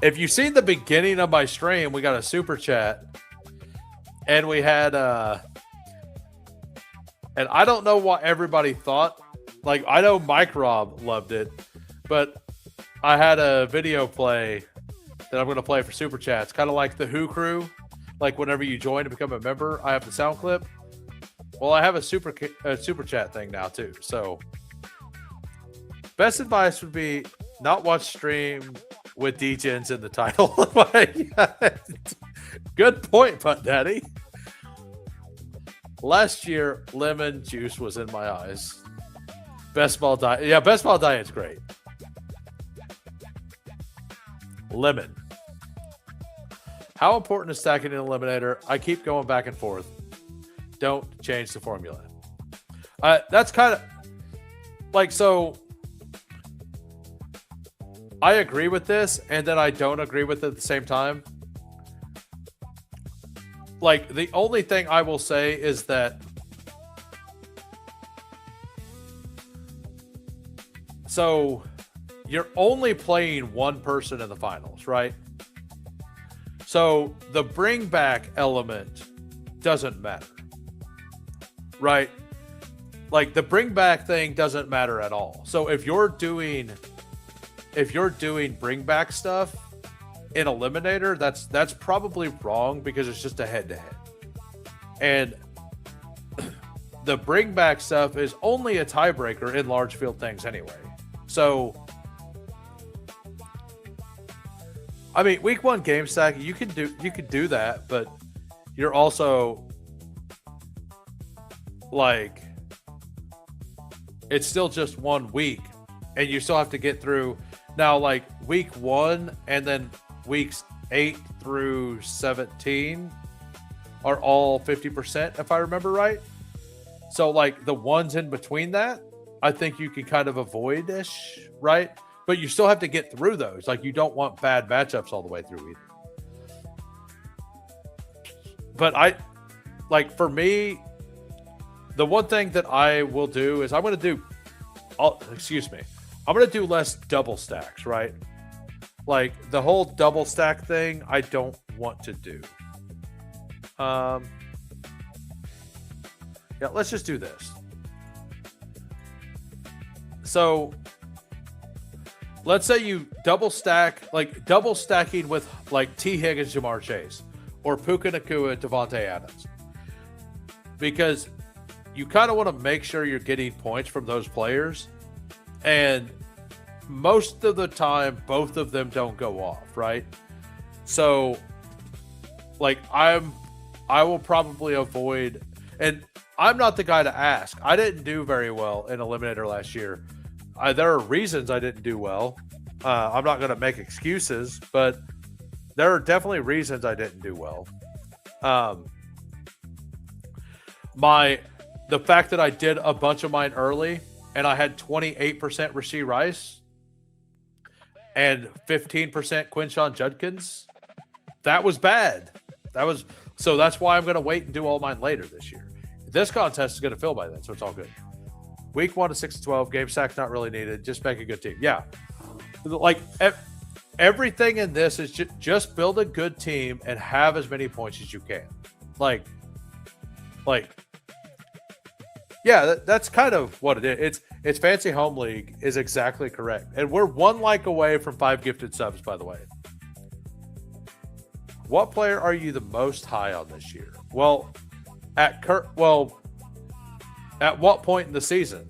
if you've seen the beginning of my stream, we got a super chat, and we had and I don't know what everybody thought. Like, I know Mike Rob loved it, but I had a video play that I'm going to play for super chats, kind of like the Who Crew. like whenever you join to become a member, I have the sound clip. Well, I have a super chat thing now too. So, best advice would be not watch stream with Degens in the title. Good point, Punt Daddy. Last year, lemon juice was in my eyes. Bestball diet. Yeah, Bestball diet's great. Lemon. How important is stacking an eliminator? I keep going back and forth. Don't change the formula. That's kind of like, so I agree with this, and then I don't agree with it at the same time. Like, the only thing I will say is that so you're only playing one person in the finals, right? So the bring back element doesn't matter, right? Like, the bring back thing doesn't matter at all. So if you're doing bring back stuff in Eliminator, that's probably wrong because it's just a head-to-head. And the bring back stuff is only a tiebreaker in large field things anyway. So, I mean, week one game stack, you could do that, but you're also like, it's still just 1 week, and you still have to get through. Now, like, week one and then weeks 8 through 17 are all 50%, if I remember right. So, like, the ones in between that, I think you can kind of avoid-ish, right? But you still have to get through those. Like, you don't want bad matchups all the way through either. But for me, the one thing that I will do is I'm going to do less double stacks, right? Like, the whole double stack thing, I don't want to do. Yeah, let's just do this. So, let's say you double stacking with like T. Higgins, Jamar Chase, or Puka Nacua, Devontae Adams. Because you kind of want to make sure you're getting points from those players. And most of the time, both of them don't go off, right? So, like, I will probably avoid, and I'm not the guy to ask. I didn't do very well in Eliminator last year. There are reasons I didn't do well. I'm not going to make excuses, but there are definitely reasons I didn't do well. The fact that I did a bunch of mine early and I had 28% Rasheed Rice and 15% Quinshon Judkins, that was bad. So that's why I'm going to wait and do all mine later this year. This contest is going to fill by then, so it's all good. Week 1 to 6 to 12, game stack's not really needed. Just make a good team. Yeah. Like, everything in this is just build a good team and have as many points as you can. Like, yeah, that's kind of what it is. It's Fancy Home League is exactly correct. And we're 1 like away from 5 gifted subs, by the way. What player are you the most high on this year? Well, at what point in the season?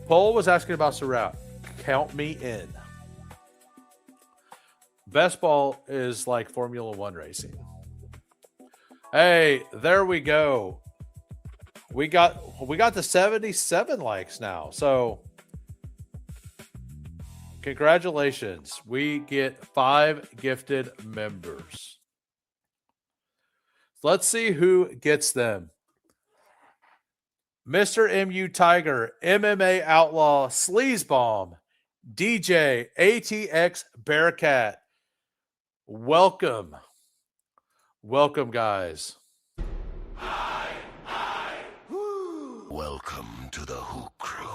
Paul was asking about Surratt. Count me in. Bestball is like Formula One racing. Hey, there we go. We got the 77 likes now. So congratulations. We get 5 gifted members. Let's see who gets them. Mr. MU Tiger, MMA Outlaw, Sleazebomb, DJ, ATX Bearcat. Welcome. Welcome, guys. Welcome to the Who Crew.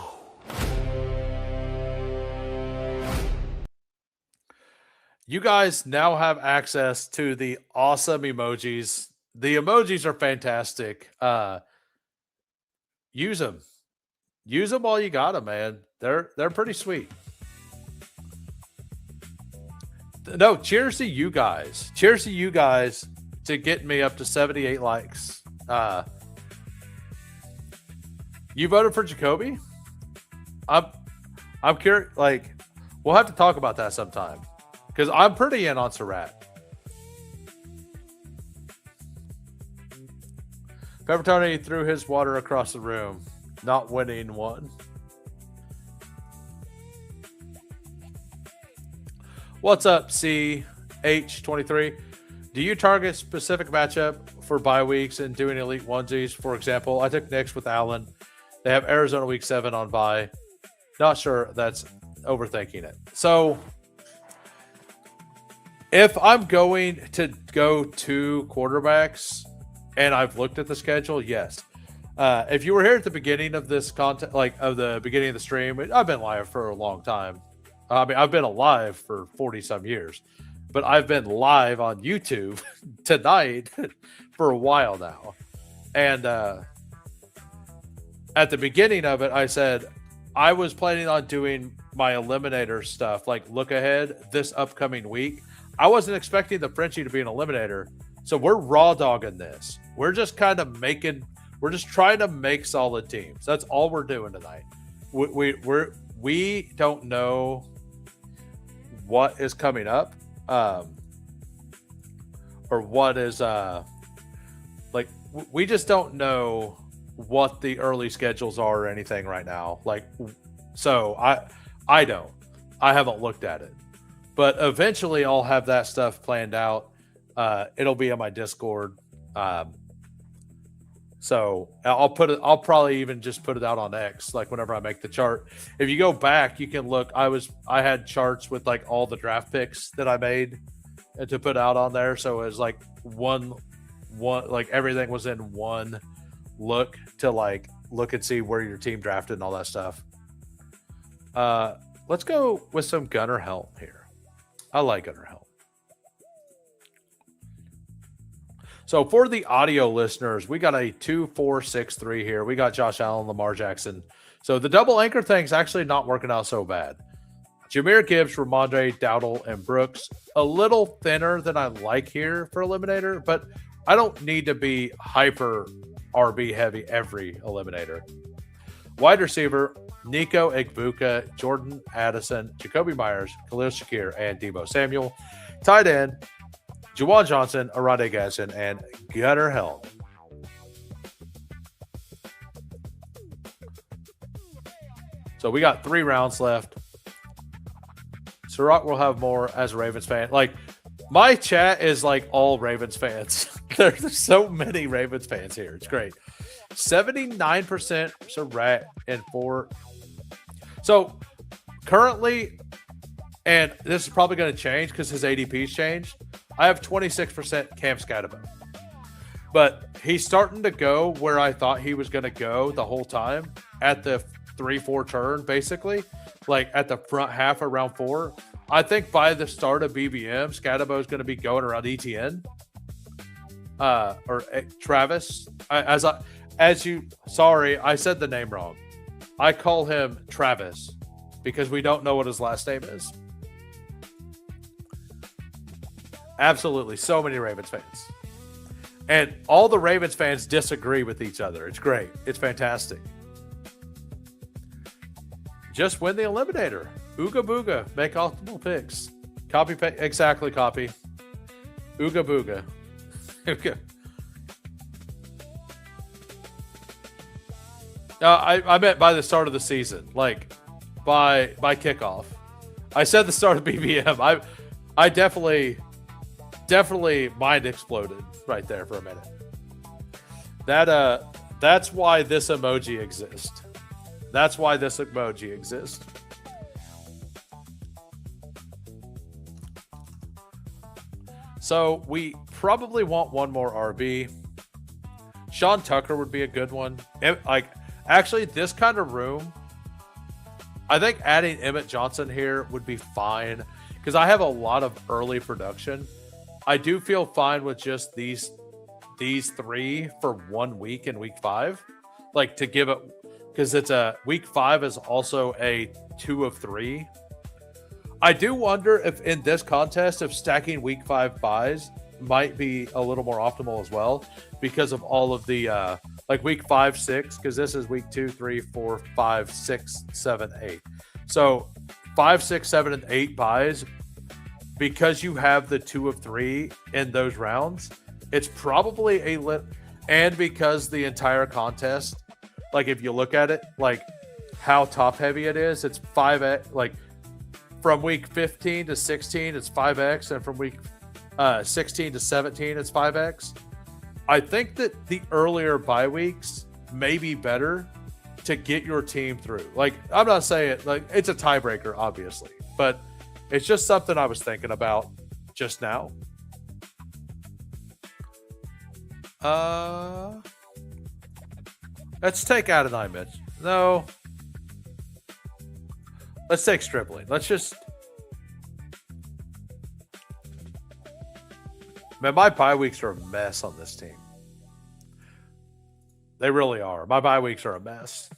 You guys now have access to the awesome emojis. The emojis are fantastic. Use them. Use them while you got them, man. They're pretty sweet. No, cheers to you guys. Cheers to you guys to getting me up to 78 likes. You voted for Jacoby? I'm curious. Like, we'll have to talk about that sometime because I'm pretty in on Surratt. Peppertoni threw his water across the room, not winning one. What's up, CH23? Do you target specific matchup for bye weeks and doing elite onesies? For example, I took Knicks with Allen. They have Arizona week 7 on bye. Not sure that's overthinking it. So if I'm going to go 2 quarterbacks and I've looked at the schedule, yes. If you were here at the beginning of this content, like of the beginning of the stream, I've been live for a long time. I mean, I've been alive for 40 some years, but I've been live on YouTube tonight for a while now. And at the beginning of it, I said I was planning on doing my eliminator stuff, like look ahead this upcoming week. I wasn't expecting the Frenchie to be an eliminator. So we're raw dogging this. We're just kind of we're just trying to make solid teams. That's all we're doing tonight. We don't know what is coming up, or what is like we just don't know what the early schedules are or anything right now. Like, so I haven't looked at it, but eventually I'll have that stuff planned out. It'll be on my Discord. So I'll probably even just put it out on X, like whenever I make the chart. If you go back, you can look. I had charts with like all the draft picks that I made to put out on there. So it was like one, like everything was in one look to like look and see where your team drafted and all that stuff. Let's go with some Gunner Helm here. I like Gunner Helm. So for the audio listeners, we got a 2-4-6-3 here. We got Josh Allen, Lamar Jackson. So the double anchor thing's actually not working out so bad. Jahmyr Gibbs, Ramondre, Dowdle, and Brooks. A little thinner than I like here for eliminator, but I don't need to be hyper RB heavy every eliminator. Wide receiver, Nico Igbuka, Jordan Addison, Jacoby Myers, Khalil Shakir, and Deebo Samuel. Tight end, Juwan Johnson, Arade Gasson, and Gunner Helm. So we got 3 rounds left. Sirach will have more as a Ravens fan. Like, my chat is like all Ravens fans. There's so many Ravens fans here. It's great. 79% Sirach and 4. So currently, and this is probably going to change because his ADP's changed. I have 26% Cam Scatterbo. But he's starting to go where I thought he was going to go the whole time at the 3-4 turn, basically. Like at the front half of round 4. I think by the start of BBM, Scatterbo is going to be going around ETN. Or Travis. Sorry, I said the name wrong. I call him Travis because we don't know what his last name is. Absolutely. So many Ravens fans. And all the Ravens fans disagree with each other. It's great. It's fantastic. Just win the eliminator. Ooga booga. Make optimal picks. Copy. Exactly. Copy. Ooga booga. Okay. I meant by the start of the season. Like by kickoff. I said the start of BBM. I definitely mind exploded right there for a minute. That's why this emoji exists. That's why this emoji exists. So we probably want one more RB. Sean Tucker would be a good one. Actually, this kind of room, I think adding Emmett Johnson here would be fine because I have a lot of early production. I do feel fine with just these 3 for 1 week in week 5, like to give it, because it's a week 5 is also a 2 of 3. I do wonder if in this contest of stacking week 5 buys, might be a little more optimal as well because of all of the like week 5, 6, because this is week 2, 3, 4, 5, 6, 7, 8. So 5, 6, 7, and 8 buys, because you have the 2 of 3 in those rounds, it's probably a lit. And because the entire contest, like if you look at it, like how top heavy it is, it's 5x. Like from week 15 to 16, it's 5x, and from week 16 to 17, it's 5x. I think that the earlier bye weeks may be better to get your team through. Like, I'm not saying like it's a tiebreaker, obviously, but it's just something I was thinking about just now. Let's take Adonai Mitch. No. Let's take Stripling. Let's just. Man, my bye weeks are a mess on this team. They really are. My bye weeks are a mess.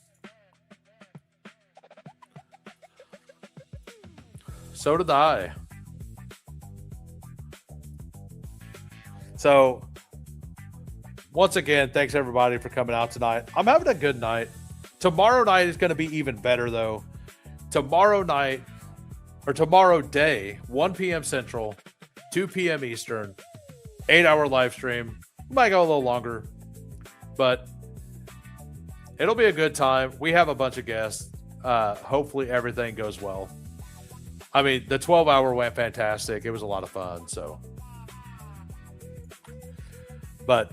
So did I. So, once again, thanks everybody for coming out tonight. I'm having a good night. Tomorrow night is going to be even better, though. Tomorrow night, or tomorrow day, 1 p.m. Central, 2 p.m. Eastern, 8-hour live stream. Might go a little longer, but it'll be a good time. We have a bunch of guests. Hopefully everything goes well. I mean, the 12-hour went fantastic. It was a lot of fun, so. But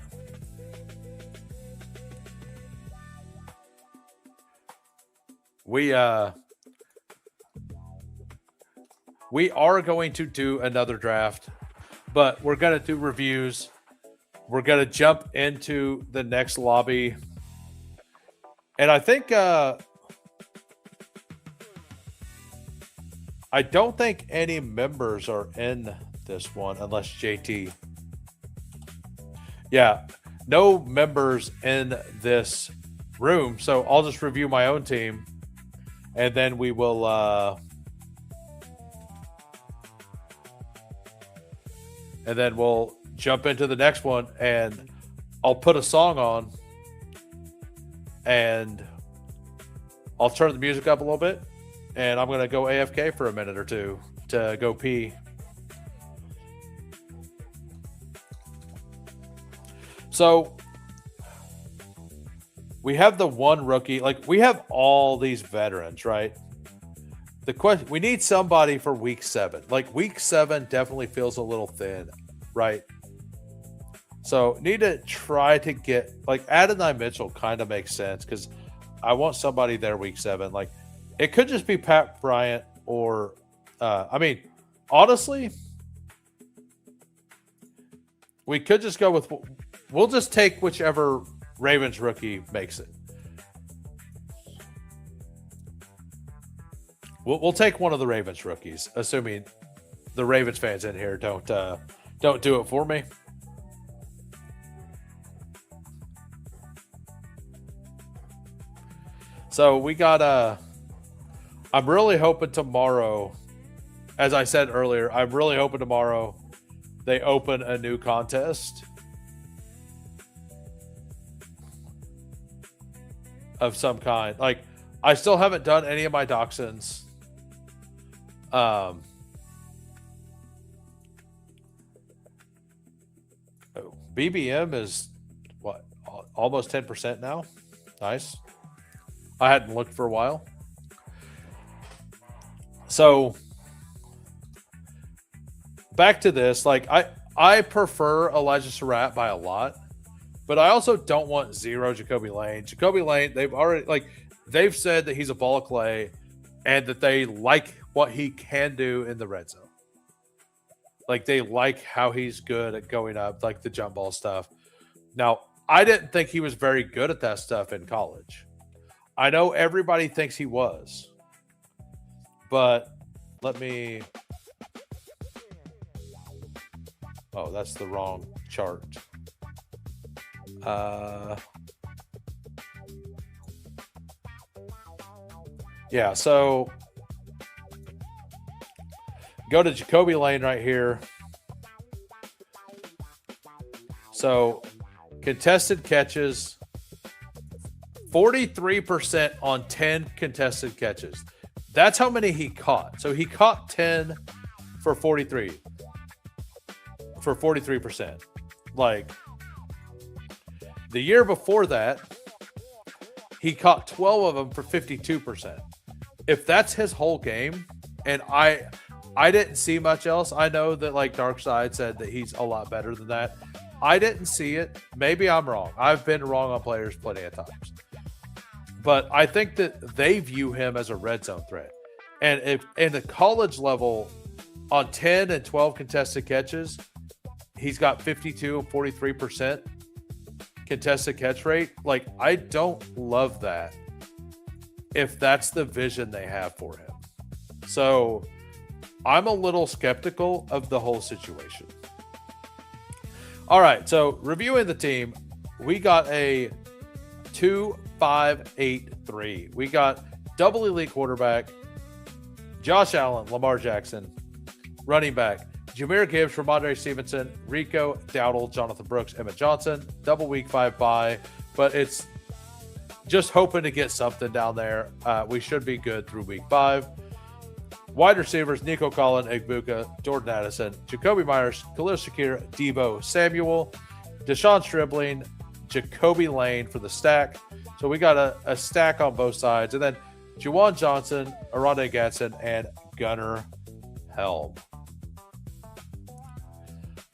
we are going to do another draft, but we're going to do reviews. We're going to jump into the next lobby. And I think I don't think any members are in this one unless JT. Yeah, no members in this room. So I'll just review my own team, and then we will and then we'll jump into the next one, and I'll put a song on, and I'll turn the music up a little bit, and I'm going to go AFK for a minute or two to go pee. So we have the one rookie. Like, we have all these veterans, right? The question, we need somebody for week 7. Like, week 7 definitely feels a little thin, right? So need to try to get, like, Adonai Mitchell kind of makes sense because I want somebody there week 7. Like, it could just be Pat Bryant or, I mean, honestly, we could just go with, we'll just take whichever Ravens rookie makes it. We'll take one of the Ravens rookies, assuming the Ravens fans in here don't do it for me. So we got I'm really hoping tomorrow, as I said earlier, I'm really hoping tomorrow they open a new contest of some kind. Like, I still haven't done any of my Dachshunds. BBM is what, almost 10% now. Nice. I hadn't looked for a while. So back to this, like, I prefer Elijah Surratt by a lot, but I also don't want zero Jacoby Lane. Jacoby Lane, they've said that he's a ball of clay and that they like what he can do in the red zone. Like, they like how he's good at going up, like the jump ball stuff. Now, I didn't think he was very good at that stuff in college. I know everybody thinks he was, but let me. Oh, that's the wrong chart. Yeah, so go to Jacoby Lane right here. So contested catches, 43% on 10 contested catches. That's how many he caught. So he caught 10 for 43%. Like the year before that, he caught 12 of them for 52%. If that's his whole game, and I didn't see much else. I know that like Darkside said that he's a lot better than that. I didn't see it. Maybe I'm wrong. I've been wrong on players plenty of times. But I think that they view him as a red zone threat. And if in the college level, on 10 and 12 contested catches, he's got 52 and 43% contested catch rate. Like, I don't love that if that's the vision they have for him. So I'm a little skeptical of the whole situation. All right, so reviewing the team, we got a 2-5-8-3. We got double elite quarterback, Josh Allen, Lamar Jackson, running back, Jahmyr Gibbs, Ramondre Stevenson, Rico, Dowdle, Jonathan Brooks, Emmett Johnson, double week 5 bye, but it's just hoping to get something down there. We should be good through week 5. Wide receivers, Nico Collin, Egbuka, Jordan Addison, Jacoby Myers, Khalil Shakir, Deebo Samuel, Deshaun Stribling, Jacoby Lane for the stack. So we got a stack on both sides. And then Juwan Johnson, Arande Gatson, and Gunnar Helm.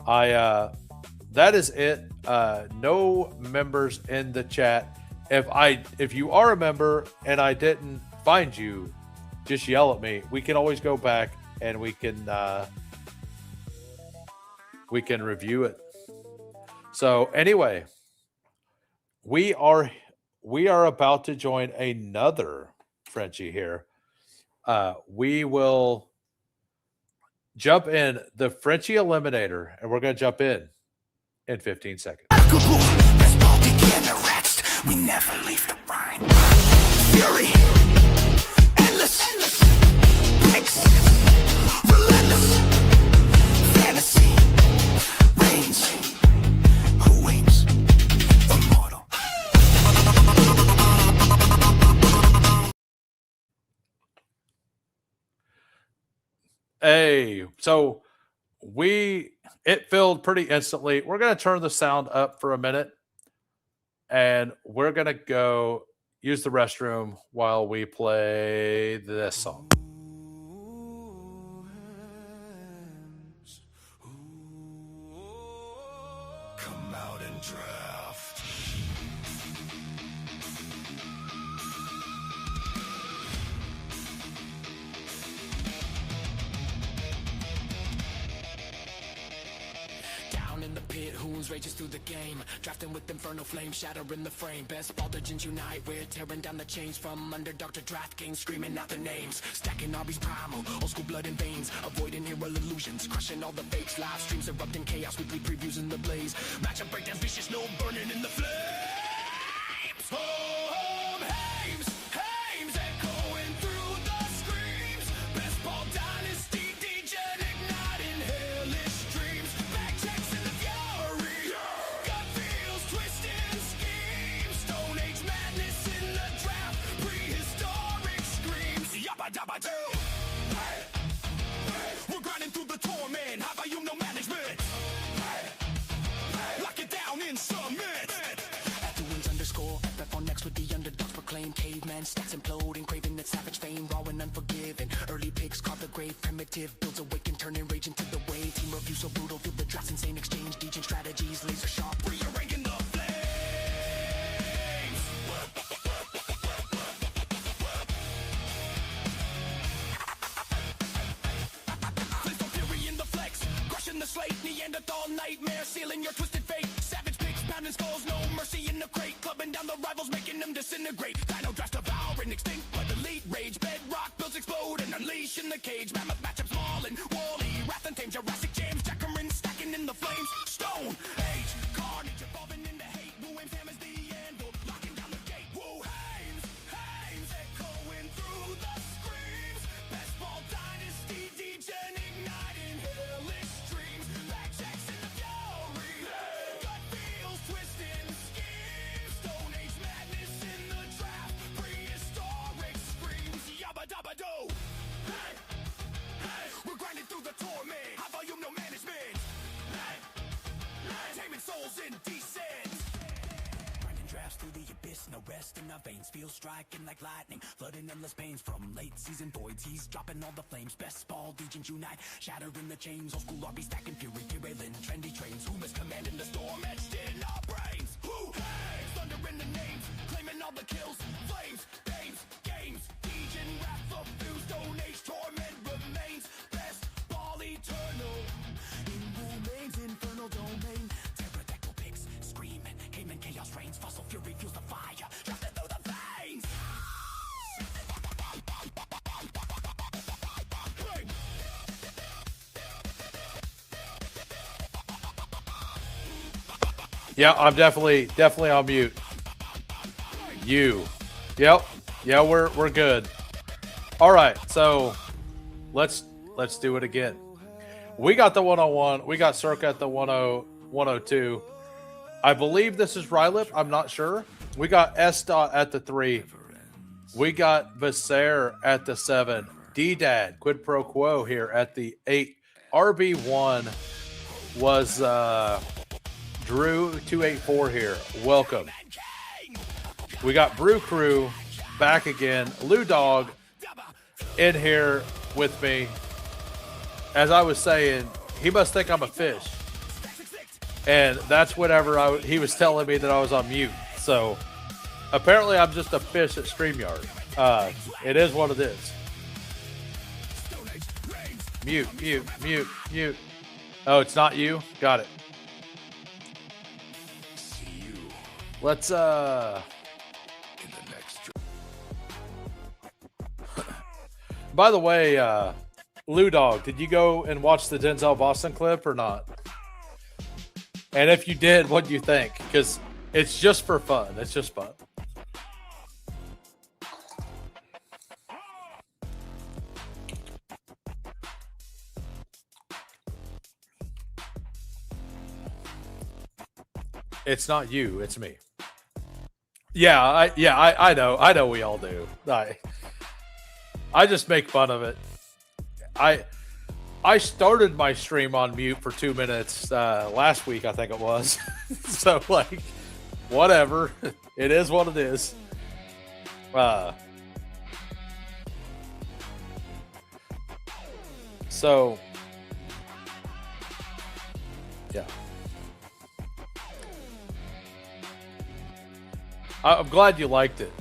That is it. No members in the chat. If you are a member and I didn't find you, just yell at me. We can always go back and we can review it. So anyway, we are about to join another Frenchie here. We will jump in the Frenchie Eliminator, and we're going to jump in 15 seconds. We never leave the grind. Fury, endless, relentless, fantasy, range, who wins, immortal. Hey, so it filled pretty instantly. We're going to turn the sound up for a minute. And we're going to go use the restroom while we play this song. Come out and draft. In the pit, who's rages through the game, drafting with infernal flames, shattering the frame. Bestball Degens unite, we're tearing down the chains, from underdog to DraftKings, screaming out the names, stacking RB's primal, old school blood and veins, avoiding hero illusions, crushing all the fakes, live streams erupting chaos, weekly previews in the blaze, matchup breakdowns, vicious, no burning in the flames. Home Hames, echoing through the screams, Bestball Dynasty, Degen igniting hellish dreams, back checks in the fury, gut feels twisting schemes, Stone Age madness in the draft, prehistoric screams, yabba dabba doo. We're grinding through the torment, high volume, no management, lock it down in cement. FF on next with the underdogs proclaim, caveman stacks imploding, craving that savage fame, raw and unforgiving, early picks carve the grave, primitive builds awaken, turning rage into the wave, team review so brutal, feel the draft's insane exchange, Degen strategies, laser sharp, rearranging the flames. Blissful fury in the flex, crushing the slate, Neanderthal nightmare, sealing your twisted fate, savage picks, pounding skulls, no mercy in the crate, clubbing down the rivals, making them disintegrate, dino draft devouring extinct, but elite rage, bedrock builds explode and unleash in the cage, mammoth matchups mauling, Wally, wrath and tame, Jurassic jams, Jackerin stacking in the flames, Stone Age, carnage evolving into hate, Wu Hames hammers the anvil, locking down the gate, Wu Hames, echoing through the screams, Bestball Dynasty, Degen igniting hellish dreams, back checks in the fury, gut feels our veins, feel striking like lightning, flooding endless pains from late season voids. He's dropping all the flames. Bestball Degens unite, shattering the chains. Old school RB stacking fury, derailing trendy trains. Who is commanding the storm etched in our brains? Who hangs? Thunder in the names, claiming all the kills. Flames, games, games. Degen wrath of fuse, stone age torment remains. Bestball eternal, in Wumane's infernal domain. Pterodactyl pigs, screaming, cayman chaos reigns. Fossil fury fuels the fire, drafted through the veins. Yeah, I'm definitely on mute. You. Yep. Yeah, we're good. All right, so let's do it again. We got the 101. We got Circa at the 102. I believe this is Rylip. I'm not sure. We got S. at the 3. We got Visair at the 7. D-Dad, Quid Pro Quo here at the 8. RB1 was Drew 284 here. Welcome. We got Brew Crew back again. Lou Dog in here with me. As I was saying, he must think I'm a fish. And that's whenever he was telling me that I was on mute. So apparently I'm just a fish at StreamYard. It is what it is. Mute. Oh, it's not you? Got it. Let's by the way, Lou Dog, did you go and watch the Denzel Boston clip or not? And if you did, what do you think? Because it's just for fun. It's just fun. It's not you. It's me. Yeah, I know. I know we all do. I just make fun of it. I started my stream on mute for 2 minutes last week, I think it was. So, like, whatever. It is what it is. So, yeah. I'm glad you liked it.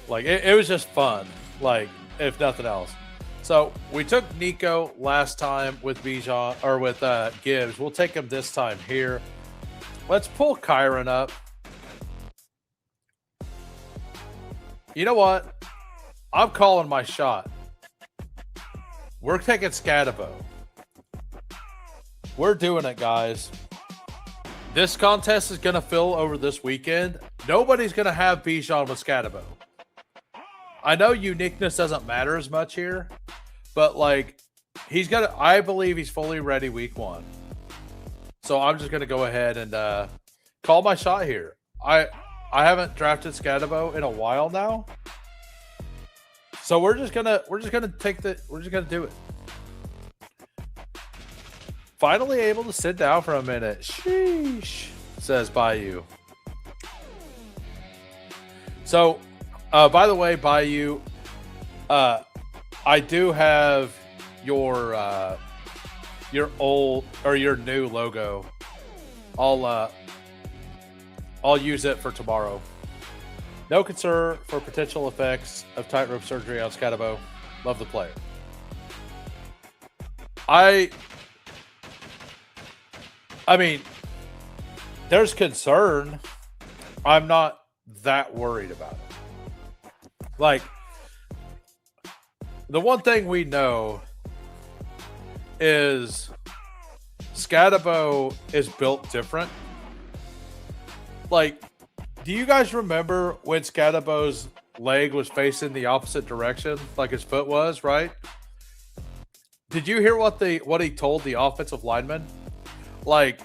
Like, it was just fun. Like, if nothing else. So we took Nico last time with Bijan or with Gibbs. We'll take him this time here. Let's pull Kyron up. You know what? I'm calling my shot. We're taking Scatabo. We're doing it, guys. This contest is going to fill over this weekend. Nobody's going to have Bijan with Scatabo. I know uniqueness doesn't matter as much here, but like I believe he's fully ready week 1. So I'm just going to go ahead and call my shot here. I haven't drafted Scatabo in a while now. So we're just going to do it. Finally able to sit down for a minute. Sheesh, says Bayou. So, by the way, Bayou, I do have your old or your new logo. I'll use it for tomorrow. No concern for potential effects of tightrope surgery on Scatabo. Love the player. I mean, there's concern. I'm not that worried about it. Like, the one thing we know is Scatabo is built different. Like, do you guys remember when Scatabo's leg was facing the opposite direction, like his foot was, right? Did you hear what he told the offensive lineman? Like,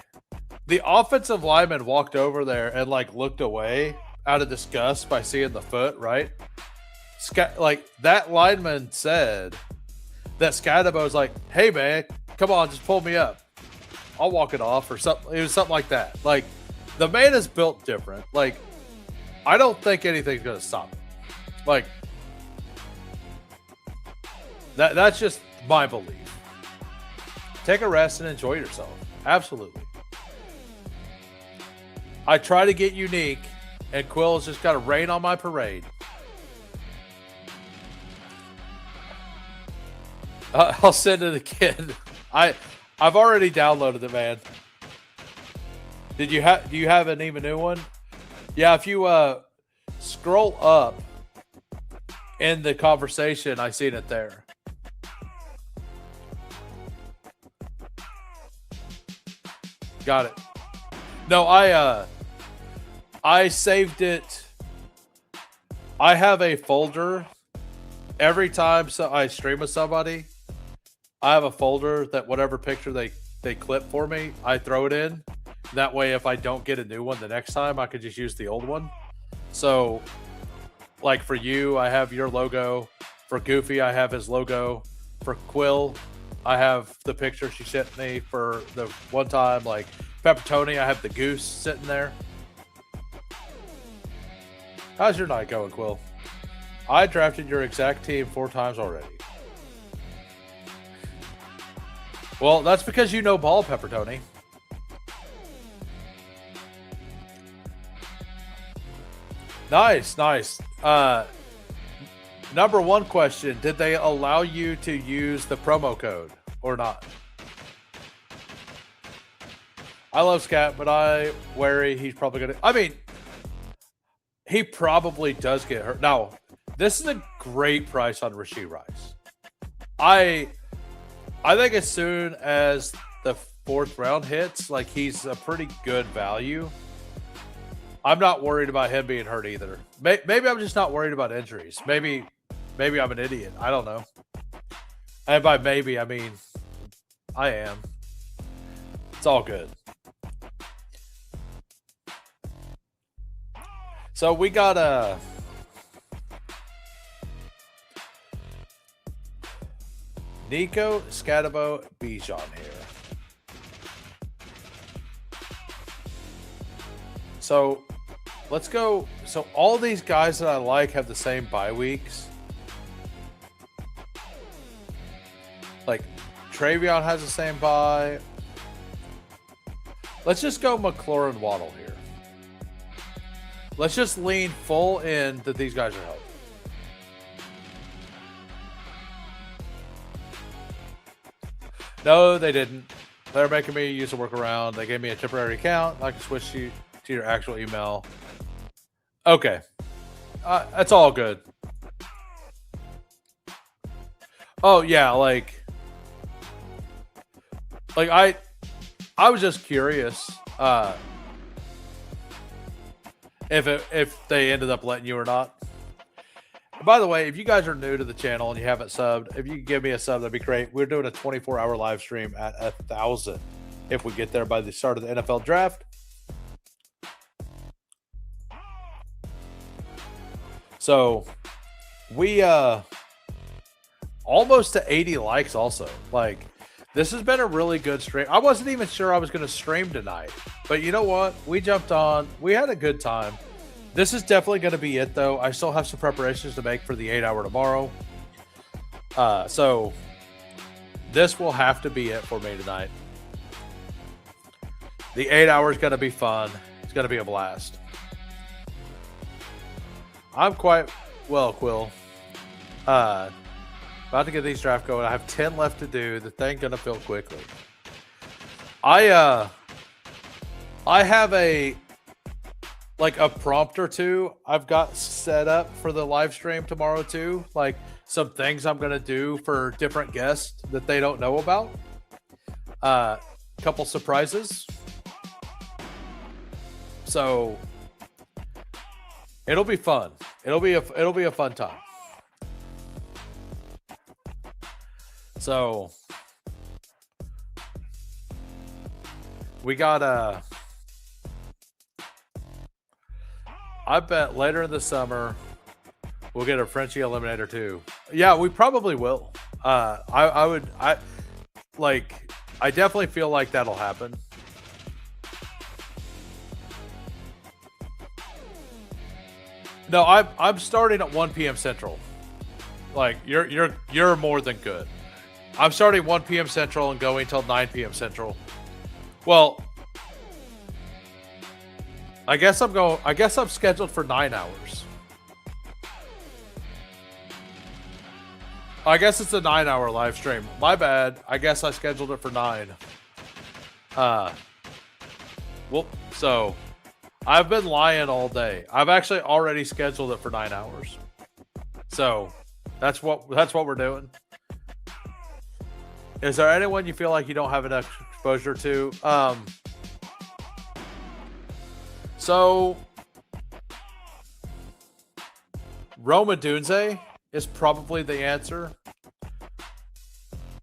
the offensive lineman walked over there and like looked away out of disgust by seeing the foot, right? Like, that lineman said that Scatabo's like, hey man, come on, just pull me up. I'll walk it off or something. It was something like that. Like, the man is built different. Like, I don't think anything's gonna stop him. Like that's just my belief. Take a rest and enjoy yourself. Absolutely. I try to get unique, and Quill's just got to rain on my parade. I'll send it again. I've already downloaded it, man. Do you have an even new one? Yeah, if you scroll up in the conversation, I seen it there. Got it. No, I saved it. I have a folder. Every time I stream with somebody, I have a folder that whatever picture they clip for me, I throw it in. That way, if I don't get a new one the next time, I could just use the old one. So, like for you, I have your logo. For Goofy, I have his logo. For Quill, I have the picture she sent me for the one time. Like Peppertoni, I have the goose sitting there. How's your night going, Quill? I drafted your exact team 4 times already. Well, that's because you know ball, Peppertoni. Nice, nice. Number one question, did they allow you to use the promo code or not? I love Scat, but I worry he's probably going to... I mean, he probably does get hurt. Now, this is a great price on Rashee Rice. I think as soon as the 4th round hits, like he's a pretty good value. I'm not worried about him being hurt either. Maybe I'm just not worried about injuries. Maybe I'm an idiot. I don't know. And by maybe, I mean I am. It's all good. So we got Nico Scatabo Bijan here. So let's go. So all these guys that I like have the same bye weeks. Like Travion has the same bye. Let's just go McLaurin Waddle here. Let's just lean full in that these guys are healthy. No, they didn't. They're making me use a workaround. They gave me a temporary account. I can switch you to your actual email. Okay. That's all good. Oh, yeah, like I was just curious if they ended up letting you or not. By the way, if you guys are new to the channel and you haven't subbed, if you could give me a sub, that'd be great. We're doing a 24-hour live stream at 1,000 if we get there by the start of the NFL draft. So we almost to 80 likes also. Like, this has been a really good stream. I wasn't even sure I was going to stream tonight, but you know what? We jumped on. We had a good time. This is definitely going to be it, though. I still have some preparations to make for the 8-hour tomorrow. So this will have to be it for me tonight. The 8 hour is going to be fun. It's going to be a blast. I'm quite well, Quill. About to get these draft going. I have 10 left to do. The thing going to fill quickly. I have a prompt or two I've got set up for the live stream tomorrow too. Like some things I'm going to do for different guests that they don't know about. Couple surprises. So it'll be fun. It'll be a fun time. So we got I bet later in the summer we'll get a Frenchie Eliminator too. Yeah, we probably will. I definitely feel like that'll happen. No, I'm starting at 1 p.m. Central. Like you're more than good. I'm starting 1 p.m. Central and going till 9 p.m. Central. Well, I guess I'm scheduled for 9 hours. I guess it's a 9-hour live stream. My bad. I guess I scheduled it for 9. Well, so I've been lying all day. I've actually already scheduled it for 9 hours. So that's what we're doing. Is there anyone you feel like you don't have enough exposure to? So Roma Dunze is probably the answer.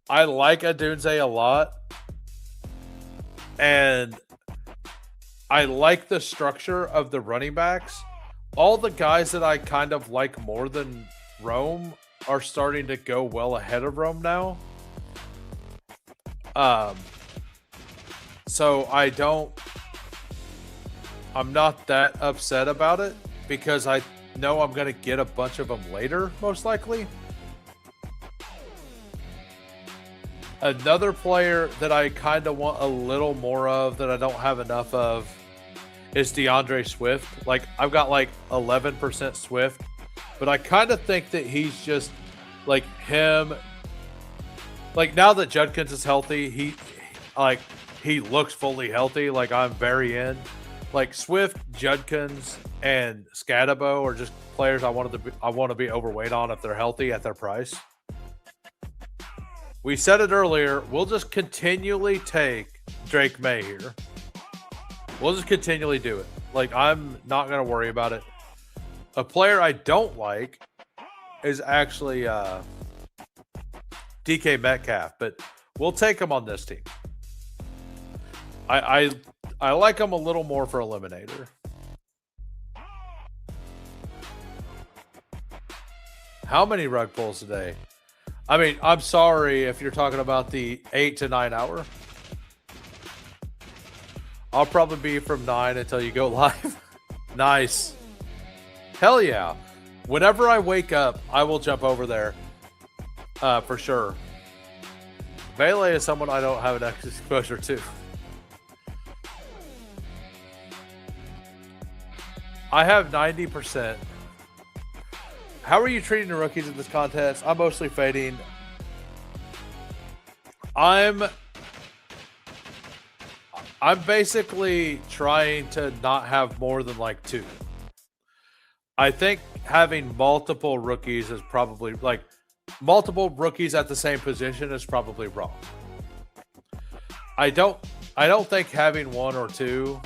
I like Adunze a lot. And I like the structure of the running backs. All the guys that I kind of like more than Rome are starting to go well ahead of Rome now. So I'm not that upset about it because I know I'm going to get a bunch of them later, most likely. Another player that I kind of want a little more of that I don't have enough of is DeAndre Swift. Like, I've got like 11% Swift, but I kind of think that he's just like him. Like, now that Judkins is healthy, he looks fully healthy. Like, I'm very in. Like, Swift, Judkins, and Scadabo are just players I want to be overweight on if they're healthy at their price. We said it earlier. We'll just continually take Drake May here. We'll just continually do it. Like, I'm not going to worry about it. A player I don't like is actually DK Metcalf, but we'll take him on this team. I like him a little more for Eliminator. How many rug pulls today? I mean, I'm sorry if you're talking about the 8 to 9 hour. I'll probably be from 9 until you go live. Nice. Hell yeah. Whenever I wake up, I will jump over there. For sure. Vele is someone I don't have an exposure to. I have 90%. How are you treating the rookies in this contest? I'm mostly fading. I'm basically trying to not have more than like 2. I think having multiple rookies is probably like multiple rookies at the same position is probably wrong. I don't think having 1 or 2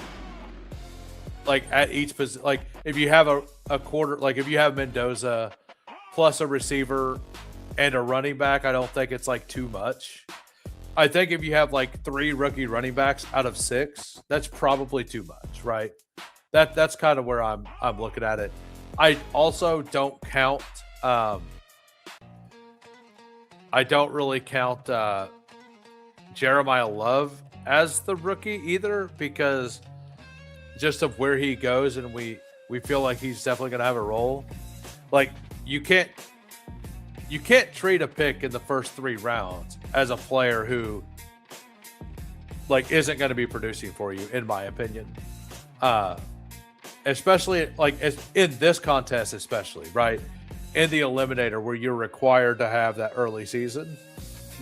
like at each position, like if you have a quarter, like if you have Mendoza plus a receiver and a running back, I don't think it's like too much. I think if you have like 3 rookie running backs out of 6, that's probably too much, right? That's kind of where I'm looking at it. I also don't count. I don't really count Jeremiah Love as the rookie either because just of where he goes, and we feel like he's definitely going to have a role. Like you can't trade a pick in the first 3 rounds as a player who like isn't going to be producing for you, in my opinion. Especially like in this contest, especially right in the Eliminator where you're required to have that early season.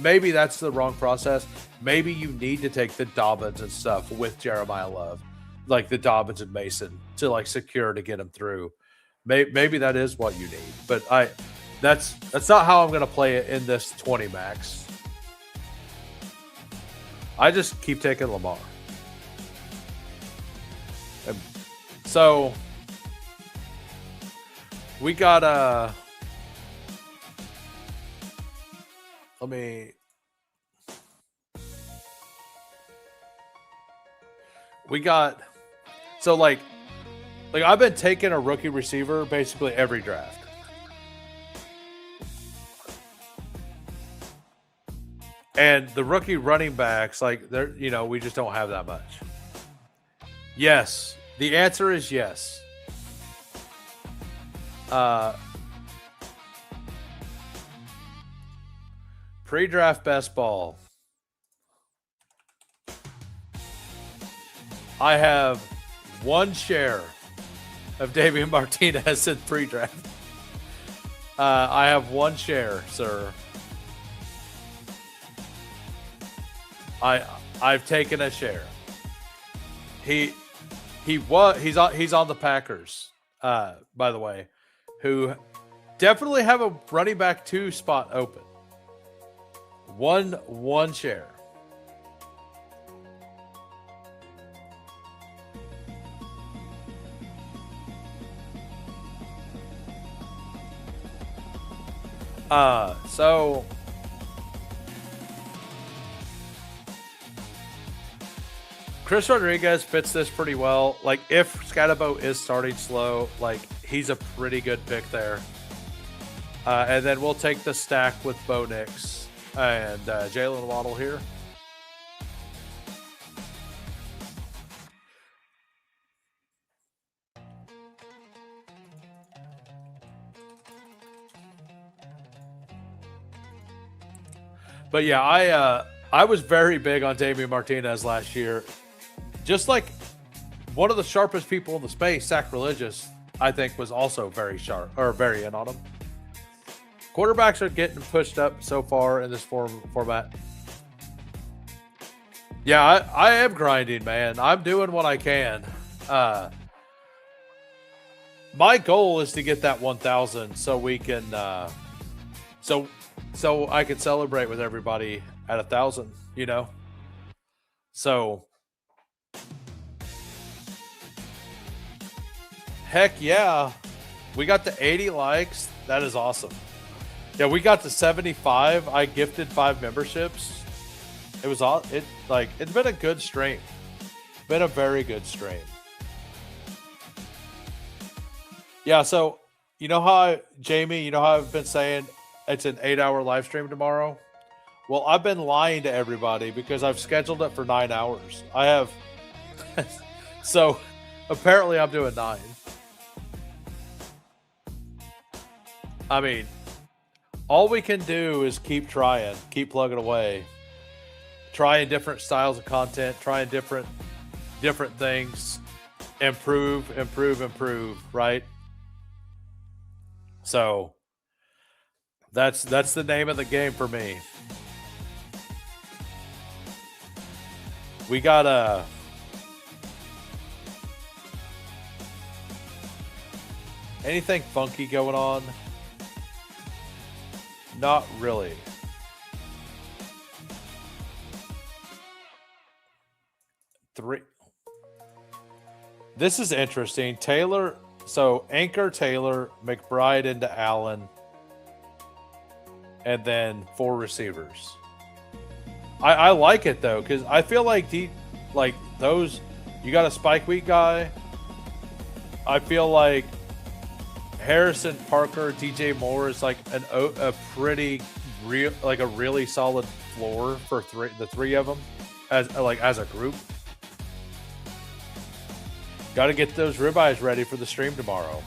Maybe that's the wrong process. Maybe you need to take the Dobbins and stuff with Jeremiah Love, like the Dobbins and Mason, to like secure to get him through. Maybe that is what you need, but that's not how I'm going to play it in this 20 max. I just keep taking Lamar. And so we got so like I've been taking a rookie receiver basically every draft. And the rookie running backs, like they're, we just don't have that much. Yes. The answer is yes. Uh, Pre-draft best ball. I have 1 share of Damian Martinez in pre-draft. I have 1 share, sir. I've taken a share. He's on the Packers, by the way, who definitely have a running back 2 spot open. One share. So Chris Rodriguez fits this pretty well. Like, if Scatabo is starting slow, like, he's a pretty good pick there. And then we'll take the stack with Bo Nix and Jalen Waddle here. But yeah, I was very big on Damian Martinez last year. Just like one of the sharpest people in the space, Sacrilegious, I think was also very sharp, or very in on him. Quarterbacks are getting pushed up so far in this format. Yeah, I am grinding, man. I'm doing what I can. My goal is to get that 1,000 so we can, so I can celebrate with everybody at 1,000. You know, so heck yeah, we got the 80 likes. That is awesome. Yeah, we got to 75. I gifted 5 memberships. It was all it's been a good stream. Been a very good stream. Yeah, so you know how Jamie, you know how I've been saying it's an 8-hour live stream tomorrow? Well, I've been lying to everybody because I've scheduled it for 9 hours. I have so apparently I'm doing 9. I mean, all we can do is keep trying, keep plugging away, trying different styles of content, trying different things, improve, right? So that's the name of the game for me. We got anything funky going on? Not really. This is interesting. Taylor, so Anchor, Taylor, McBride into Allen, and then 4 receivers. I like it though, because I feel like those, you got a spike week guy. I feel like Harrison, Parker, DJ Moore is like a pretty real, like a really solid floor for the three of them as a group. Got to get those ribeyes ready for the stream tomorrow.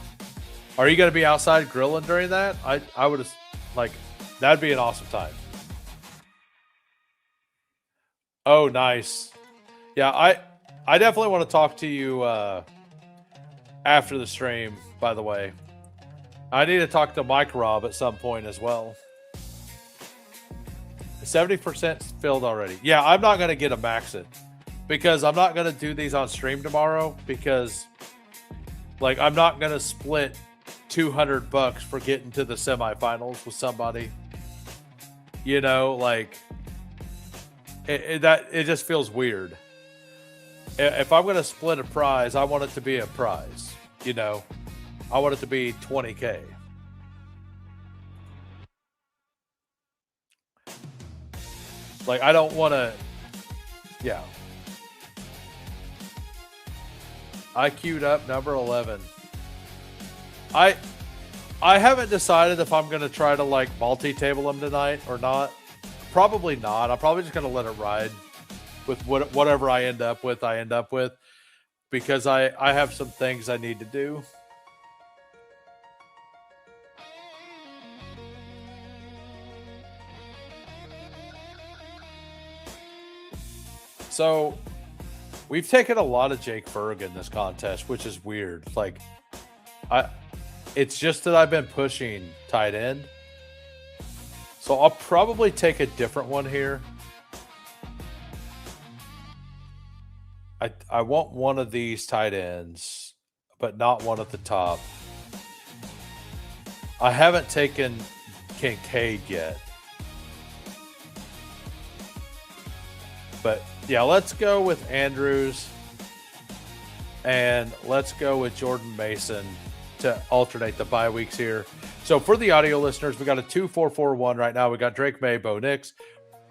Are you going to be outside grilling during that? I would like, that'd be an awesome time. Oh, nice. Yeah, I definitely want to talk to you after the stream, by the way. I need to talk to Mike Rob at some point as well. 70% filled already. Yeah, I'm not going to get a max it because I'm not going to do these on stream tomorrow because like I'm not going to split $200 for getting to the semifinals with somebody. You know, like it just feels weird. If I'm going to split a prize, I want it to be a prize, you know. I want it to be 20K. Like, I don't want to... Yeah. I queued up number 11. I haven't decided if I'm going to try to, like, multi-table them tonight or not. Probably not. I'm probably just going to let it ride with whatever I end up with, because I have some things I need to do. So we've taken a lot of Jake Ferg in this contest, which is weird. Like, I, it's just that I've been pushing tight end. So I'll probably take a different one here. I want one of these tight ends, but not one at the top. I haven't taken Kincaid yet. But yeah, let's go with Andrews. And let's go with Jordan Mason to alternate the bye weeks here. So for the audio listeners, we got a 2-4-4-1 right now. We got Drake May, Bo Nix.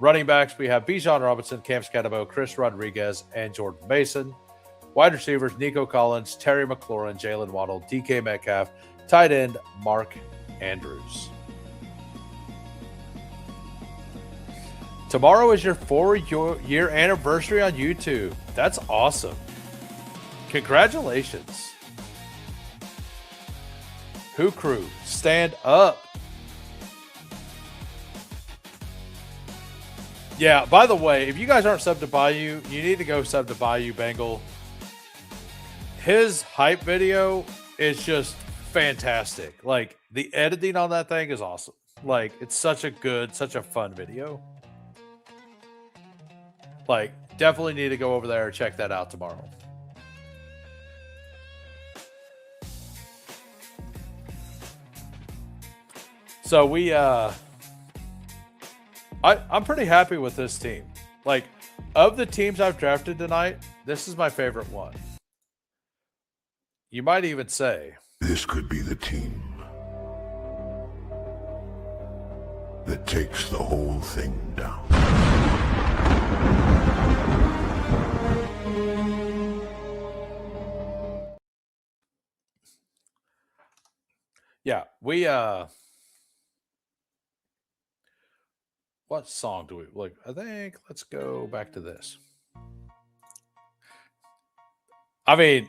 Running backs, we have Bijan Robinson, Cam Scatabo, Chris Rodriguez, and Jordan Mason. Wide receivers, Nico Collins, Terry McLaurin, Jalen Waddle, DK Metcalf. Tight end, Mark Andrews. Tomorrow is your 4-year anniversary on YouTube. That's awesome. Congratulations. Who Crew, stand up. Yeah, by the way, if you guys aren't subbed to Bayou, you need to go sub to Bayou Bengal. His hype video is just fantastic. Like, the editing on that thing is awesome. Like, it's such a fun video. Like, definitely need to go over there and check that out tomorrow. So I'm pretty happy with this team. Like, of the teams I've drafted tonight, this is my favorite one. You might even say this could be the team that takes the whole thing down. yeah, what song do we like? I think let's go back to this. I mean,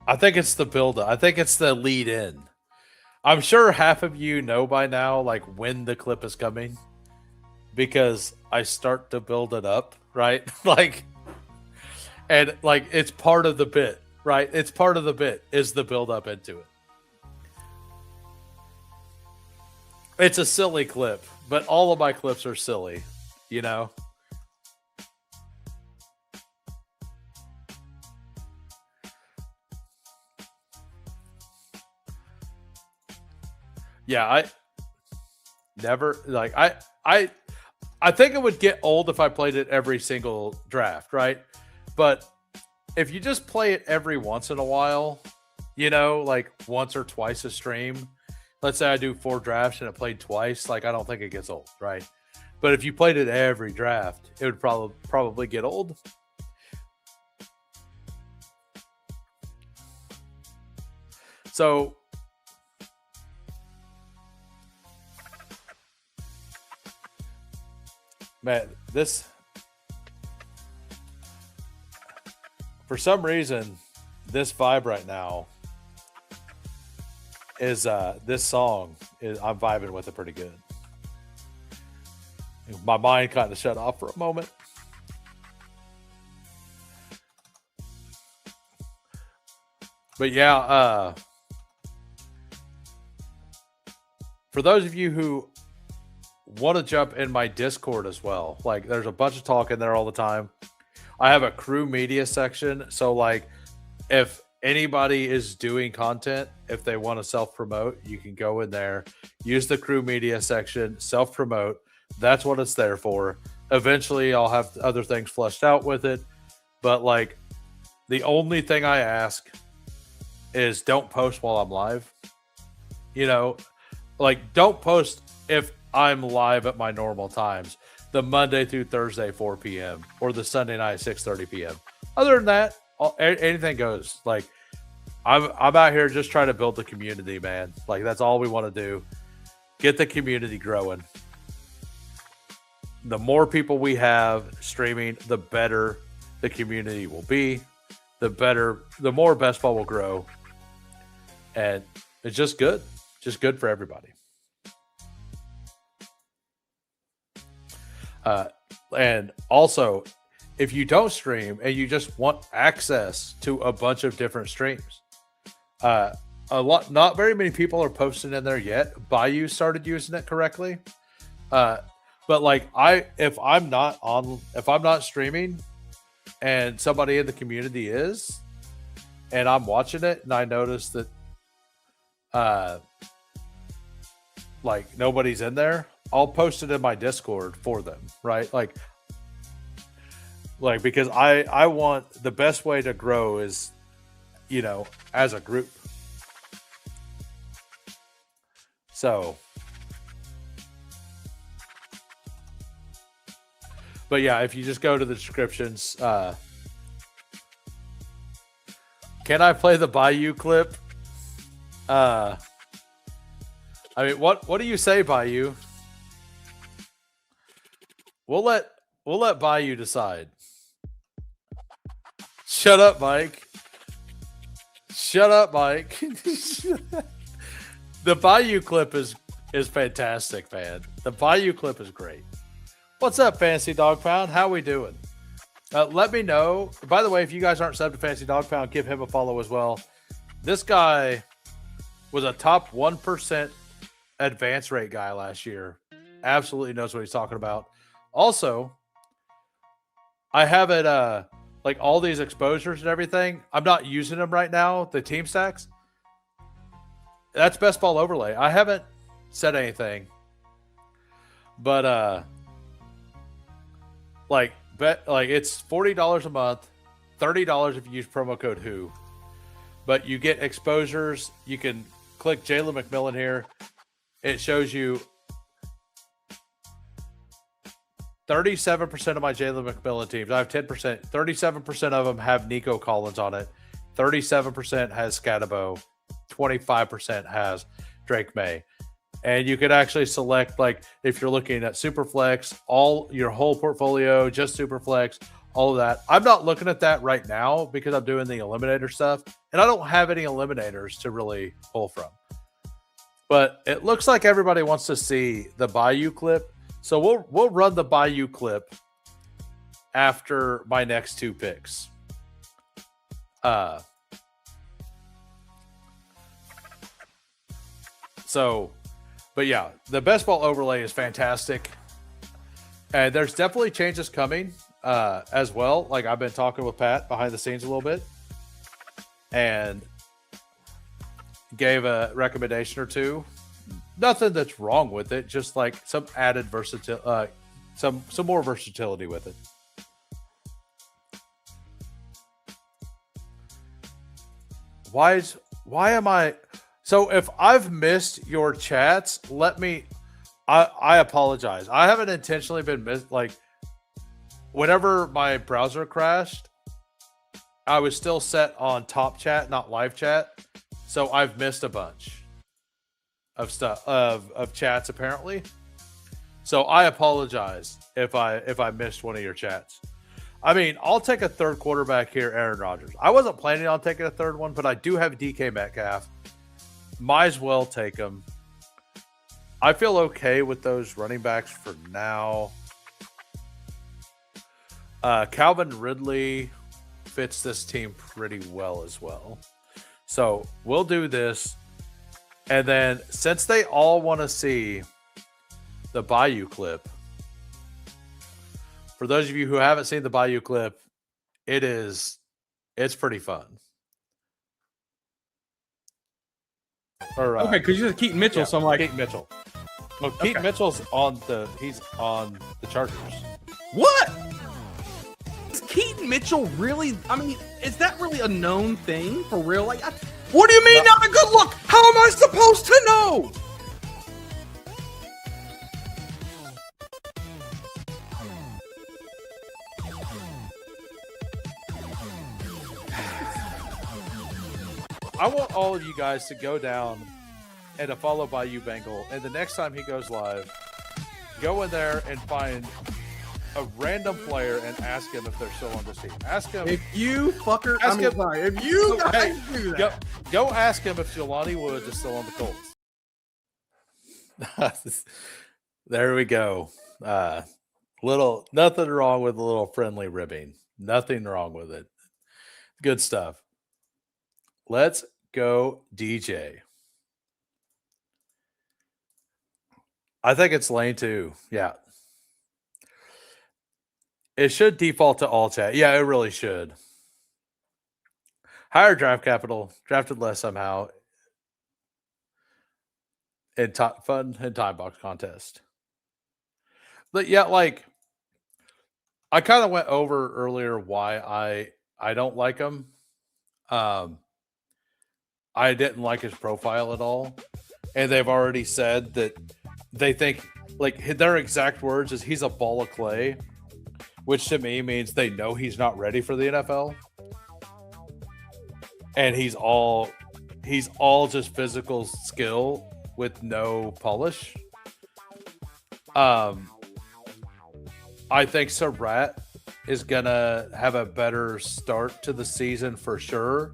I think it's the build-up. I think it's the lead in. I'm sure half of you know by now, like, when the clip is coming, because I start to build it up, right? Like, and like, it's part of the bit, right? It's part of the bit is the build-up into it. It's a silly clip, but all of my clips are silly, you know? Yeah, I never like I think it would get old if I played it every single draft, right? But if you just play it every once in a while, you know, like once or twice a stream, let's say I do 4 drafts and it played twice, like, I don't think it gets old, right? But if you played it every draft, it would probably get old. So man, this, for some reason, this vibe right now is this song is, I'm vibing with it pretty good. My mind kind of shut off for a moment. But yeah, for those of you who want to jump in my Discord as well, like, there's a bunch of talk in there all the time. I have a crew media section, so like, if anybody is doing content, if they want to self-promote, you can go in there, use the crew media section, self-promote. That's what it's there for. Eventually I'll have other things flushed out with it, but like, the only thing I ask is don't post while I'm live. You know, like, don't post if I'm live at my normal times, the Monday through Thursday 4 p.m. or the Sunday night 6:30 p.m. Other than that, anything goes. Like, I'm out here just trying to build the community, man. Like, that's all we want to do. Get the community growing. The more people we have streaming, the better the community will be. The more best ball will grow. And it's just good. Just good for everybody. And also, if you don't stream and you just want access to a bunch of different streams, not very many people are posting in there yet. Bayou started using it correctly. But like if I'm not streaming and somebody in the community is, and I'm watching it and I notice that like nobody's in there, I'll post it in my Discord for them, right? Like because I want the best way to grow is, as a group. So, but yeah, if you just go to the descriptions, can I play the Bayou clip? I mean, what do you say, Bayou? We'll let Bayou decide. Shut up, Mike. Shut up, Mike. The Bayou clip is fantastic, man. The Bayou clip is great. What's up, Fantasy Dog Pound? How we doing? Let me know. By the way, if you guys aren't subbed to Fantasy Dog Pound, give him a follow as well. This guy was a top 1% advance rate guy last year. Absolutely knows what he's talking about. Also, I have it like all these exposures and everything. I'm not using them right now, the team stacks. That's best ball overlay. I haven't said anything. But it's $40 a month, $30 if you use promo code WHO. But you get exposures. You can click Jalen McMillan here. It shows you 37% of my Jalen McMillan teams. I have 10%. 37% of them have Nico Collins on it. 37% has Scatabo. 25% has Drake May. And you could actually select, like, if you're looking at Superflex, your whole portfolio, just Superflex, all of that. I'm not looking at that right now because I'm doing the eliminator stuff, and I don't have any eliminators to really pull from. But it looks like everybody wants to see the Bayou clip, so we'll run the Bayou clip after my next two picks. But yeah, the best ball overlay is fantastic. And there's definitely changes coming as well. Like, I've been talking with Pat behind the scenes a little bit and gave a recommendation or two. Nothing that's wrong with it, just like some added versatility, some more versatility with it. Why am I? So if I've missed your chats, I apologize. I haven't intentionally been missed. Like, whenever my browser crashed, I was still set on top chat, not live chat. So I've missed a bunch of stuff of chats apparently. So I apologize if I missed one of your chats. I mean, I'll take a third quarterback here, Aaron Rodgers. I wasn't planning on taking a third one, but I do have DK Metcalf. Might as well take him. I feel okay with those running backs for now. Calvin Ridley fits this team pretty well as well. So we'll do this. And then, since they all want to see the Bayou clip, for those of you who haven't seen the Bayou clip, it's pretty fun. Okay, because you said Keaton Mitchell, so I'm like, Keaton Mitchell. Well, Keaton Mitchell's on the Chargers. What? Is Keaton Mitchell really? I mean, is that really a known thing for real? Like, what do you mean not a good look? How am I supposed to know? I want all of you guys to go down and to follow Bayou Bengal. And the next time he goes live, go in there and find a random player and ask him if they're still on this team. Ask him. If you fucker, if you guys do that. Go ask him if Jelani Woods is still on the Colts. There we go. Little nothing wrong with a little friendly ribbing. Nothing wrong with it. Good stuff. Let's go, DJ. I think it's lane 2. Yeah. It should default to all chat. Yeah, it really should. Higher draft capital, drafted less somehow. And fun and time box contest. But yeah, like I kind of went over earlier why I don't like him. I didn't like his profile at all, and they've already said that they think like their exact words is he's a ball of clay, which to me means they know he's not ready for the NFL, and he's all just physical skill with no polish. I think Surratt is gonna have a better start to the season for sure.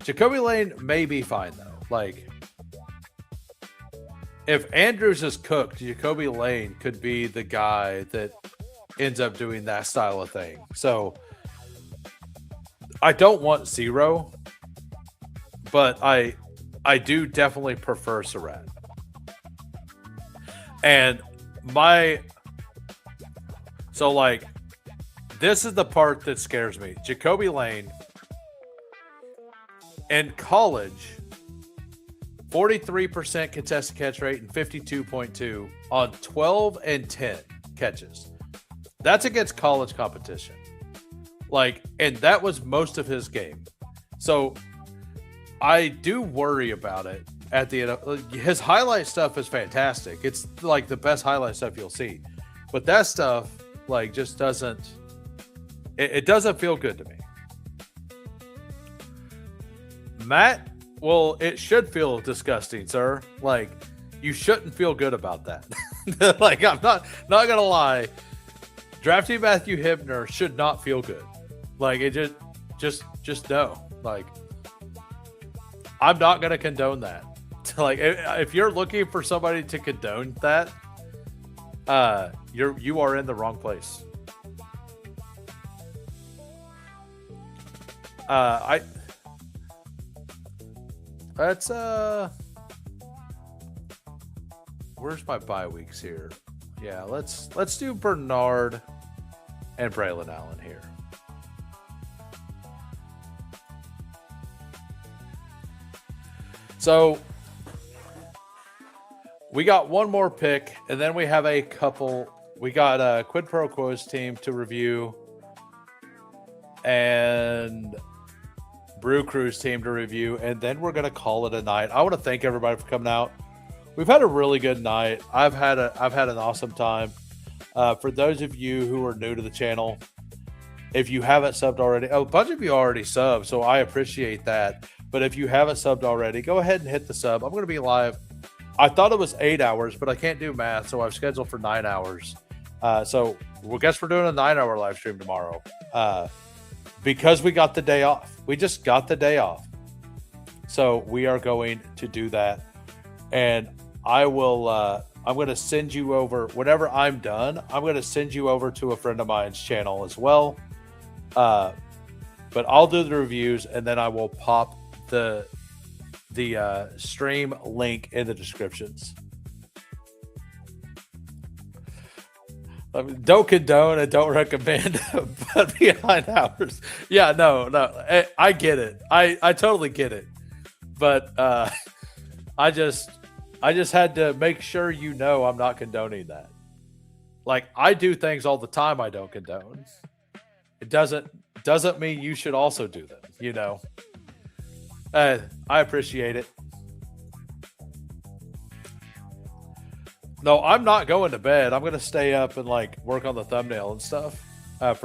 Jacoby Lane may be fine though. Like, if Andrews is cooked, Jacoby Lane could be the guy that ends up doing that style of thing. So I don't want 0, but I do definitely prefer Surratt. And like, this is the part that scares me. Jacoby Lane in college, 43% contested catch rate and 52.2 on 12 and 10 catches. That's against college competition. Like, and that was most of his game. So I do worry about it at the end. His highlight stuff is fantastic. It's like the best highlight stuff you'll see. But that stuff, like, just doesn't, it doesn't feel good to me. Matt, well, it should feel disgusting, sir. Like, you shouldn't feel good about that. Like, I'm not gonna lie. Drafting Matthew Hibner should not feel good. Like, it just no. Like, I'm not gonna condone that. Like, if you're looking for somebody to condone that, you are in the wrong place. Where's my bye weeks here? Yeah, let's do Bernard and Braylon Allen here. So we got one more pick, and then we have a couple. We got a Quid Pro Quo's team to review, and Brew Crew's team to review, and then we're gonna call it a night. I want to thank everybody for coming out. We've had a really good night. I've had an awesome time. For those of you who are new to the channel, if you haven't subbed already, a bunch of you already subbed, so I appreciate that. But if you haven't subbed already, go ahead and hit the sub. I'm going to be live. I thought it was 8 hours, but I can't do math, so I've scheduled for 9 hours. So I guess we're doing a 9-hour live stream tomorrow because we got the day off. We just got the day off. So we are going to do that. And I will, I'm going to send you over, whenever I'm done, I'm going to send you over to a friend of mine's channel as well. But I'll do the reviews, and then I will pop the stream link in the descriptions. I mean, don't condone and don't recommend, but behind hours. Yeah, no, I get it. I totally get it. But I just had to make sure you know I'm not condoning that. Like, I do things all the time I don't condone. It doesn't mean you should also do them, you know. I appreciate it. No, I'm not going to bed. I'm going to stay up and like work on the thumbnail and stuff. I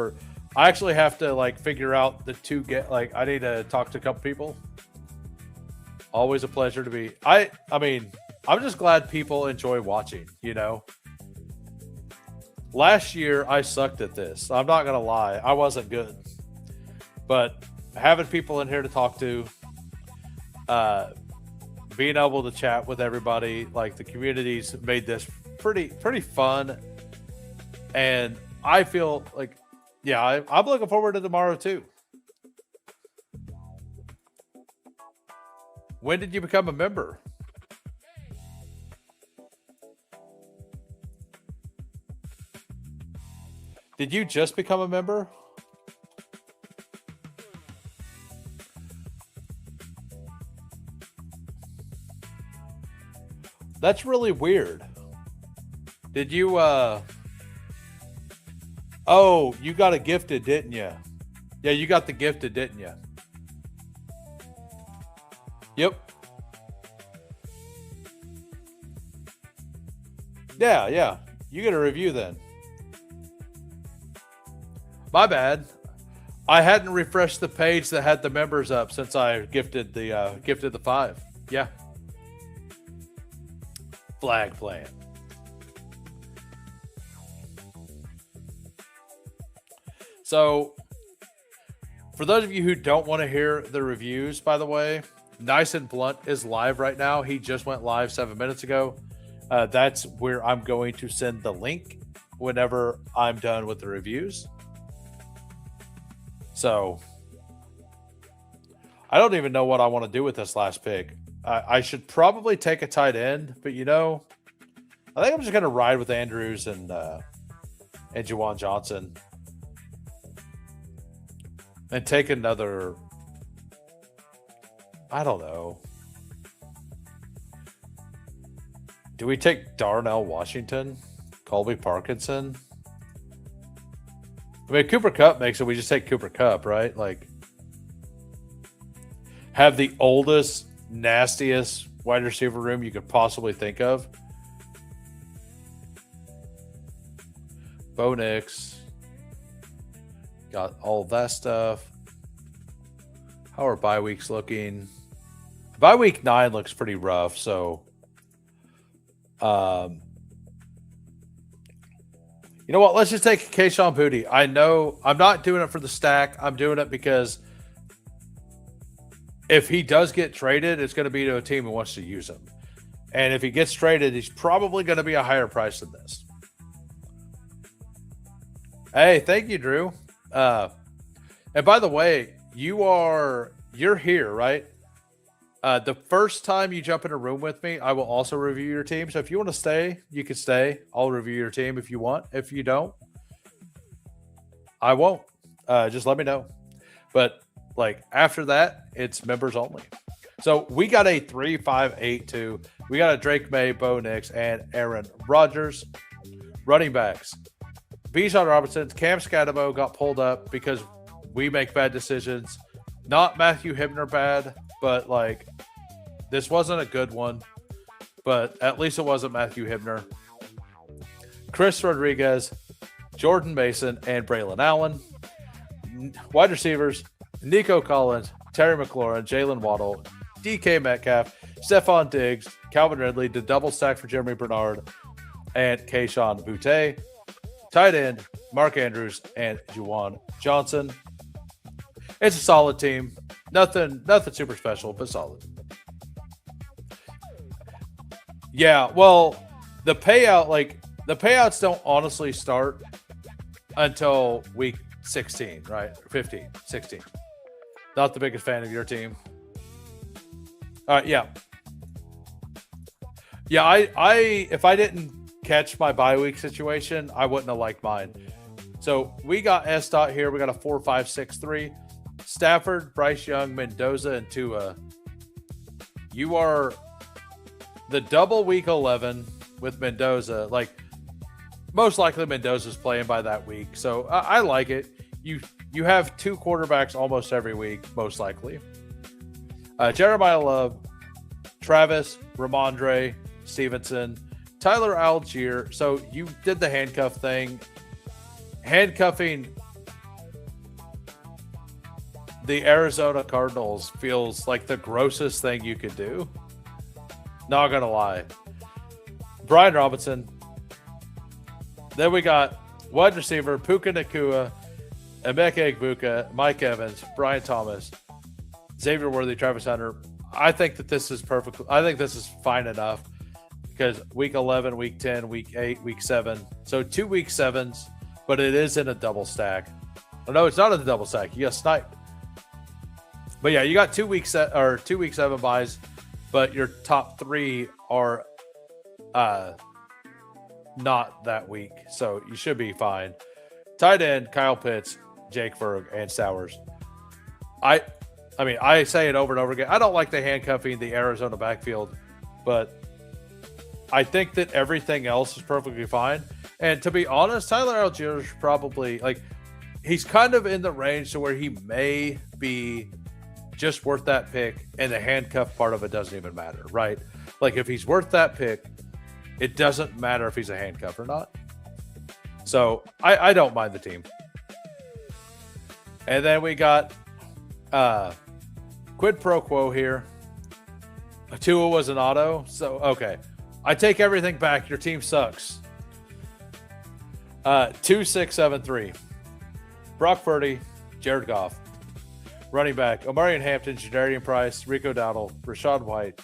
actually have to like figure out I need to talk to a couple people. Always a pleasure to be. I mean, I'm just glad people enjoy watching, you know. Last year I sucked at this. I'm not going to lie. I wasn't good. But having people in here to talk to, being able to chat with everybody, like the communities made this pretty fun And I feel like, yeah, I'm looking forward to tomorrow too. When did you become a member? Did you just become a member? That's really weird. Did you, oh, you got a gifted, didn't you? Yeah, you got the gifted, didn't you? Yep. Yeah. You get a review then. My bad. I hadn't refreshed the page that had the members up since I gifted the 5. Yeah. Flag plant. So, for those of you who don't want to hear the reviews, by the way, Nice and Blunt is live right now. He just went live 7 minutes ago. That's where I'm going to send the link whenever I'm done with the reviews. So, I don't even know what I want to do with this last pick. I should probably take a tight end, but I think I'm just going to ride with Andrews and Juwan Johnson. And take another, I don't know. Do we take Darnell Washington? Colby Parkinson? I mean, Cooper Kupp makes it. We just take Cooper Kupp, right? Like, have the oldest, nastiest wide receiver room you could possibly think of. Bo Nix. Got all that stuff. How are bye weeks looking? Bye week 9 looks pretty rough. So, you know what? Let's just take Kayshon Boutte. I know I'm not doing it for the stack. I'm doing it because if he does get traded, it's going to be to a team who wants to use him. And if he gets traded, he's probably going to be a higher price than this. Hey, thank you, Drew. And by the way, you're here, right? The first time you jump in a room with me, I will also review your team. So if you want to stay, you can stay. I'll review your team if you want. If you don't, I won't. Just let me know. But like after that, it's members only. So we got a 3-5-8-2. We got a Drake May, Bo Nix, and Aaron Rodgers. Running backs. Bijan Robinson, Cam Scatamo got pulled up because we make bad decisions. Not Matthew Hibner bad, but like this wasn't a good one. But at least it wasn't Matthew Hibner. Chris Rodriguez, Jordan Mason, and Braylon Allen. Wide receivers, Nico Collins, Terry McLaurin, Jalen Waddle, DK Metcalf, Stephon Diggs, Calvin Ridley, the double stack for Jeremy Bernard, and Kayshon Boutte. Tight end, Mark Andrews, and Juwan Johnson. It's a solid team. Nothing super special, but solid. Yeah, well, the payouts don't honestly start until week 16, right? 15, 16. Not the biggest fan of your team. All right, yeah. Yeah, I if I didn't catch my bye week situation, I wouldn't have liked mine. So we got S. Dot here. We got a 4-5-6-3. Stafford, Bryce Young, Mendoza, and Tua. You are the double week 11 with Mendoza. Like, most likely Mendoza's playing by that week. So I like it. You have 2 quarterbacks almost every week, most likely. Jeremiah Love, Travis, Ramondre, Stevenson, Tyler Algier. So you did the handcuff thing. Handcuffing the Arizona Cardinals feels like the grossest thing you could do. Not gonna lie. Brian Robinson. Then we got wide receiver Puka Nacua, Emeka Egbuka, Mike Evans, Brian Thomas, Xavier Worthy, Travis Hunter. I think that this is perfect. I think this is fine enough. because week 11, week 10, week 8, week 7. So 2 week 7s, but it is in a double stack. Oh, no, it's not in the double stack. You got sniped. But yeah, you got 2 week 7 buys, but your top 3 are not that week. So you should be fine. Tight end, Kyle Pitts, Jake Berg, and Sowers. I mean, I say it over and over again. I don't like the handcuffing the Arizona backfield, but I think that everything else is perfectly fine. And to be honest, Tyler Algier is probably like, he's kind of in the range to where he may be just worth that pick, and the handcuff part of it doesn't even matter, right? Like if he's worth that pick, it doesn't matter if he's a handcuff or not. So I don't mind the team. And then we got quid pro quo here. Tua was an auto. So, okay. I take everything back. Your team sucks. 2-6-7-3. Brock Purdy, Jared Goff. Running back, Omarion Hampton, Jadarian Price, Rico Dowdle, Rashad White,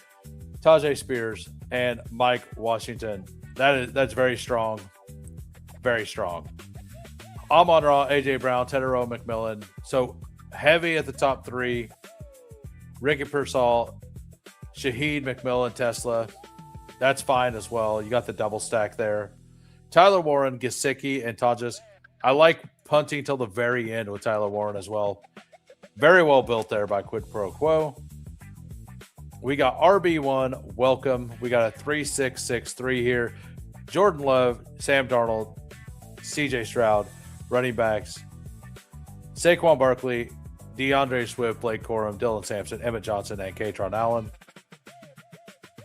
Tajay Spears, and Mike Washington. That's very strong. Very strong. Amon Ra, AJ Brown, Tedero McMillan. So heavy at the top 3. Ricky Pearsall, Shaheed McMillan, Tesla. That's fine as well. You got the double stack there. Tyler Warren, Gesicki, and Tonjes. I like punting till the very end with Tyler Warren as well. Very well built there by Quid Pro Quo. We got RB1, welcome. We got a 3-6-6-3 here. Jordan Love, Sam Darnold, CJ Stroud, running backs. Saquon Barkley, DeAndre Swift, Blake Corum, Dylan Sampson, Emmett Johnson, and Katron Allen.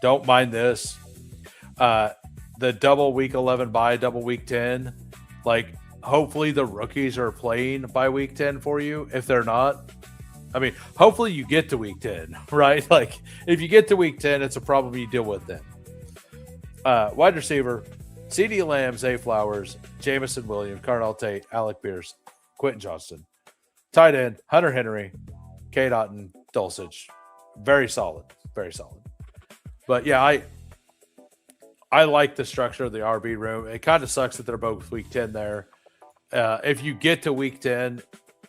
Don't mind this. The double week 11 bye, double week 10. Like, hopefully the rookies are playing by week 10 for you. If they're not, I mean, hopefully you get to week 10, right? Like, if you get to week 10, it's a problem you deal with then. Wide receiver, CeeDee Lamb, Zay Flowers, Jamison Williams, Carnell Tate, Alec Pierce, Quentin Johnston. Tight end, Hunter Henry, K. Dotton, Dulcich. Very solid. Very solid. But yeah, I like the structure of the RB room. It kind of sucks that they're both week 10 there. If you get to week 10,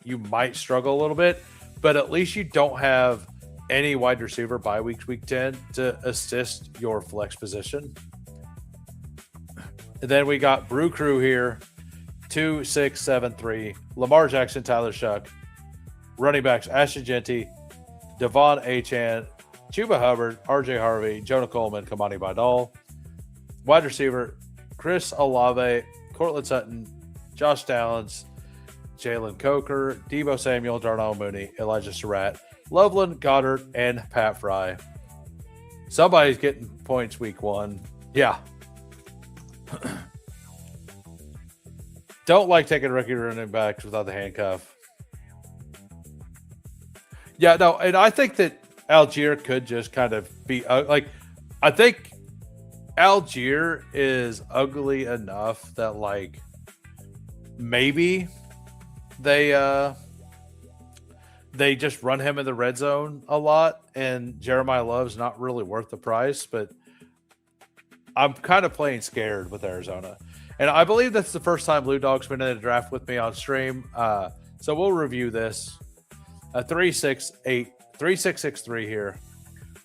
you might struggle a little bit, but at least you don't have any wide receiver by week 10 to assist your flex position. And then we got Brew Crew here, 2-6-7-3. Lamar Jackson, Tyler Shuck. Running backs, Ashton Genty, Devon Achane, Chuba Hubbard, RJ Harvey, Jonah Coleman, Kamani Vidal. Wide receiver, Chris Olave, Cortland Sutton, Josh Downs, Jalen Coker, Deebo Samuel, Darnell Mooney, Elijah Surratt, Loveland, Goddard, and Pat Fry. Somebody's getting points week 1. Yeah. Don't like taking rookie running backs without the handcuff. Yeah, no, and I think that Algier could just kind of be like, I think Algier is ugly enough that like maybe they just run him in the red zone a lot, and Jeremiah Love's not really worth the price, but I'm kind of playing scared with Arizona. And I believe that's the first time Blue Dog's been in a draft with me on stream. So we'll review this. A 3-6-6-3 here.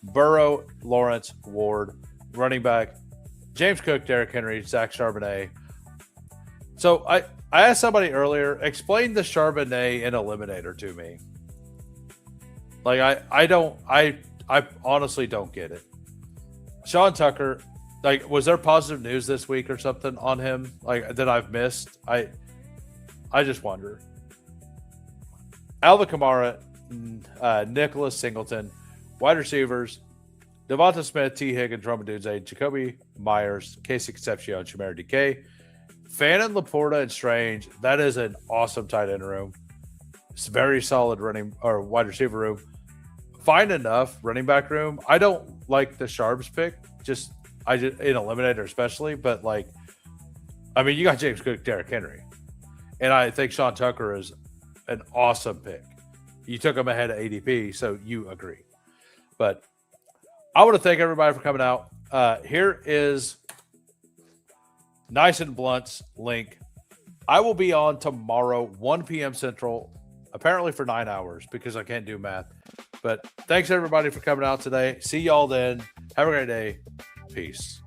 Burrow, Lawrence, Ward, running back, James Cook, Derrick Henry, Zach Charbonnet. So I asked somebody earlier, explain the Charbonnet and Eliminator to me. Like I honestly don't get it. Sean Tucker, like, was there positive news this week or something on him like that I've missed? I just wonder. Alvin Kamara, Nicholas Singleton, wide receivers, Devonta Smith, T. Higgins, Roman Dunze, Jacoby Myers, Casey Concepcion, Chimera DK, Fannin, Laporta, and Strange. That is an awesome tight end room. It's a very solid running or wide receiver room. Fine enough running back room. I don't like the Sharps pick, just in Eliminator especially, but like, I mean, you got James Cook, Derrick Henry, and I think Sean Tucker is an awesome pick. You took him ahead of ADP, so you agree. But I want to thank everybody for coming out. Here is Nice and Blunt's link. I will be on tomorrow, 1 p.m. Central, apparently for 9 hours because I can't do math. But thanks everybody for coming out today. See y'all then. Have a great day. Peace.